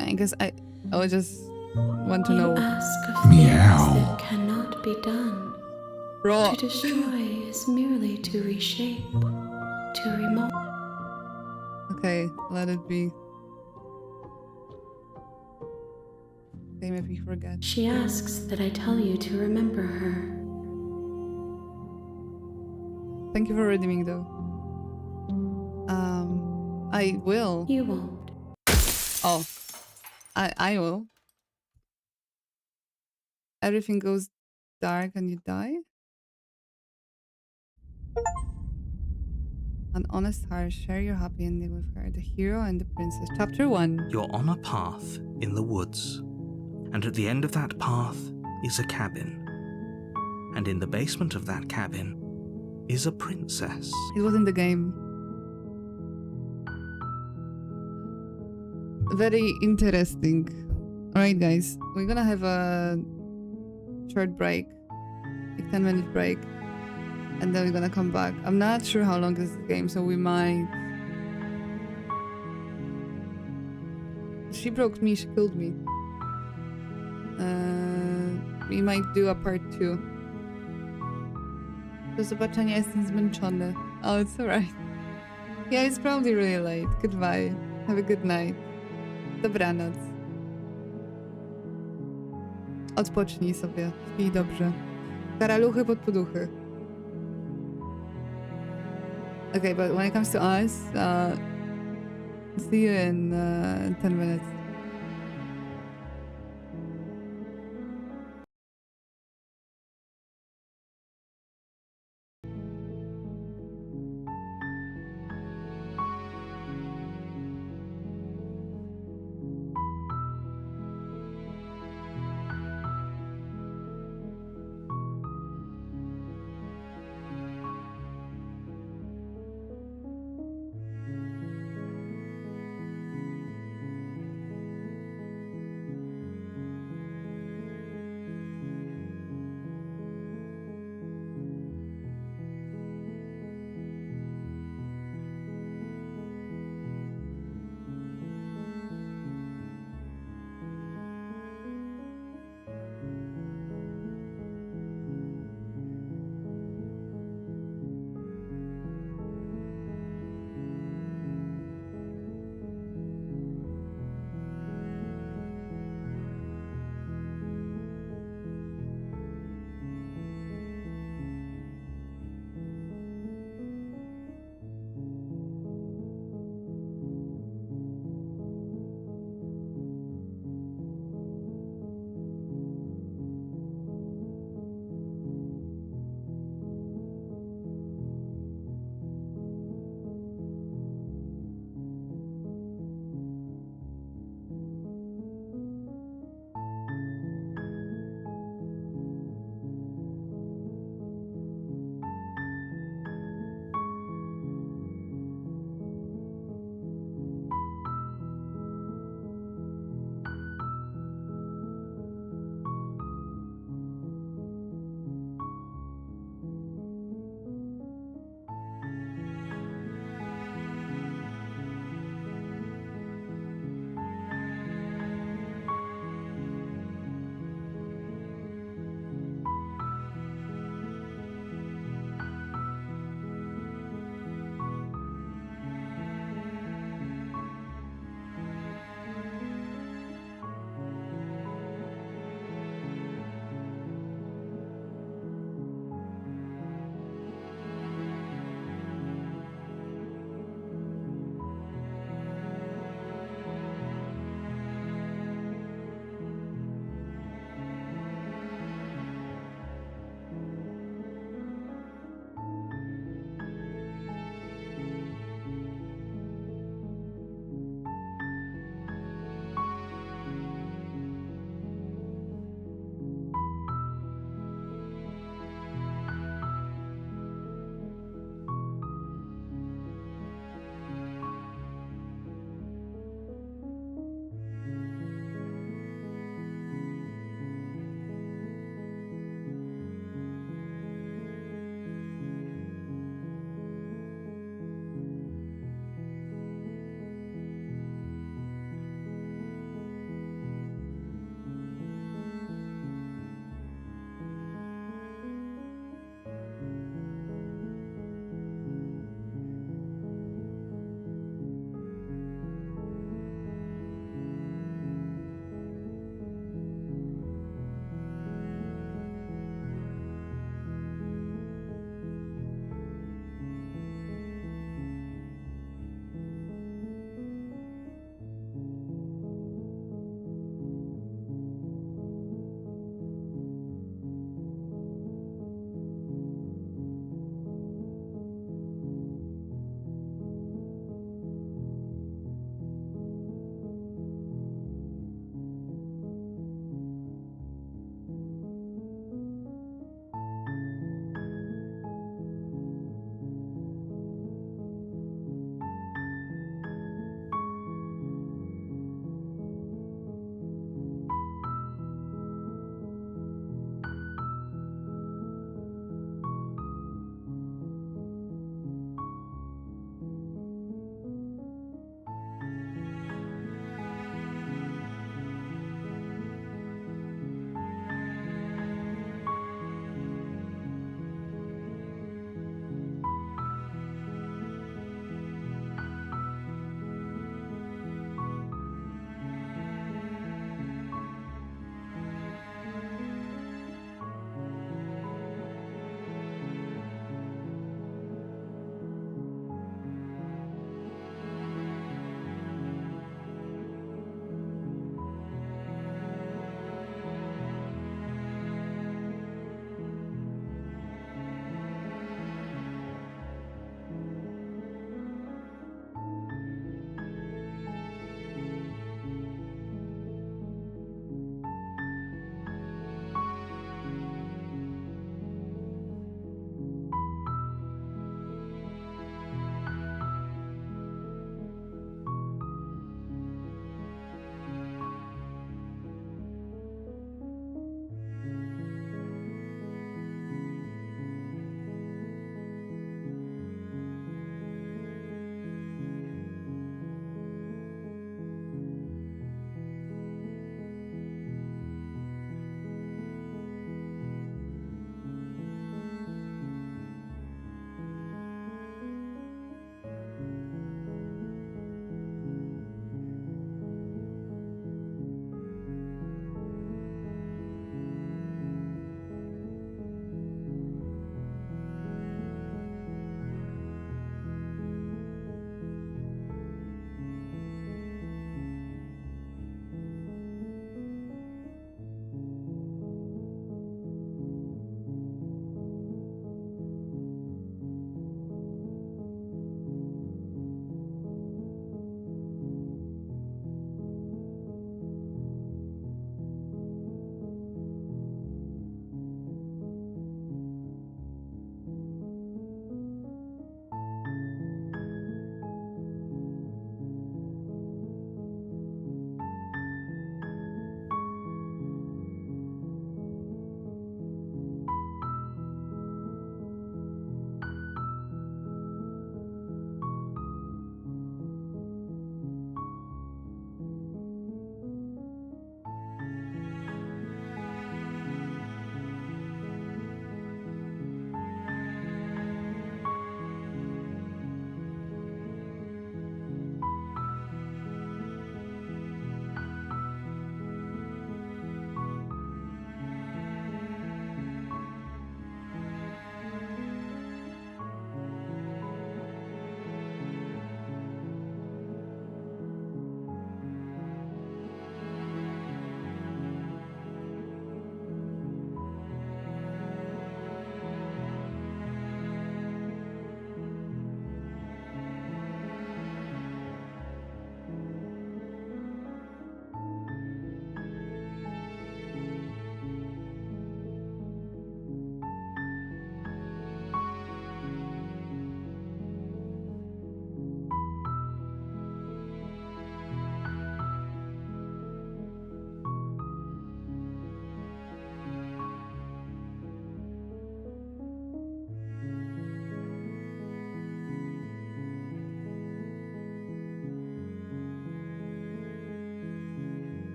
I guess I will just want to You know. ask of things Meow. that cannot be done. Bro, To destroy is merely to reshape, to remold. okay, let it be. Okay, maybe forget. She asks that I tell you to remember her. Thank you for redeeming though. I will. You won't. Oh, I will. Everything goes dark and you die? An honest heart, share your happy ending with her, the hero and the princess. Chapter 1. You're on a path in the woods, and at the end of that path is a cabin. And in the basement of that cabin is a princess. It was in the game. Very interesting. Alright guys, we're gonna have a short break. Like 10-minute break. And then we're gonna come back. I'm not sure how long is the game, so we might... She broke me, she killed me. We might do a part 2. Do zobaczenia, jestem zmęczony. Oh, it's alright. Yeah, it's probably really late. Goodbye. Have a good night. Dobranoc. Odpocznij sobie. Śpij dobrze. Karaluchy pod poduchy. Okay, but when it comes to us, see you in 10 minutes.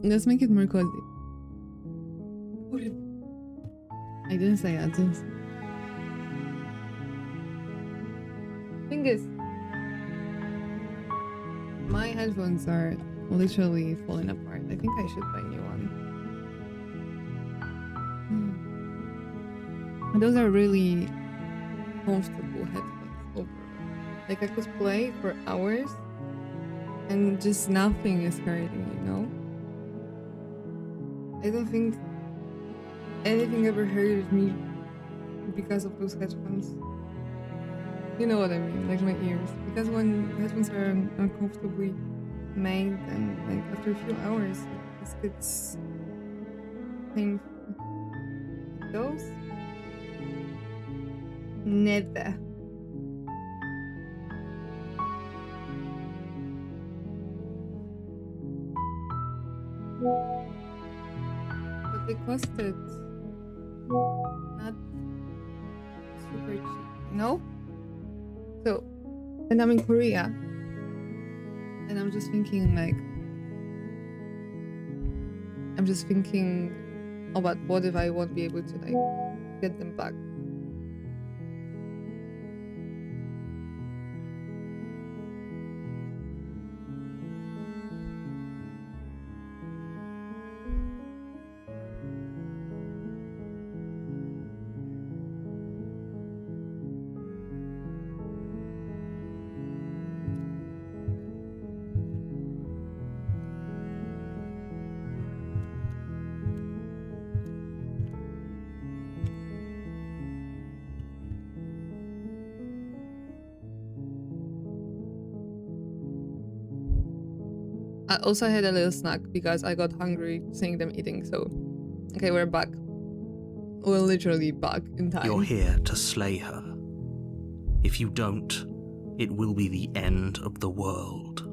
Let's make it more cozy. I didn't say that. Thing is, my headphones are literally falling apart. I think I should buy a new one. Those are really comfortable headphones overall. Like I could play for hours and just nothing is hurting, you know? I don't think anything ever hurted me because of those headphones. You know what I mean, like my ears. Because when headphones are uncomfortably made, and like after a few hours, it gets painful. Those? Never. But they costed not super cheap, you know? So, and I'm in Korea, and I'm just thinking about what if I won't be able to like get them back. I also had a little snack because I got hungry seeing them eating, so... Okay, we're back. We're literally back in time. You're here to slay her. If you don't, it will be the end of the world.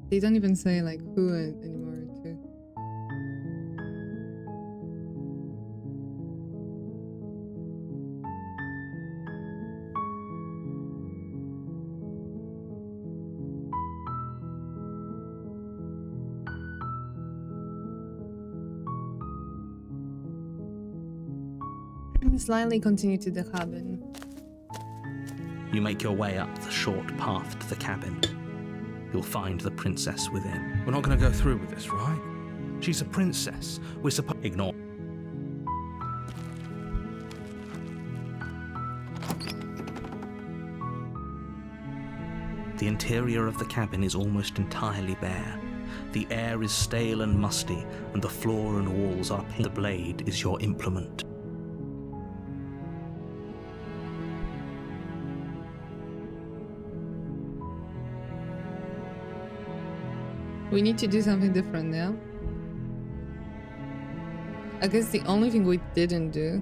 They don't even say, like, who anymore, too. Slightly continue to the cabin. You make your way up the short path to the cabin. You'll find the princess within. We're not going to go through with this, right? She's a princess. We're supposed... Ignore. The interior of the cabin is almost entirely bare. The air is stale and musty, and the floor and walls are pink. The blade is your implement. We need to do something different now. I guess the only thing we didn't do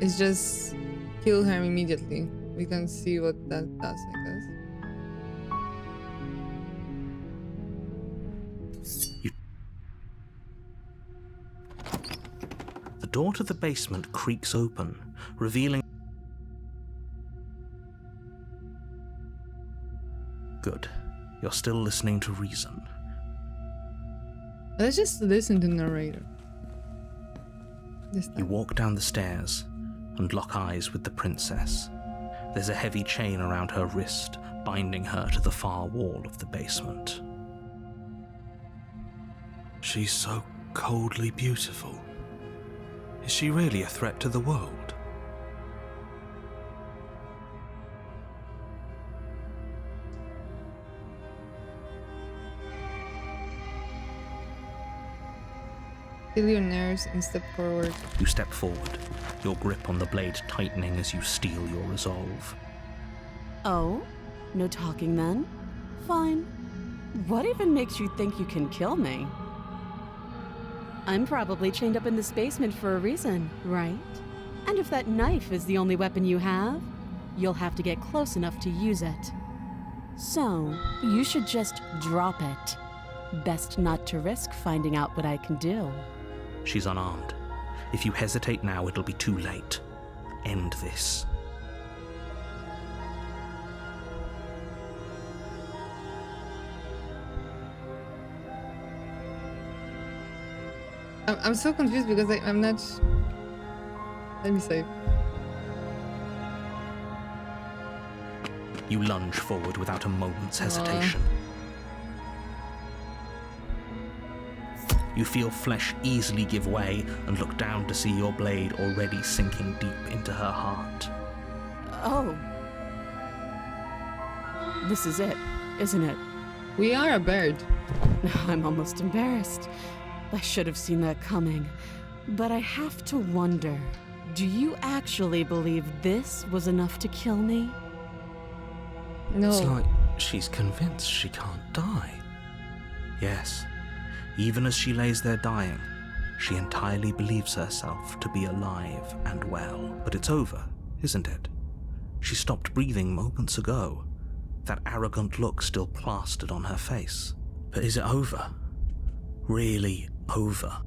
is just kill her immediately. We can see what that does, I guess. The door to the basement creaks open, revealing... Good. You're still listening to reason. Let's just listen to the narrator. This You time. walk down the stairs and lock eyes with the princess. There's a heavy chain around her wrist, binding her to the far wall of the basement. She's so coldly beautiful. Is she really a threat to the world? Feel your nerves and step forward. You step forward, your grip on the blade tightening as you steel your resolve. Oh? No talking then? Fine. What even makes you think you can kill me? I'm probably chained up in this basement for a reason, right? And if that knife is the only weapon you have, you'll have to get close enough to use it. So, you should just drop it. Best not to risk finding out what I can do. She's unarmed. If you hesitate now, it'll be too late. End this. I'm so confused because I'm not. Let me save. You lunge forward without a moment's hesitation. You feel flesh easily give way and look down to see your blade already sinking deep into her heart. Oh. This is it, isn't it? We are a bird. I'm almost embarrassed. I should have seen that coming. But I have to wonder, do you actually believe this was enough to kill me? No. It's like she's convinced she can't die. Yes, even as she lays there dying, she entirely believes herself to be alive and well. But it's over, isn't it? She stopped breathing moments ago, that arrogant look still plastered on her face. But is it over? Really over?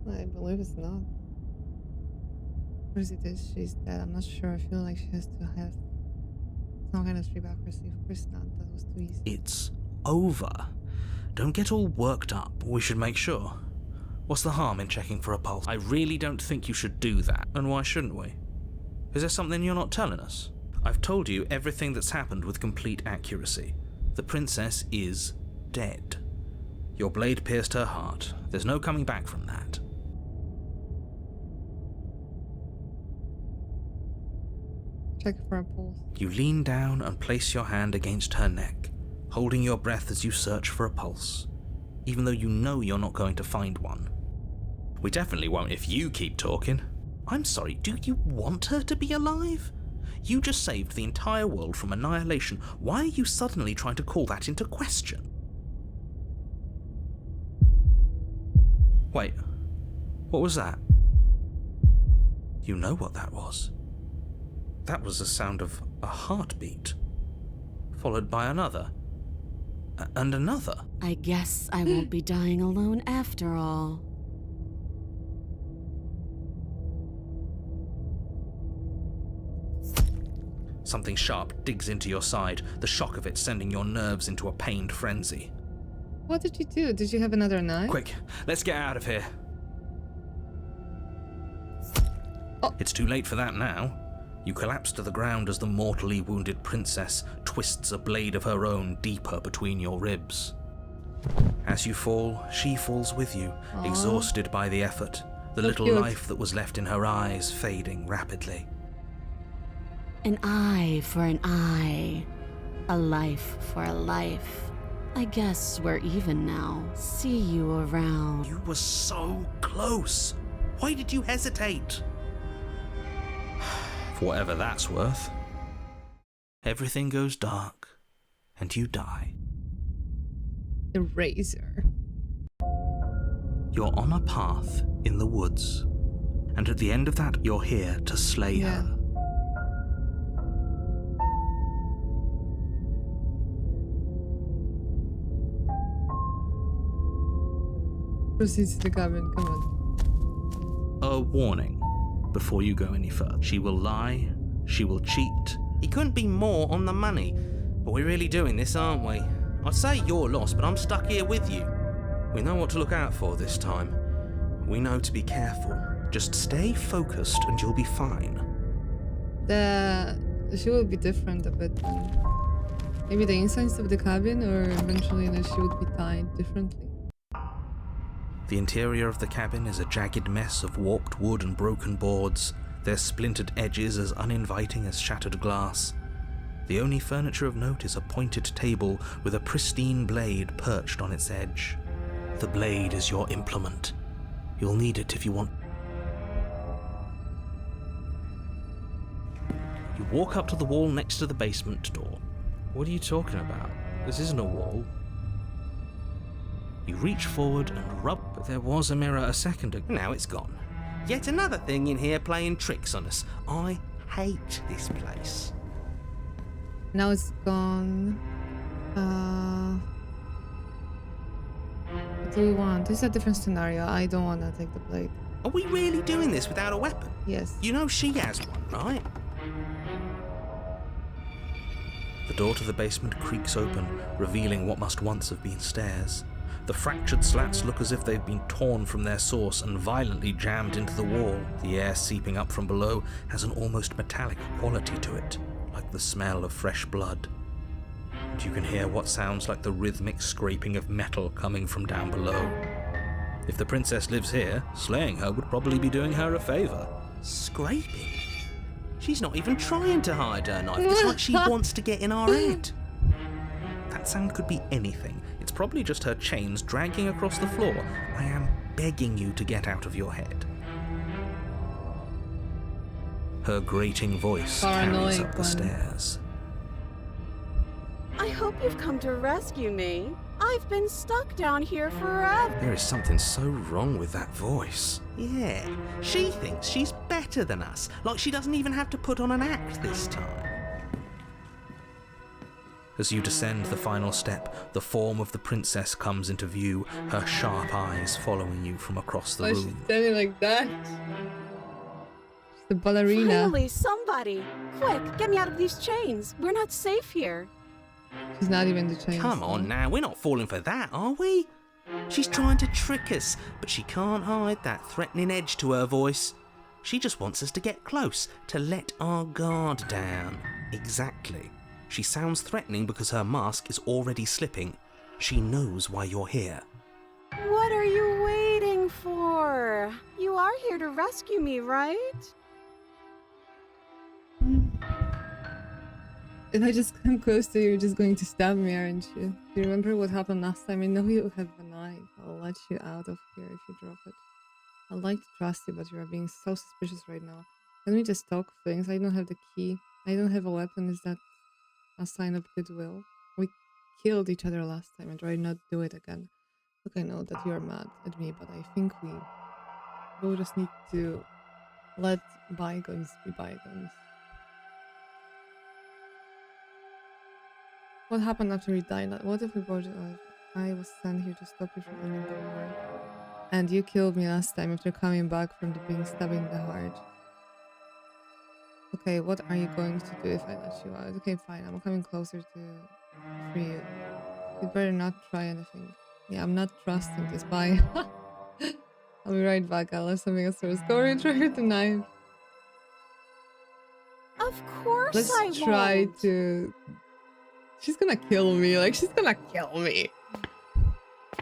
I believe it's not. Or is it is? She's dead. I'm not sure. I feel like she has to have some kind of street accuracy. Of course not. That was too easy. It's over. Don't get all worked up. We should make sure. What's the harm in checking for a pulse? I really don't think you should do that. And why shouldn't we? Is there something you're not telling us? I've told you everything that's happened with complete accuracy. The princess is dead. Your blade pierced her heart. There's no coming back from that. Check for a pulse. You lean down and place your hand against her neck, holding your breath as you search for a pulse, even though you know you're not going to find one. We definitely won't if you keep talking. I'm sorry, do you want her to be alive? You just saved the entire world from annihilation. Why are you suddenly trying to call that into question? Wait, what was that? You know what that was. That was the sound of a heartbeat, followed by another, and another. I guess I won't be dying alone after all. Something sharp digs into your side, the shock of it sending your nerves into a pained frenzy. What did you do? Did you have another knife? Quick, let's get out of here. Oh. It's too late for that now. You collapse to the ground as the mortally wounded princess twists a blade of her own deeper between your ribs. As you fall, she falls with you, exhausted by the effort, the So little cute. life that was left in her eyes fading rapidly. An eye for an eye. A life for a life. I guess we're even now. See you around. You were so close. Why did you hesitate? For whatever that's worth. Everything goes dark, and you die. The razor. You're on a path in the woods, and at the end of that, you're here to slay her. Proceeds to the cabin. Come on. A warning before you go any further. She will lie, she will cheat. He couldn't be more on the money. But we're really doing this, aren't we? I'd say you're lost, but I'm stuck here with you. We know what to look out for this time. We know to be careful. Just stay focused and you'll be fine. She will be different a bit. Maybe the insides of the cabin, or eventually she would be tied differently. The interior of the cabin is a jagged mess of warped wood and broken boards, their splintered edges as uninviting as shattered glass. The only furniture of note is a pointed table with a pristine blade perched on its edge. The blade is your implement. You'll need it if you want. You walk up to the wall next to the basement door. What are you talking about? This isn't a wall. You reach forward and rub. But there was a mirror a second ago. Now it's gone. Yet another thing in here playing tricks on us. I hate this place. Now it's gone. What do we want? This is a different scenario. I don't want to take the blade. Are we really doing this without a weapon? Yes. You know she has one, right? The door to the basement creaks open, revealing what must once have been stairs. The fractured slats look as if they've been torn from their source and violently jammed into the wall. The air seeping up from below has an almost metallic quality to it, like the smell of fresh blood. And you can hear what sounds like the rhythmic scraping of metal coming from down below. If the princess lives here, slaying her would probably be doing her a favour. Scraping? She's not even trying to hide her knife. It's like she wants to get in our head. That sound could be anything. It's probably just her chains dragging across the floor. I am begging you to get out of your head. Her grating voice carries Paranoid up the one. stairs. I hope you've come to rescue me. I've been stuck down here forever. There is something so wrong with that voice. Yeah, she thinks she's better than us, like she doesn't even have to put on an act this time. As you descend the final step, the form of the princess comes into view, her sharp eyes following you from across the Why is she room. standing like that? She's the ballerina. Finally, somebody! Quick, get me out of these chains. We're not safe here. She's not even the chain. Come on now, we're not falling for that, are we? She's trying to trick us, but she can't hide that threatening edge to her voice. She just wants us to get close, to let our guard down. Exactly. She sounds threatening because her mask is already slipping. She knows why you're here. What are you waiting for? You are here to rescue me, right? If I just come close to you, you're just going to stab me, aren't you? Do you remember what happened last time? I know you have a knife. I'll let you out of here if you drop it. I'd like to trust you, but you are being so suspicious right now. Can we just talk things? I don't have the key. I don't have a weapon. Is that a sign of goodwill? We killed each other last time and tried not to do it again. Look, I know that you're mad at me, but I think we'll just need to let bygones be bygones. What happened after we died? What if we both I was sent here to stop you from ending the war. And you killed me last time after coming back from the being stabbed in the heart. Okay, what are you going to do if I let you out? Okay, fine, I'm coming closer to free you. You better not try anything. Yeah, I'm not trusting this. Bye. I'll be right back. I'll have something else to go retrieve the knife. Of course Let's I try won't. to... She's gonna kill me. Like, she's gonna kill me.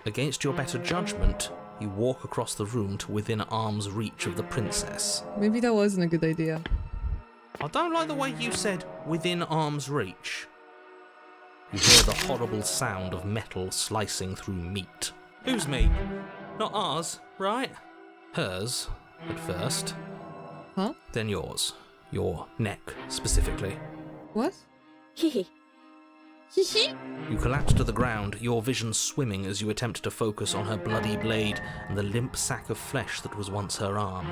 Against your better judgment, you walk across the room to within arm's reach of the princess. Maybe that wasn't a good idea. I don't like the way you said within arm's reach. You hear the horrible sound of metal slicing through meat. Whose meat? Not ours, right? Hers, at first, Huh? then yours. Your neck, specifically. What? Hehe. You collapse to the ground, your vision swimming as you attempt to focus on her bloody blade and the limp sack of flesh that was once her arm.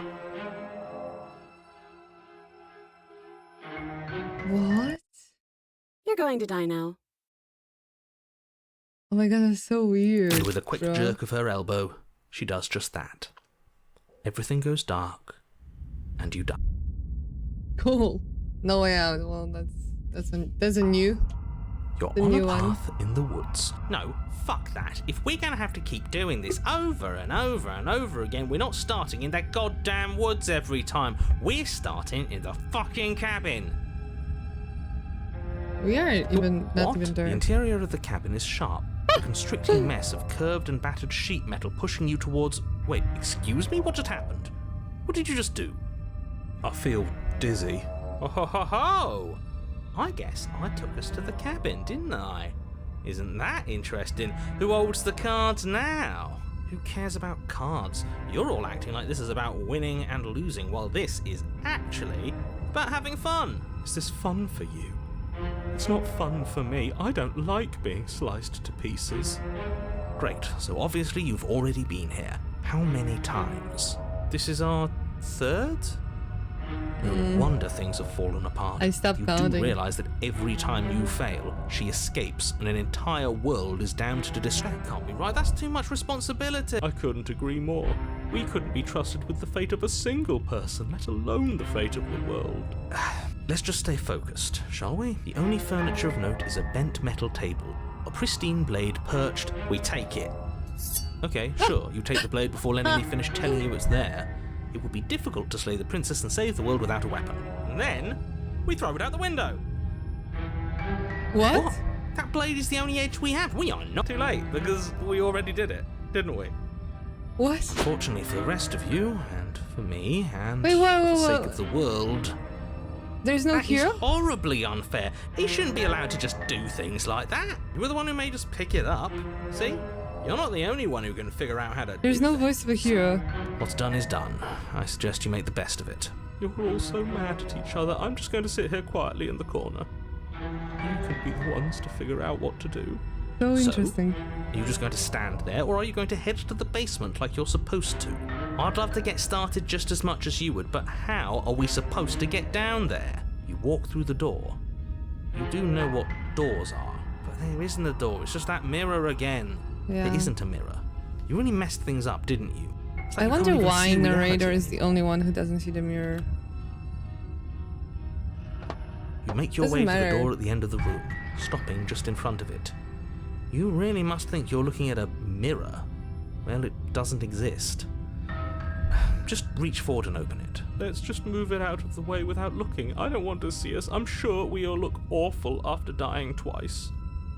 What? You're going to die now. Oh my god, that's so weird. And with a quick bro. jerk of her elbow, she does just that. Everything goes dark, and you die. Cool. No way out. Well, that's a new. You're The on a new one. path in the woods. No, fuck that. If we're gonna have to keep doing this over and over and over again, we're not starting in that goddamn woods every time. We're starting in the fucking cabin. We are even not What? even The there. interior of the cabin is sharp, a constricting mess of curved and battered sheet metal pushing you towards... Wait, excuse me? What just happened? What did you just do? I feel dizzy. Oh ho ho ho! I guess I took us to the cabin, didn't I? Isn't that interesting? Who holds the cards now? Who cares about cards? You're all acting like this is about winning and losing, while this is actually about having fun. Is this fun for you? It's not fun for me. I don't like being sliced to pieces. Great, so obviously you've already been here. How many times? This is our third? No wonder things have fallen apart. I stopped you counting. do realise that every time you fail, she escapes and an entire world is damned to destruction. That can't be right, that's too much responsibility. I couldn't agree more. We couldn't be trusted with the fate of a single person, let alone the fate of the world. let's just stay focused, shall we? The only furniture of note is a bent metal table. A pristine blade perched. We take it. Okay, sure, you take the blade before letting me finish telling you it's there. It would be difficult to slay the princess and save the world without a weapon. And then, we throw it out the window. What? That blade is the only edge we have. We are not Too late, because we already did it, didn't we? What? Fortunately for the rest of you, and for me, and Wait, whoa, for the whoa, sake whoa. of the world, There's no that is hero? horribly unfair. He shouldn't be allowed to just do things like that. You were the one who made us pick it up. See? You're not the only one who can figure out how to There's do no things. voice of a hero. What's done is done. I suggest you make the best of it. You're all so mad at each other. I'm just going to sit here quietly in the corner. You can be the ones to figure out what to do. So So? interesting. Are you just going to stand there, or are you going to head to the basement like you're supposed to? I'd love to get started just as much as you would, but how are we supposed to get down there? You walk through the door. You do know what doors are, but there isn't a door. It's just that mirror again. Yeah. There isn't a mirror. You really messed things up, didn't you? It's like I you can't wonder even why see narrator reality. is the only one who doesn't see the mirror. You make your Doesn't way to matter. the door at the end of the room, stopping just in front of it. You really must think you're looking at a mirror. Well, it doesn't exist. Just reach forward and open it. Let's just move it out of the way without looking. I don't want to see us. I'm sure we all look awful after dying twice.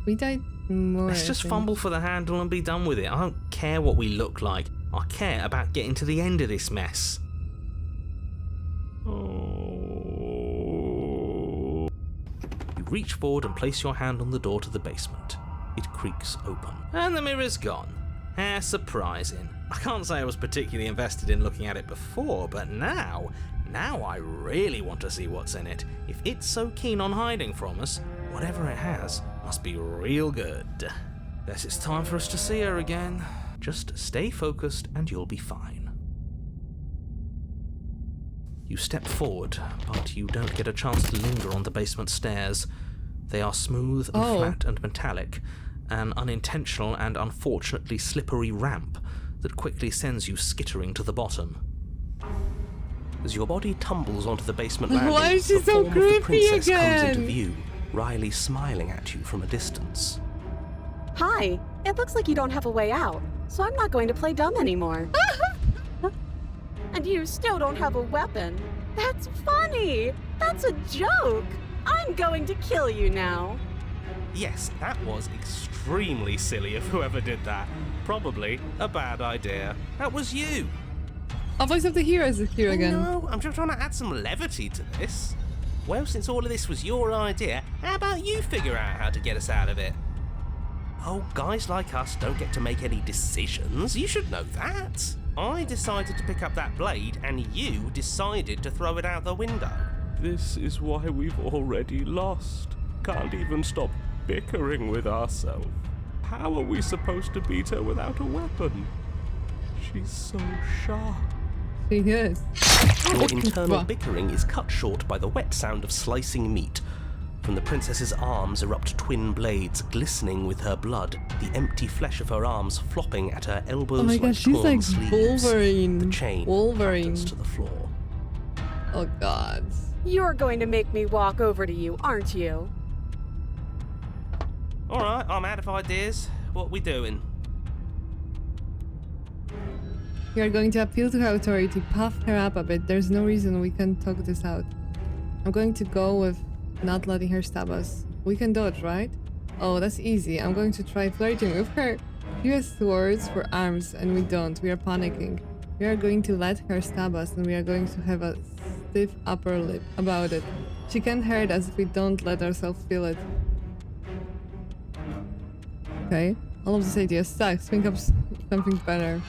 We died more. Let's I just think. fumble for the handle and be done with it. I don't care what we look like. I care about getting to the end of this mess. Oh. You reach forward and place your hand on the door to the basement. It creaks open. And the mirror's gone. How surprising. I can't say I was particularly invested in looking at it before, but now I really want to see what's in it. If it's so keen on hiding from us, whatever it has must be real good. Guess it's time for us to see her again. Just stay focused and you'll be fine. You step forward, but you don't get a chance to linger on the basement stairs. They are smooth and Oh. flat and metallic, an unintentional and unfortunately slippery ramp that quickly sends you skittering to the bottom. As your body tumbles onto the basement Why landing, is she the so form of the creepy princess comes into again? view, Riley smiling at you from a distance. Hi, it looks like you don't have a way out, so I'm not going to play dumb anymore. And you still don't have a weapon. That's funny! That's a joke! I'm going to kill you now. Yes, that was extremely silly of whoever did that. Probably a bad idea. That was you. Oh, voice of the hero is here again. No, I'm just trying to add some levity to this. Well, since all of this was your idea, how about you figure out how to get us out of it? Oh, guys like us don't get to make any decisions. You should know that. I decided to pick up that blade, and you decided to throw it out the window. This is why we've already lost. Can't even stop bickering with ourselves. How are we supposed to beat her without a weapon? She's so sharp. She is. Your internal What? bickering is cut short by the wet sound of slicing meat. From the princess's arms erupt twin blades glistening with her blood, the empty flesh of her arms flopping at her elbows Oh my like gosh, she's torn like sleeves. Wolverine. The chain Wolverine. clatters to the floor. Oh god. You're going to make me walk over to you, aren't you? Alright, I'm out of ideas. What we doing? We are going to appeal to her authority, puff her up a bit. There's no reason we can't talk this out. I'm going to go with not letting her stab us. We can dodge, right? Oh, that's easy. I'm going to try flirting with her. She has swords for arms and we don't. We are panicking. We are going to let her stab us and we are going to have a stiff upper lip about it. She can't hurt us if we don't let ourselves feel it. Okay. All of this idea sucks. Think of something better.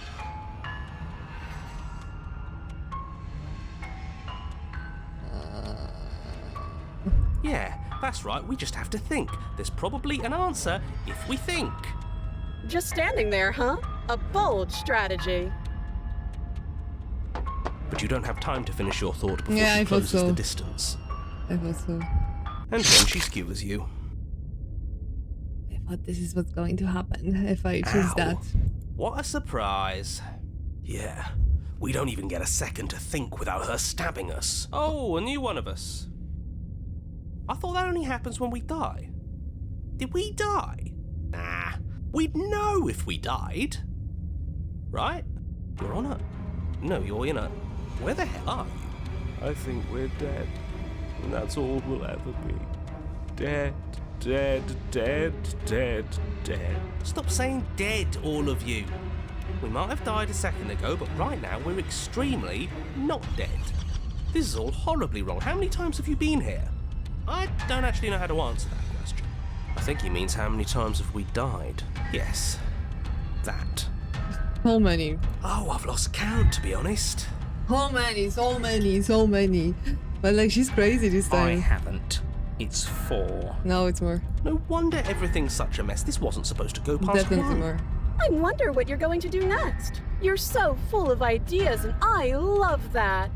Yeah, that's right, we just have to think. There's probably an answer if we think. Just standing there, huh? A bold strategy. But you don't have time to finish your thought before Yeah, she I thought closes so. the distance. I thought so. And then she skewers you. I thought this is what's going to happen if I choose Ow. that. What a surprise. Yeah, we don't even get a second to think without her stabbing us. Oh, a new one of us. I thought that only happens when we die. Did we die? Nah, we'd know if we died. Right? Your Honor? No, Your Honor. Where the hell are you? I think we're dead. And that's all we'll ever be. Dead, dead, dead, dead, dead. Stop saying dead, all of you. We might have died a second ago, but right now we're extremely not dead. This is all horribly wrong. How many times have you been here? I don't actually know how to answer that question. I think he means how many times have we died? Yes, that. So many. Oh, I've lost count, to be honest. So many. But like, she's crazy this I time. haven't. It's 4. No, it's more. No wonder everything's such a mess. This wasn't supposed to go past Definitely 1. more. I wonder what you're going to do next. You're so full of ideas, and I love that.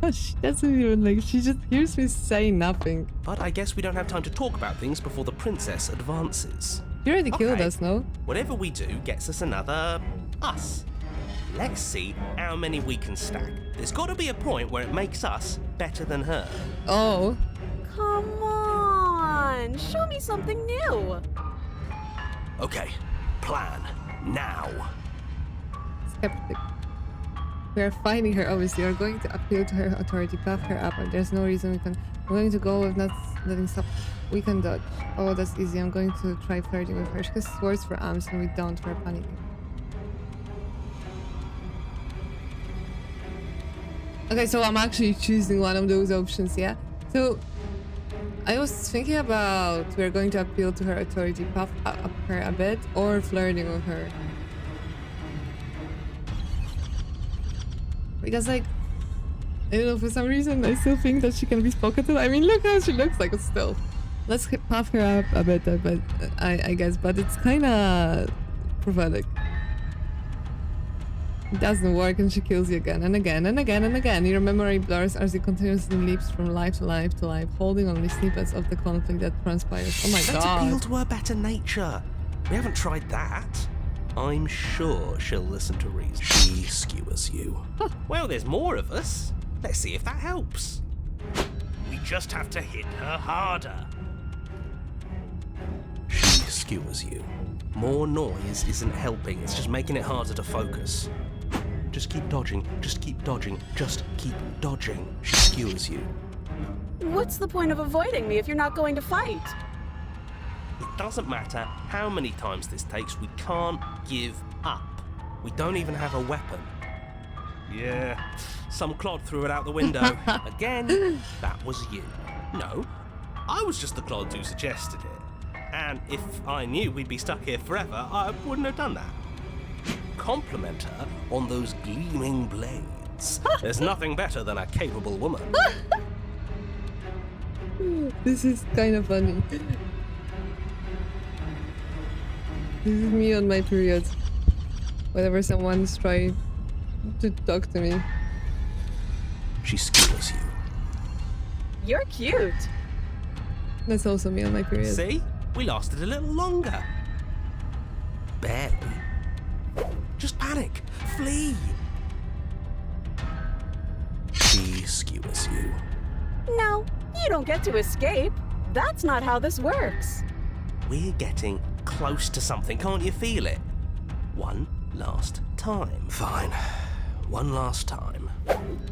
Oh, she doesn't even like, she just hears me say nothing. But I guess we don't have time to talk about things before the princess advances. She already killed Okay. us, no? Whatever we do gets us another us. Let's see how many we can stack. There's got to be a point where it makes us better than her. Oh. Come on, show me something new. Okay, plan now. Skeptic. We are finding her, obviously. We're going to appeal to her authority, buff her up, and there's no reason we can. We're going to go with not letting stop. We can dodge. Oh, that's easy. I'm going to try flirting with her. She has swords for arms, and we don't. We're panicking. Okay, so I'm actually choosing one of those options, yeah? So, I was thinking about we're going to appeal to her authority, puff up her a bit, or flirting with her. Because, like, I don't know, for some reason, I still think that she can be spoken to. I mean, look how she looks like still. Let's puff her up a bit, but I guess, but it's kind of prophetic. It doesn't work, and she kills you again and again and again and again. Your memory blurs as it continuously leaps from life to life to life, holding only snippets of the conflict that transpires. Oh my Let's god. appeal to her better nature. We haven't tried that. I'm sure she'll listen to reason. She skewers you. Well, there's more of us. Let's see if that helps. We just have to hit her harder. She skewers you. More noise isn't helping, it's just making it harder to focus. Just keep dodging, just keep dodging, just keep dodging. She skewers you. What's the point of avoiding me if you're not going to fight? It doesn't matter how many times this takes, we can't give up. We don't even have a weapon. Yeah, some clod threw it out the window. Again, that was you. No, I was just the clod who suggested it. And if I knew we'd be stuck here forever, I wouldn't have done that. Compliment her on those gleaming blades. There's nothing better than a capable woman. This is kind of funny. This is me on my period. Whenever someone's trying to talk to me. She skewers you. You're cute. That's also me on my period. See? We lasted a little longer. Barely. Just panic. Flee. She skewers you. No, you don't get to escape. That's not how this works. We're getting close to something, can't you feel it? One last time. Fine. One last time.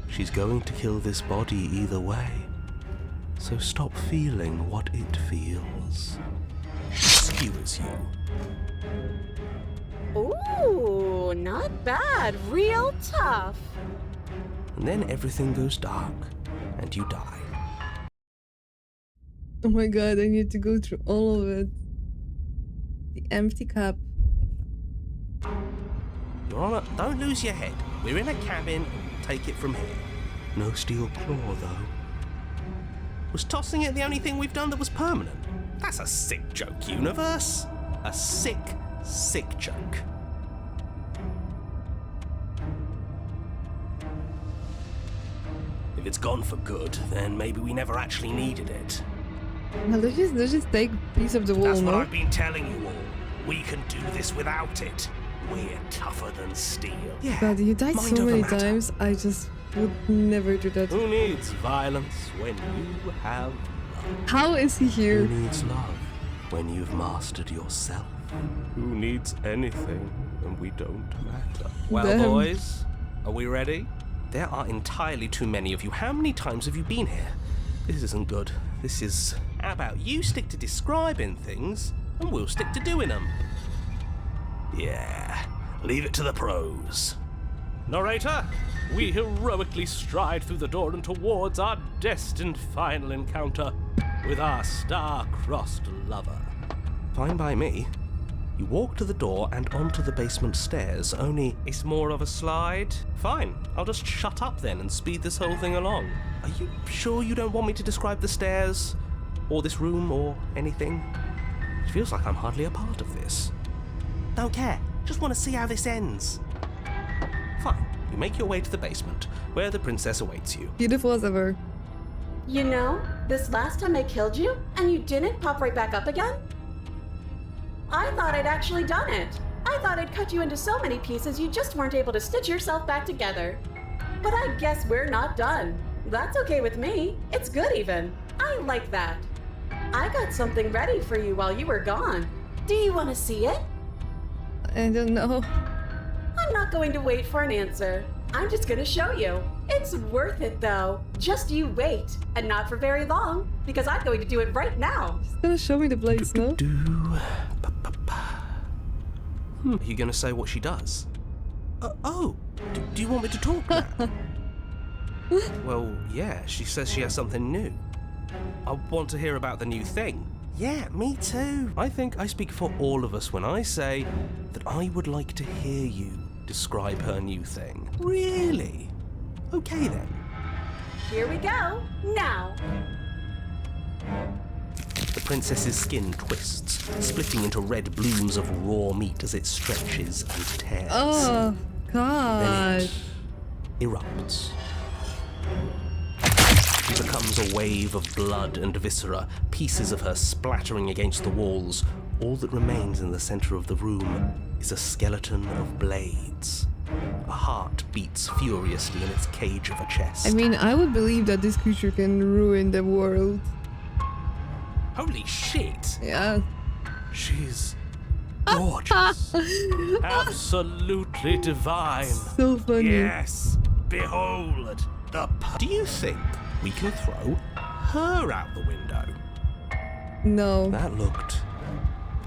She's going to kill this body either way. So stop feeling what it feels. She skewers you. Ooh, not bad. Real tough. And then everything goes dark, and you die. Oh my god, I need to go through all of it. The empty cup. Your Honor, don't lose your head. We're in a cabin, take it from here. No steel claw, though. Was tossing it the only thing we've done that was permanent? That's a sick joke, universe. A sick, sick joke. If it's gone for good, then maybe we never actually needed it. Well, let's just take a piece of the wall, That's what no? I've been telling you all. We can do this without it. We're tougher than steel. Yeah, God, you died mind so over many matter. times. I just would never do that. Who needs violence when you have How is he Who here? needs love when you've mastered yourself? Who needs anything when we don't matter? Well, Damn. boys, are we ready? There are entirely too many of you. How many times have you been here? This isn't good. This is... How about you stick to describing things, and we'll stick to doing them? Yeah, leave it to the pros. Narrator, we heroically stride through the door and towards our destined final encounter with our star-crossed lover. Fine by me. You walk to the door and onto the basement stairs, only it's more of a slide. Fine, I'll just shut up then and speed this whole thing along. Are you sure you don't want me to describe the stairs? Or this room, or anything? It feels like I'm hardly a part of this. Don't care, just want to see how this ends. Fine, you make your way to the basement, where the princess awaits you. Beautiful as ever. You know, this last time I killed you, and you didn't pop right back up again? I thought I'd actually done it. I thought I'd cut you into so many pieces you just weren't able to stitch yourself back together. But I guess we're not done. That's okay with me. It's good even. I like that. I got something ready for you while you were gone. Do you want to see it? I don't know. I'm not going to wait for an answer. I'm just going to show you. It's worth it though. Just you wait. And not for very long, because I'm going to do it right now. He's gonna show me the place, no? Are you gonna say what she does? Do you want me to talk now? Well, yeah, she says she has something new. I want to hear about the new thing. Yeah, me too. I think I speak for all of us when I say that I would like to hear you describe her new thing. Really? Okay then. Here we go. Now. The princess's skin twists, splitting into red blooms of raw meat as it stretches and tears. Oh, Then God. it erupts. She becomes a wave of blood and viscera, pieces of her splattering against the walls. All that remains in the center of the room is a skeleton of blades. A heart beats furiously in its cage of a chest. I mean, I would believe that this creature can ruin the world. Holy shit! Yeah. She's gorgeous. Absolutely divine. So funny. Yes, behold the... Do you think we can throw her out the window? No. That looked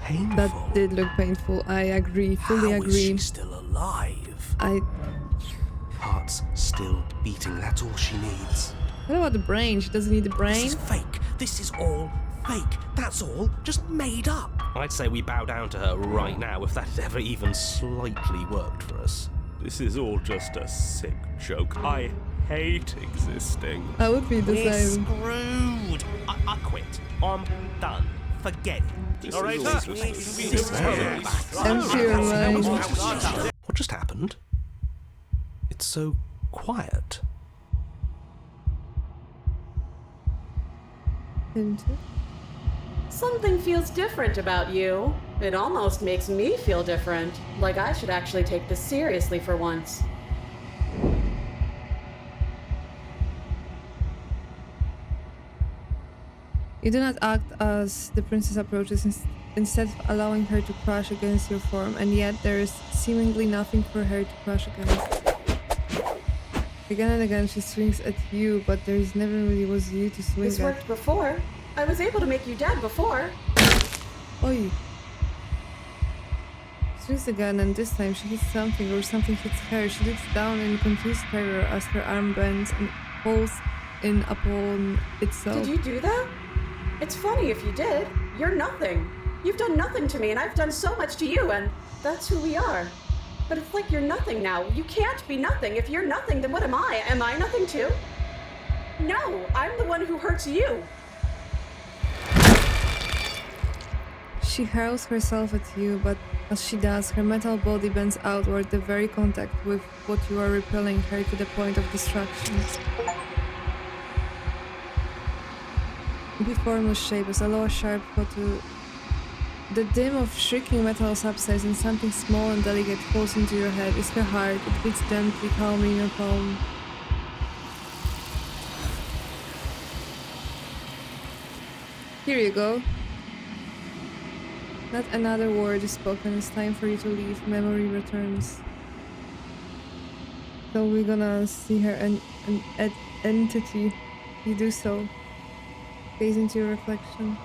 painful. That did look painful. I agree. Fully How is agree. she still alive? I... Heart's still beating, that's all she needs. What about the brain? She doesn't need the This brain? is fake. This is all fake. That's all just made up. I'd say we bow down to her right now if that had ever even slightly worked for us. This is all just a sick joke. I hate existing. I would be the We're same. screwed. I quit. I'm done. Forget it. All right, Empty your mind. What just happened? It's so quiet. Into- Something feels different about you. It almost makes me feel different. Like I should actually take this seriously for once. You do not act as the princess approaches, instead of allowing her to crash against your form, and yet there is seemingly nothing for her to crash against. Again and again she swings at you, but there is never really was you to swing This at. worked before. I was able to make you dead before. Oi. Swings again, and this time she hits something, or something hits her. She looks down in confused terror as her arm bends and falls in upon itself. Did you do that? It's funny if you did. You're nothing. You've done nothing to me, and I've done so much to you, and that's who we are. But it's like you're nothing now. You can't be nothing. If you're nothing, then what am I? Am I nothing too? No, I'm the one who hurts you. She hurls herself at you, but as she does, her metal body bends outward, the very contact with what you are repelling her to the point of destruction. Be formless shape as a lower sharp photo. The dim of shrieking metal subsides and something small and delicate falls into your head. It's her heart. It beats gently, calmly in your palm. Here you go. Not another word is spoken. It's time for you to leave. Memory returns. So we're gonna see her entity. You do so. Gaze into your reflection.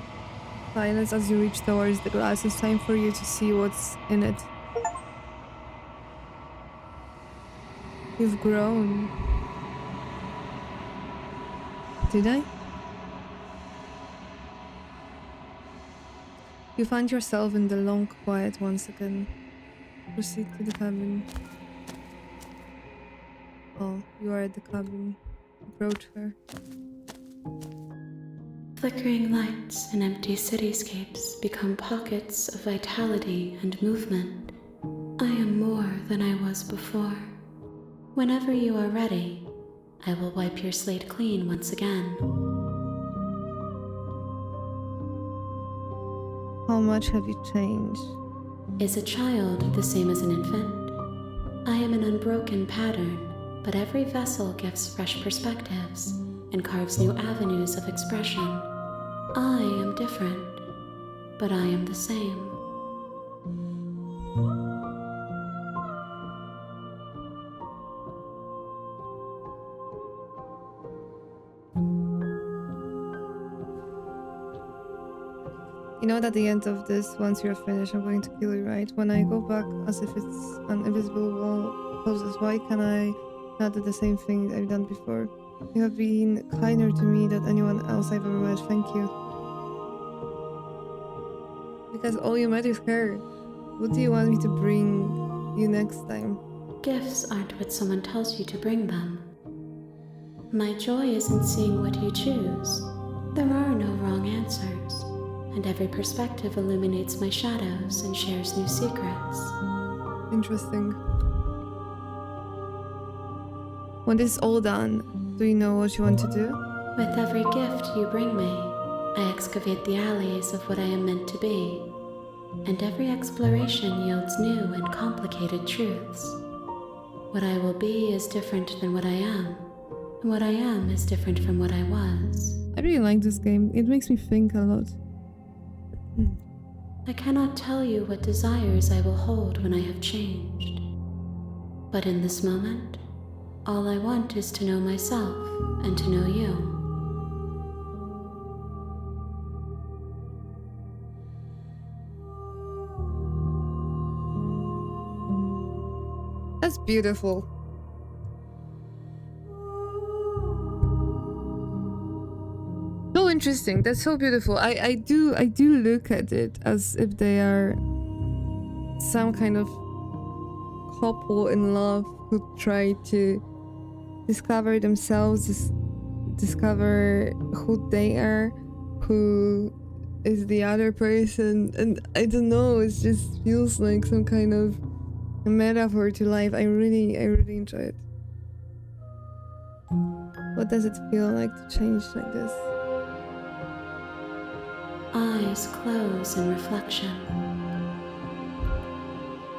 Silence as you reach towards the glass. It's time for you to see what's in it. You've grown. Did I? You find yourself in the long quiet once again. Proceed to the cabin. Oh, you are at the cabin. Approach her. Flickering lights and empty cityscapes become pockets of vitality and movement. I am more than I was before. Whenever you are ready, I will wipe your slate clean once again. How much have you changed? Is a child the same as an infant? I am an unbroken pattern, but every vessel gives fresh perspectives and carves new avenues of expression. I am different, but I am the same. You know that at the end of this, once you're finished, I'm going to kill you, right? When I go back as if it's an invisible wall closes, why can I not do the same thing I've done before? You have been kinder to me than anyone else I've ever met. Thank you. Because all you met is her. What do you want me to bring you next time? Gifts aren't what someone tells you to bring them. My joy is in seeing what you choose. There are no wrong answers, and every perspective illuminates my shadows and shares new secrets. Interesting. When this is all done, do you know what you want to do? With every gift you bring me, I excavate the alleys of what I am meant to be, and every exploration yields new and complicated truths. What I will be is different than what I am, and what I am is different from what I was. I really like this game. It makes me think a lot. I cannot tell you what desires I will hold when I have changed. But in this moment, all I want is to know myself and to know you. That's beautiful. So interesting. That's so beautiful. I do look at it as if they are some kind of couple in love who try to discover themselves, discover who they are, who is the other person, and I don't know, it just feels like some kind of a metaphor to life. I really enjoy it. What does it feel like to change like this? Eyes close in reflection.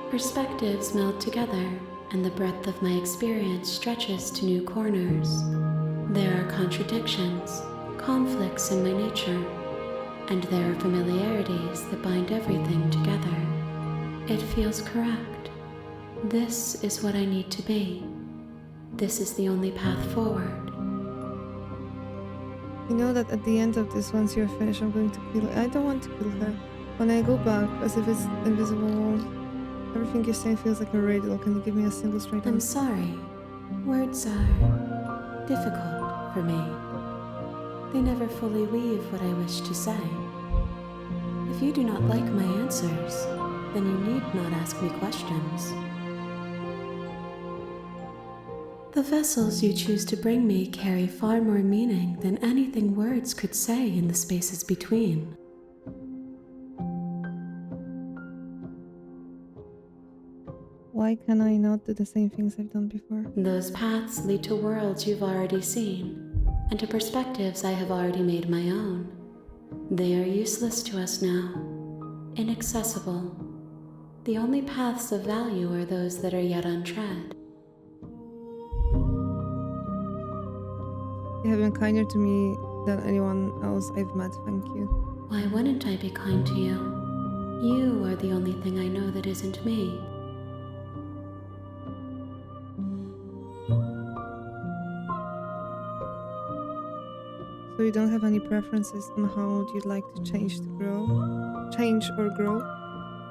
Perspectives meld together, and the breadth of my experience stretches to new corners. There are contradictions, conflicts in my nature, and there are familiarities that bind everything together. It feels correct. This is what I need to be. This is the only path forward. You know that at the end of this, once you're finished, I'm going to kill her. I don't want to kill her. When I go back, as if it's invisible walls, everything you're saying feels like a riddle. Can you give me a single straight I'm answer? sorry. Words are difficult for me. They never fully weave what I wish to say. If you do not like my answers, then you need not ask me questions. The vessels you choose to bring me carry far more meaning than anything words could say in the spaces between. Why can I not do the same things I've done before? Those paths lead to worlds you've already seen, and to perspectives I have already made my own. They are useless to us now, inaccessible. The only paths of value are those that are yet untread. You have been kinder to me than anyone else I've met, thank you. Why wouldn't I be kind to you? You are the only thing I know that isn't me. So you don't have any preferences on how you'd like to change or grow?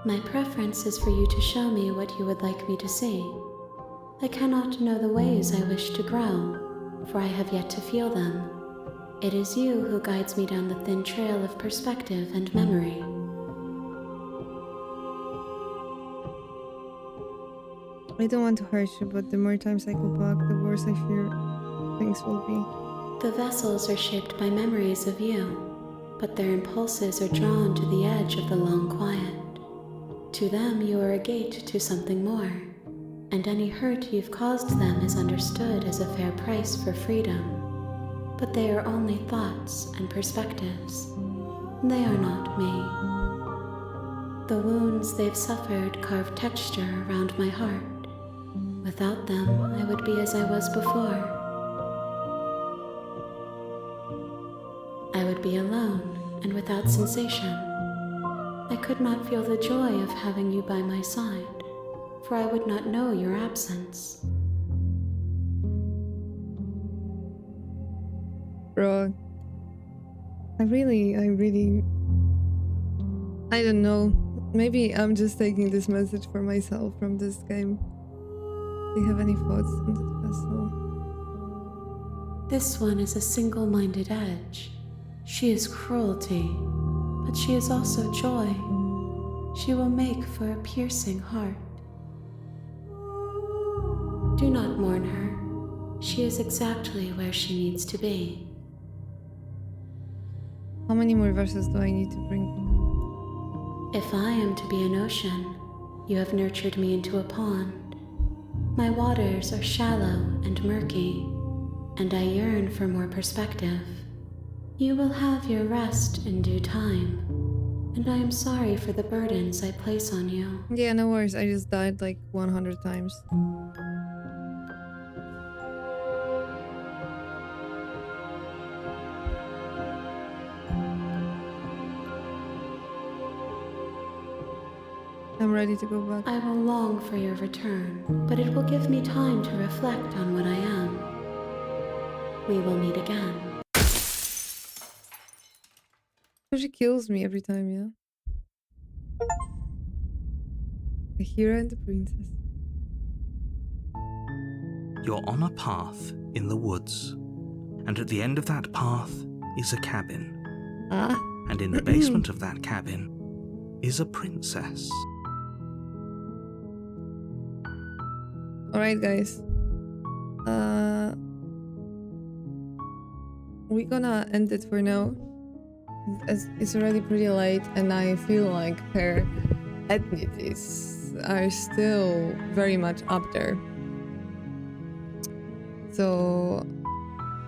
My preference is for you to show me what you would like me to see. I cannot know the ways I wish to grow, for I have yet to feel them. It is you who guides me down the thin trail of perspective and memory. I don't want to hurt you, but the more times I go back, the worse I fear things will be. The vessels are shaped by memories of you, but their impulses are drawn to the edge of the long quiet. To them, you are a gate to something more, and any hurt you've caused them is understood as a fair price for freedom. But they are only thoughts and perspectives. They are not me. The wounds they've suffered carve texture around my heart. Without them, I would be as I was before. I would be alone and without sensation. I could not feel the joy of having you by my side, for I would not know your absence. Bro, I don't know. Maybe I'm just taking this message for myself from this game. Do you have any thoughts on this vessel? This one is a single-minded edge. She is cruelty, but she is also joy. She will make for a piercing heart. Do not mourn her. She is exactly where she needs to be. How many more verses do I need to bring? If I am to be an ocean, you have nurtured me into a pond. My waters are shallow and murky, and I yearn for more perspective. You will have your rest in due time, and I am sorry for the burdens I place on you. Yeah, no worries. I just died like 100 times. I'm ready to go back. I will long for your return, but it will give me time to reflect on what I am. We will meet again. She kills me every time, yeah? The hero and the princess. You're on a path in the woods, and at the end of that path is a cabin. And in the basement of that cabin is a princess. Alright, guys. We're gonna end it for now. It's already pretty late, and I feel like her ethnicities are still very much up there. So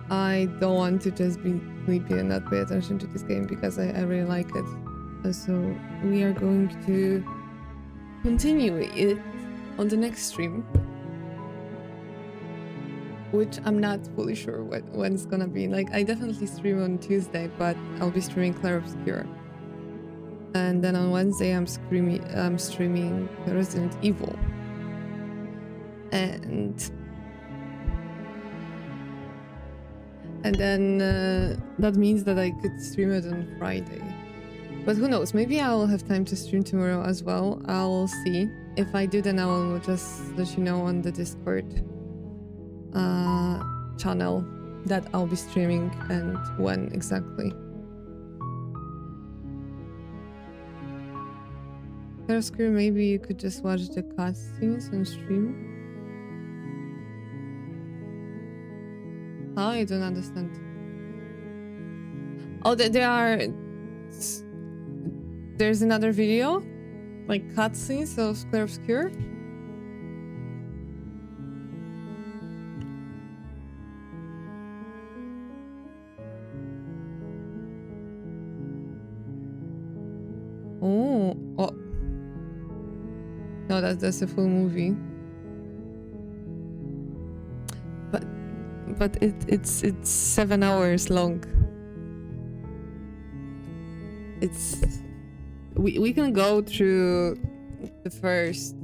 I don't want to just be sleepy and not pay attention to this game because I really like it. So we are going to continue it on the next stream, which I'm not fully sure when it's gonna be. Like, I definitely stream on Tuesday, but I'll be streaming Clair Obscur. And then on Wednesday, I'm streaming Resident Evil. And then that means that I could stream it on Friday. But who knows, maybe I'll have time to stream tomorrow as well. I'll see. If I do, then I will just let you know on the Discord channel that I'll be streaming and when exactly. Clair Obscur, maybe you could just watch the cutscenes on stream. How? I don't understand. Oh, there's another video? Like cutscenes of Clair Obscur? Oh. No, that's a full movie. But it's 7 hours long. it's we can go through the first.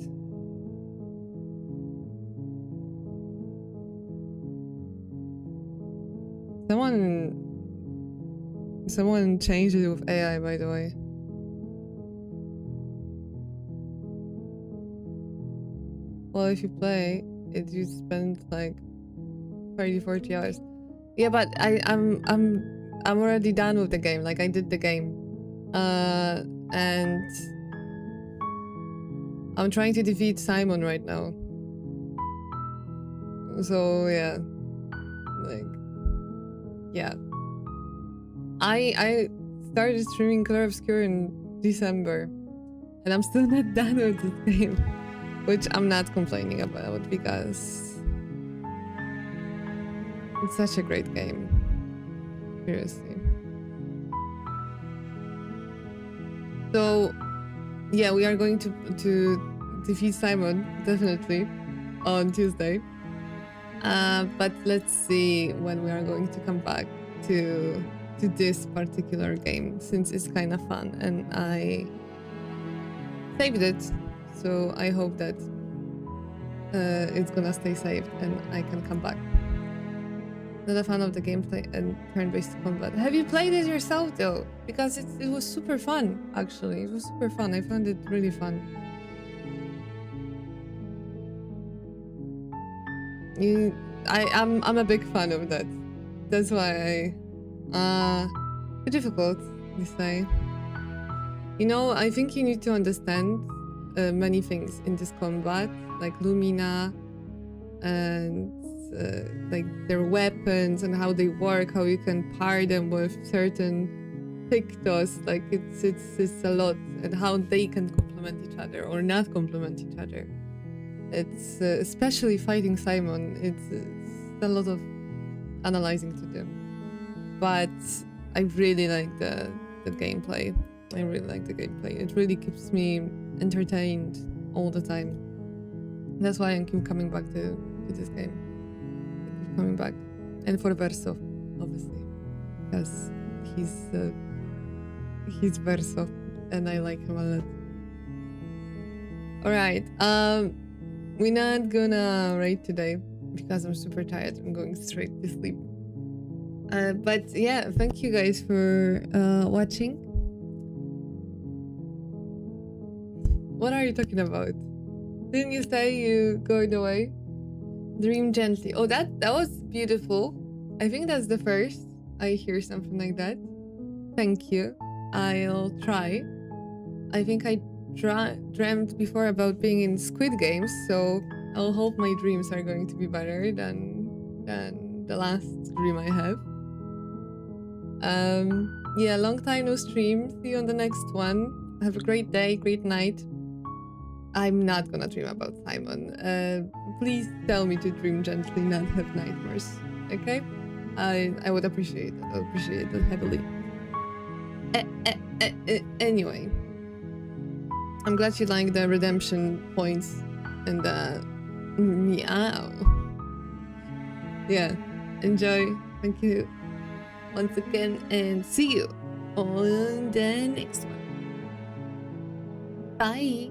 Someone changed it with AI, by the way. Well, if you play it, you spend like 30-40 hours. Yeah, but I'm already done with the game. Like, I did the game, and I'm trying to defeat Simon right now. So yeah, like, yeah. I started streaming Clair Obscur in December, and I'm still not done with this game, which I'm not complaining about because it's such a great game. Seriously. So yeah, we are going to defeat Simon definitely on Tuesday. But let's see when we are going to come back to this particular game, since it's kind of fun and I saved it, so I hope that it's gonna stay saved and I can come back. Not a fan of the gameplay and turn-based combat. Have you played it yourself though? Because it was super fun, actually. It was super fun. I found it really fun. I'm a big fan of that. That's why it's difficult, you say. You know, I think you need to understand many things in this combat, like Lumina and like their weapons and how they work, how you can pair them with certain Pictos. Like it's a lot, and how they can complement each other or not complement each other. It's especially fighting Simon. It's a lot of analyzing to do, but I really like the gameplay. I really like the gameplay. It really keeps me entertained all the time. That's why I keep coming back to this game. I keep coming back, and for Verso, obviously, because he's Verso, and I like him a lot. All right, we're not gonna raid today because I'm super tired. I'm going straight to sleep. But yeah, thank you guys for watching. What are you talking about? Didn't you say you going away? Dream gently. Oh, that was beautiful. I think that's the first I hear something like that. Thank you. I'll try. I think I dreamt before about being in Squid Games, so I'll hope my dreams are going to be better than the last dream I have. Yeah, long time no stream. See you on the next one. Have a great day, great night. I'm not gonna dream about Simon. Please tell me to dream gently, not have nightmares. Okay? I would appreciate it. I would appreciate it heavily. Anyway, I'm glad you like the redemption points and the meow. Yeah, enjoy. Thank you once again, and see you on the next one. Bye.